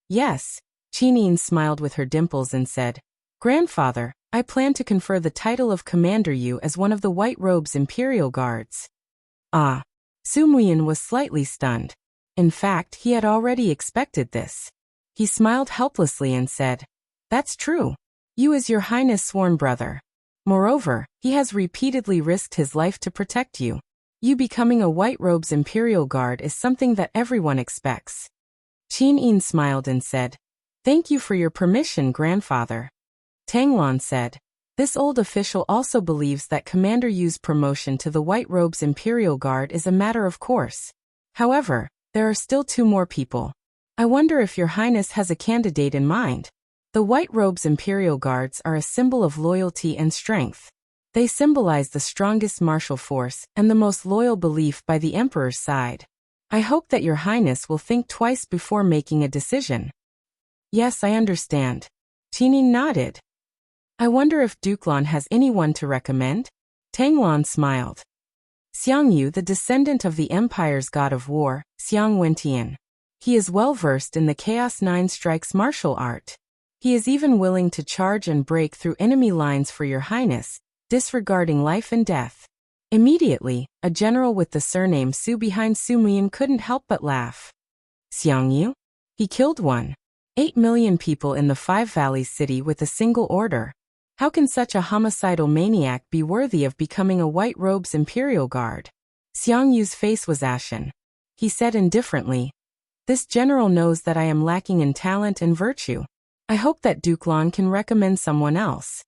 "Yes." Qin Yin smiled with her dimples and said, "Grandfather, I plan to confer the title of Commander Yu as one of the White Robes Imperial Guards." Ah. Su Muyin was slightly stunned. In fact, he had already expected this. He smiled helplessly and said, "That's true. Yu is Your Highness' sworn brother. Moreover, he has repeatedly risked his life to protect you. You becoming a White Robes Imperial Guard is something that everyone expects." Qin Yin smiled and said, "Thank you for your permission, grandfather." Tang Lan said, "This old official also believes that Commander Yu's promotion to the White Robes Imperial Guard is a matter of course. However, there are still 2 more people. I wonder if Your Highness has a candidate in mind." The White Robes Imperial Guards are a symbol of loyalty and strength. They symbolize the strongest martial force and the most loyal belief by the Emperor's side. I hope that Your Highness will think twice before making a decision." "Yes, I understand." Qin Yin nodded. "I wonder if Duke Lan has anyone to recommend?" Tang Lan smiled. "Xiang Yu, the descendant of the Empire's god of war, Xiang Wentian. He is well versed in the Chaos 9 Strikes martial art. He is even willing to charge and break through enemy lines for Your Highness, disregarding life and death." Immediately, a general with the surname Su behind Su Muyin couldn't help but laugh. "Xiang Yu? He killed 1.8 million people in the Five Valleys city with a single order. How can such a homicidal maniac be worthy of becoming a White Robes Imperial Guard?" Xiang Yu's face was ashen. he said indifferently. This general knows that I am lacking in talent and virtue. I hope that Duke Lan can recommend someone else.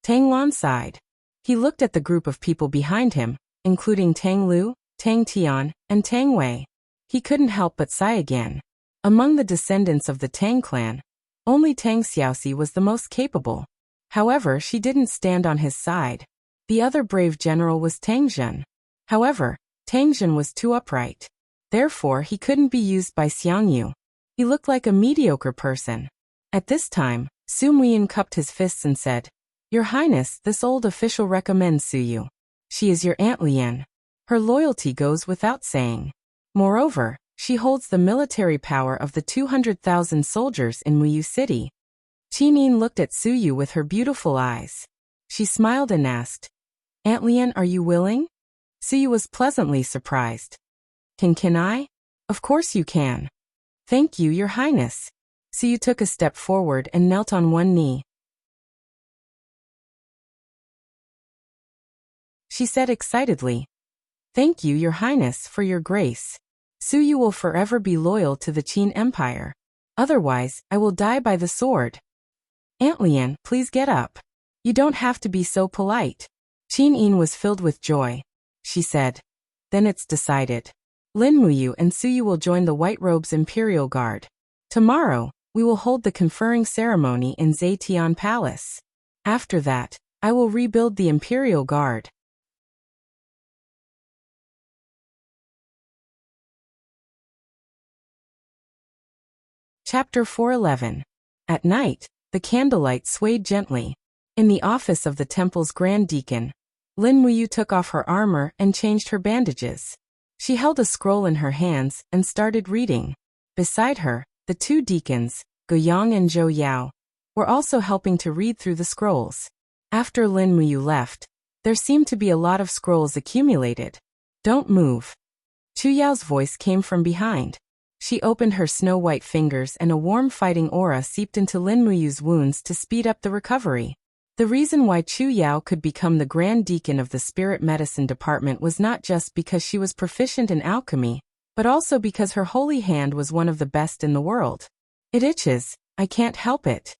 Tang Lan sighed. He looked at the group of people behind him, including Tang Lu, Tang Tian, and Tang Wei. He couldn't help but sigh again. Among the descendants of the Tang clan, only Tang Xiaoxi was the most capable. However, she didn't stand on his side. The other brave general was Tang Zhen. However, Tang Zhen was too upright. Therefore, he couldn't be used by Xiang Yu. He looked like a mediocre person. At this time, Su Muyin cupped his fists and said, Your Highness, this old official recommends Su Yu. She is your Aunt Lian. Her loyalty goes without saying. Moreover, she holds the military power of the 200,000 soldiers in Muyu City. Qin Yin looked at Su Yu with her beautiful eyes. She smiled and asked, Aunt Lian, are you willing? Su Yu was pleasantly surprised. Can I? Of course you can. Thank you, Your Highness. Su Yu took a step forward and knelt on one knee. She said excitedly, Thank you, Your Highness, for your grace. Su Yu will forever be loyal to the Qin Empire. Otherwise, I will die by the sword. Aunt Lian, please get up. You don't have to be so polite. Qin Yin was filled with joy. She said, Then it's decided. Lin Muyu and Su Yu will join the White Robe's Imperial Guard. Tomorrow, we will hold the conferring ceremony in Zetian Palace. After that, I will rebuild the Imperial Guard. Chapter 411. At night, the candlelight swayed gently. In the office of the temple's Grand Deacon, Lin Muyu took off her armor and changed her bandages. She held a scroll in her hands and started reading. Beside her, the two deacons, Guoyang and Zhou Yao, were also helping to read through the scrolls. After Lin Muyu left, there seemed to be a lot of scrolls accumulated. Don't move. Chu Yao's voice came from behind. She opened her snow-white fingers and a warm fighting aura seeped into Lin Muyu's wounds to speed up the recovery. The reason why Chu Yao could become the Grand Deacon of the Spirit Medicine Department was not just because she was proficient in alchemy, but also because her holy hand was one of the best in the world. It itches, I can't help it.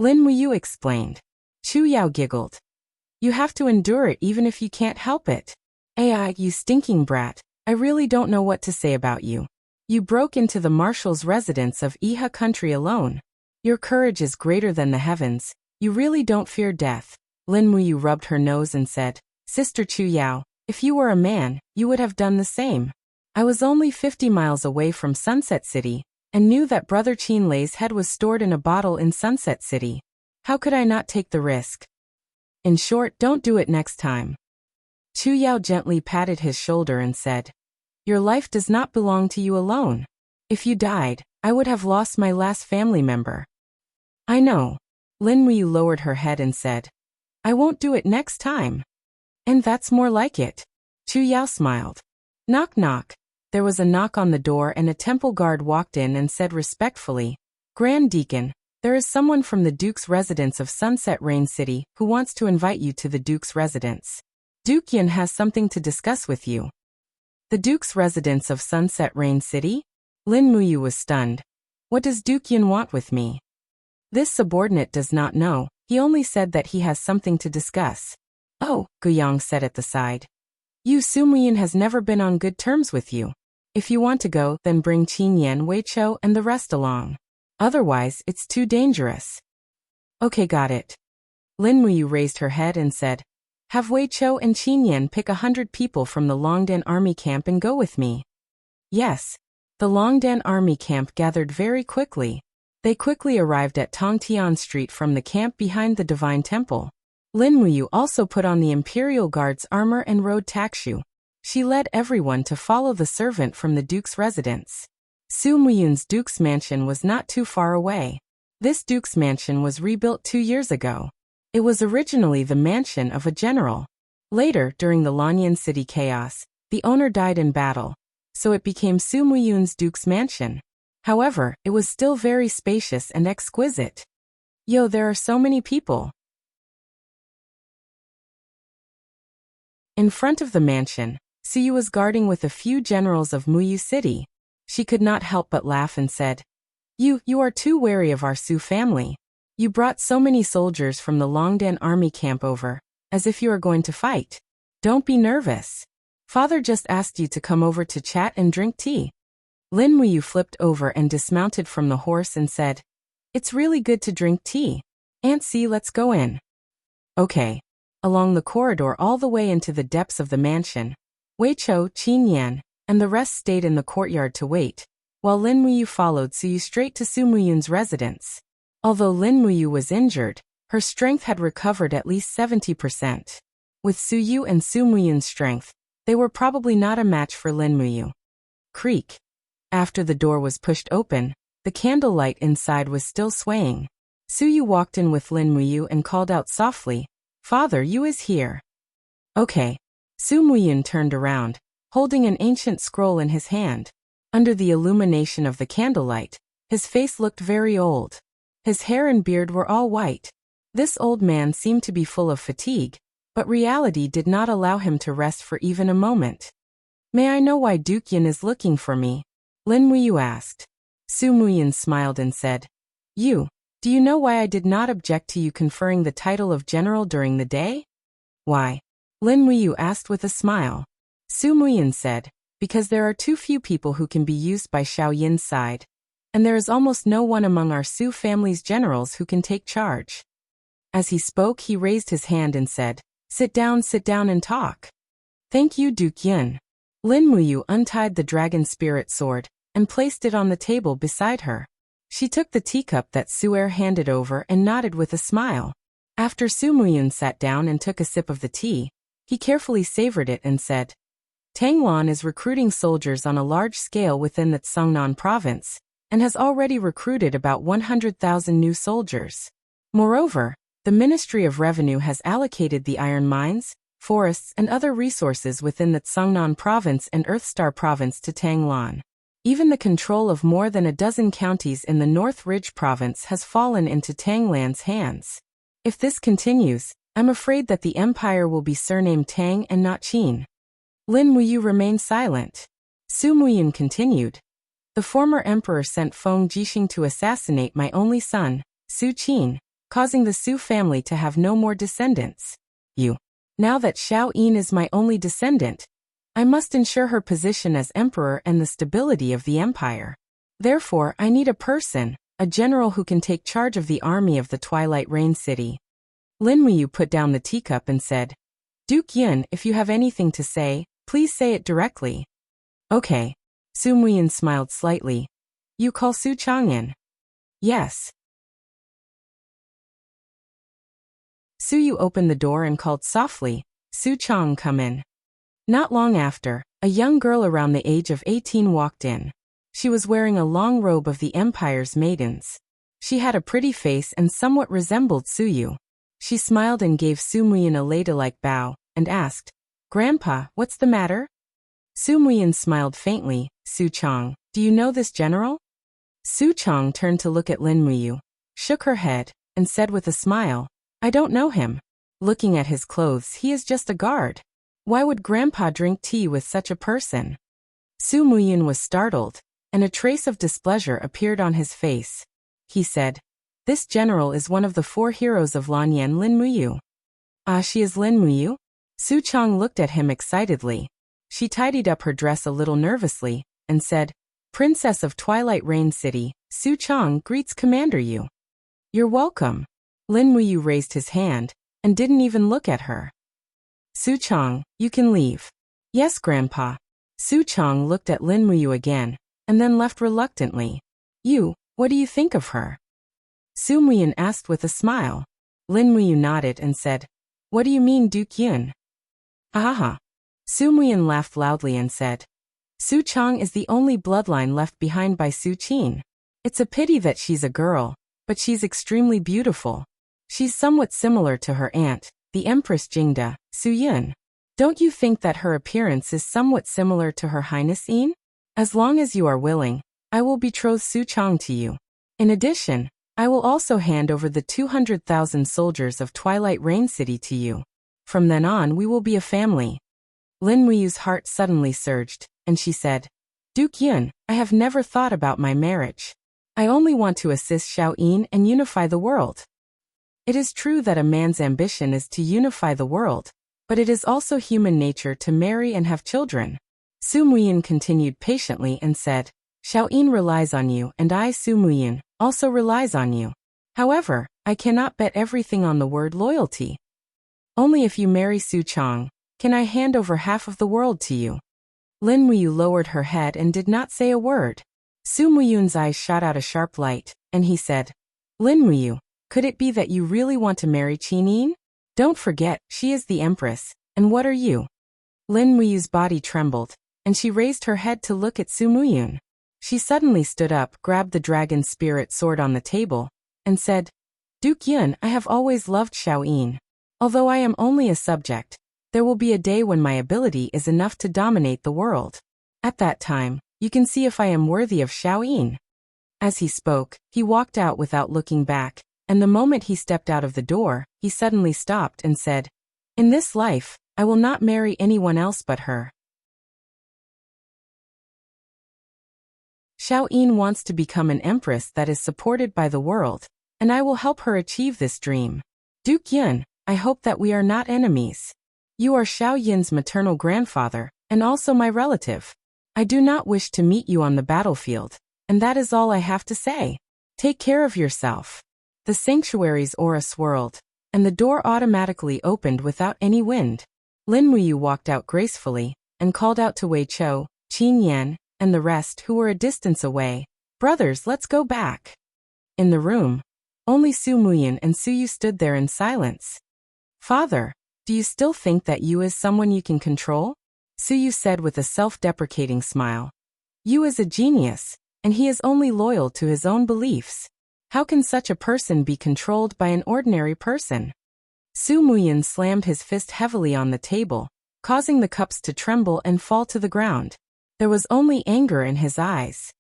Lin Muyu explained. Chu Yao giggled. You have to endure it even if you can't help it. Ai, you stinking brat, I really don't know what to say about you. You broke into the marshal's residence of Iha country alone. Your courage is greater than the heavens. You really don't fear death. Lin Muyu rubbed her nose and said, Sister Chu Yao, if you were a man, you would have done the same. I was only 50 miles away from Sunset City, and knew that Brother Qin Lei's head was stored in a bottle in Sunset City. How could I not take the risk? In short, don't do it next time. Chu Yao gently patted his shoulder and said, Your life does not belong to you alone. If you died, I would have lost my last family member. I know. Lin Muyu lowered her head and said, I won't do it next time. And that's more like it. Chu Yao smiled. Knock knock. There was a knock on the door and a temple guard walked in and said respectfully, Grand Deacon, there is someone from the Duke's residence of Sunset Rain City who wants to invite you to the Duke's residence. Duke Yin has something to discuss with you. The Duke's residence of Sunset Rain City? Lin Muyu was stunned. What does Duke Yin want with me? This subordinate does not know, he only said that he has something to discuss. Oh, Guoyang said at the side. Yu Sumiyin has never been on good terms with you. If you want to go, then bring Qin Yan, Wei Chou and the rest along. Otherwise, it's too dangerous. Okay, got it. Lin Muyu raised her head and said, Have Wei Chou and Qin Yan pick 100 people from the Longdan army camp and go with me. Yes. The Longdan army camp gathered very quickly. They quickly arrived at Tongtian Street from the camp behind the Divine Temple. Lin Muyu also put on the Imperial Guard's armor and rode takshu. She led everyone to follow the servant from the Duke's residence. Su Muyun's Duke's mansion was not too far away. This Duke's mansion was rebuilt 2 years ago. It was originally the mansion of a general. Later, during the Lanyan City chaos, the owner died in battle, so it became Su Muyun's Duke's mansion. However, it was still very spacious and exquisite. Yo, there are so many people. In front of the mansion, Suyu was guarding with a few generals of Muyu City. She could not help but laugh and said, You are too wary of our Su family. You brought so many soldiers from the Longdan army camp over, as if you are going to fight. Don't be nervous. Father just asked you to come over to chat and drink tea. Lin Muyu flipped over and dismounted from the horse and said, It's really good to drink tea. Aunt C, let's go in. Okay. Along the corridor all the way into the depths of the mansion, Wei Chou, Qin Yan, and the rest stayed in the courtyard to wait, while Lin Muyu followed Suyu straight to Su Muyun's residence. Although Lin Muyu was injured, her strength had recovered at least 70%. With Suyu and Su Muyun's strength, they were probably not a match for Lin Muyu. Creak. After the door was pushed open, the candlelight inside was still swaying. Suyu walked in with Lin Muyu and called out softly, Father, you is here. Okay. Su Muyun turned around, holding an ancient scroll in his hand. Under the illumination of the candlelight, his face looked very old. His hair and beard were all white. This old man seemed to be full of fatigue, but reality did not allow him to rest for even a moment. May I know why Duke Yin is looking for me? Lin Muyu asked. Su Muyun smiled and said, Do you know why I did not object to you conferring the title of general during the day? Why? Lin Muyu asked with a smile. Su Muyun said, Because there are too few people who can be used by Xiao Yin's side, and there is almost no one among our Su family's generals who can take charge. As he spoke, he raised his hand and said, sit down and talk. Thank you, Duke Yin. Lin Muyu untied the dragon spirit sword and placed it on the table beside her. She took the teacup that Su Er handed over and nodded with a smile. After Su Muyun sat down and took a sip of the tea, he carefully savored it and said, Tanglan is recruiting soldiers on a large scale within the Tsangnan province, and has already recruited about 100,000 new soldiers. Moreover, the Ministry of Revenue has allocated the iron mines, forests and other resources within the Tsangnan province and Earthstar province to Tanglan. Even the control of more than a dozen counties in the North Ridge province has fallen into Tanglan's hands. If this continues, I'm afraid that the empire will be surnamed Tang and not Qin. Lin Muyu remained silent. Su Muyun continued. The former emperor sent Feng Jixing to assassinate my only son, Su Qin, causing the Su family to have no more descendants. Now that Xiao Yin is my only descendant, I must ensure her position as emperor and the stability of the empire. Therefore, I need a general who can take charge of the army of the Twilight Rain City. Lin Muyu put down the teacup and said, Duke Yin, if you have anything to say, please say it directly. Okay. Su Muyun smiled slightly. You call Su Chang'an? Yes. Suyu opened the door and called softly, Su Chang, come in. Not long after, a young girl around the age of 18 walked in. She was wearing a long robe of the Empire's maidens. She had a pretty face and somewhat resembled Suyu. She smiled and gave Su Muyun a ladylike bow, and asked, Grandpa, what's the matter? Su Muyun smiled faintly, Su Chang, do you know this general? Su Chang turned to look at Lin Muyu, shook her head, and said with a smile, I don't know him. Looking at his clothes, he is just a guard. Why would Grandpa drink tea with such a person? Su Muyun was startled, and a trace of displeasure appeared on his face. He said, This general is one of the 4 heroes of Lanyan, Lin Muyu. Ah, she is Lin Muyu? Su Chang looked at him excitedly. She tidied up her dress a little nervously, and said, Princess of Twilight Rain City, Su Chang greets Commander Yu. You're welcome. Lin Muyu raised his hand, and didn't even look at her. Su Chang, you can leave. Yes, Grandpa. Su Chang looked at Lin Muyu again, and then left reluctantly. What do you think of her? Su Muyun asked with a smile. Lin Muyu nodded and said, What do you mean, Duke Yun? Ahaha. Su Muyun laughed loudly and said, Su Chang is the only bloodline left behind by Su Qin. It's a pity that she's a girl, but she's extremely beautiful. She's somewhat similar to her aunt, the Empress Jingda, Su Yun. Don't you think that her appearance is somewhat similar to Her Highness Yin? As long as you are willing, I will betroth Su Chang to you. In addition, I will also hand over the 200,000 soldiers of Twilight Rain City to you. From then on we will be a family. Lin Muyu's heart suddenly surged, and she said, Duke Yun, I have never thought about my marriage. I only want to assist Xiao Yin and unify the world. It is true that a man's ambition is to unify the world, but it is also human nature to marry and have children. Su Muyin continued patiently and said, Xiao Yin relies on you and I, Su Muyin, also relies on you. However, I cannot bet everything on the word loyalty. Only if you marry Su Chang, can I hand over half of the world to you. Lin Muyu lowered her head and did not say a word. Su Muyun's eyes shot out a sharp light, and he said, Lin Muyu, could it be that you really want to marry Qin Yin? Don't forget, she is the empress, and what are you? Lin Muyu's body trembled, and she raised her head to look at Su Muyun. She suddenly stood up, grabbed the dragon spirit sword on the table, and said, Duke Yun, I have always loved Xiao Yin. Although I am only a subject, there will be a day when my ability is enough to dominate the world. At that time, you can see if I am worthy of Xiao Yin. As he spoke, he walked out without looking back, and the moment he stepped out of the door, he suddenly stopped and said, In this life, I will not marry anyone else but her. Xiao Yin wants to become an empress that is supported by the world, and I will help her achieve this dream. Duke Yun, I hope that we are not enemies. You are Xiao Yin's maternal grandfather, and also my relative. I do not wish to meet you on the battlefield, and that is all I have to say. Take care of yourself. The sanctuary's aura swirled, and the door automatically opened without any wind. Lin Muyu walked out gracefully, and called out to Wei Chou, Qin Yan, and the rest who were a distance away, Brothers, let's go back. In the room, only Su Muyin and Su Yu stood there in silence. Father, do you still think that Yu is someone you can control? Su Yu said with a self-deprecating smile. Yu is a genius, and he is only loyal to his own beliefs. How can such a person be controlled by an ordinary person? Su Muyin slammed his fist heavily on the table, causing the cups to tremble and fall to the ground. There was only anger in his eyes.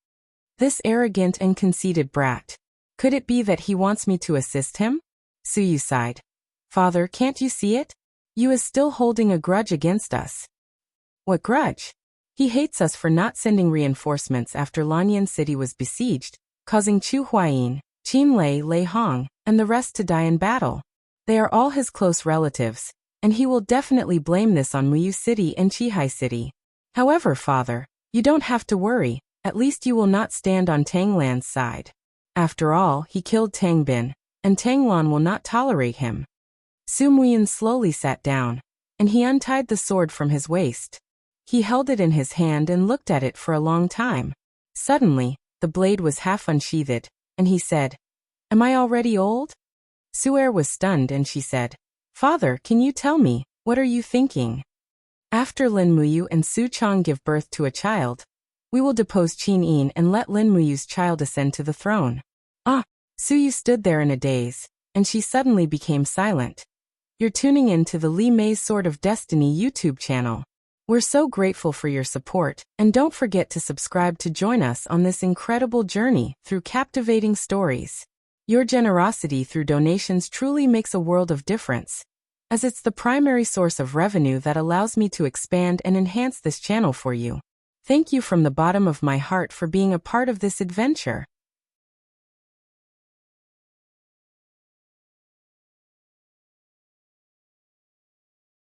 This arrogant and conceited brat. Could it be that he wants me to assist him? Su Yu sighed. Father, can't you see it? Yu is still holding a grudge against us. What grudge? He hates us for not sending reinforcements after Lanyan City was besieged, causing Chu Huayin, Qin Lei, Lei Hong, and the rest to die in battle. They are all his close relatives, and he will definitely blame this on Muyu City and Qihai City. However, Father, you don't have to worry, at least you will not stand on Tanglan's side. After all, he killed Tang Bin, and Tanglan will not tolerate him. Su Muyin slowly sat down, and he untied the sword from his waist. He held it in his hand and looked at it for a long time. Suddenly, the blade was half unsheathed, and he said, Am I already old? Su'er was stunned and she said, Father, can you tell me, what are you thinking? After Lin Muyu and Su Chang give birth to a child, we will depose Qin Yin and let Lin Muyu's child ascend to the throne. Ah! Su Yu stood there in a daze, and she suddenly became silent. You're tuning in to the Li Mei's Sword of Destiny YouTube channel. We're so grateful for your support, and don't forget to subscribe to join us on this incredible journey through captivating stories. Your generosity through donations truly makes a world of difference, as it's the primary source of revenue that allows me to expand and enhance this channel for you. Thank you from the bottom of my heart for being a part of this adventure.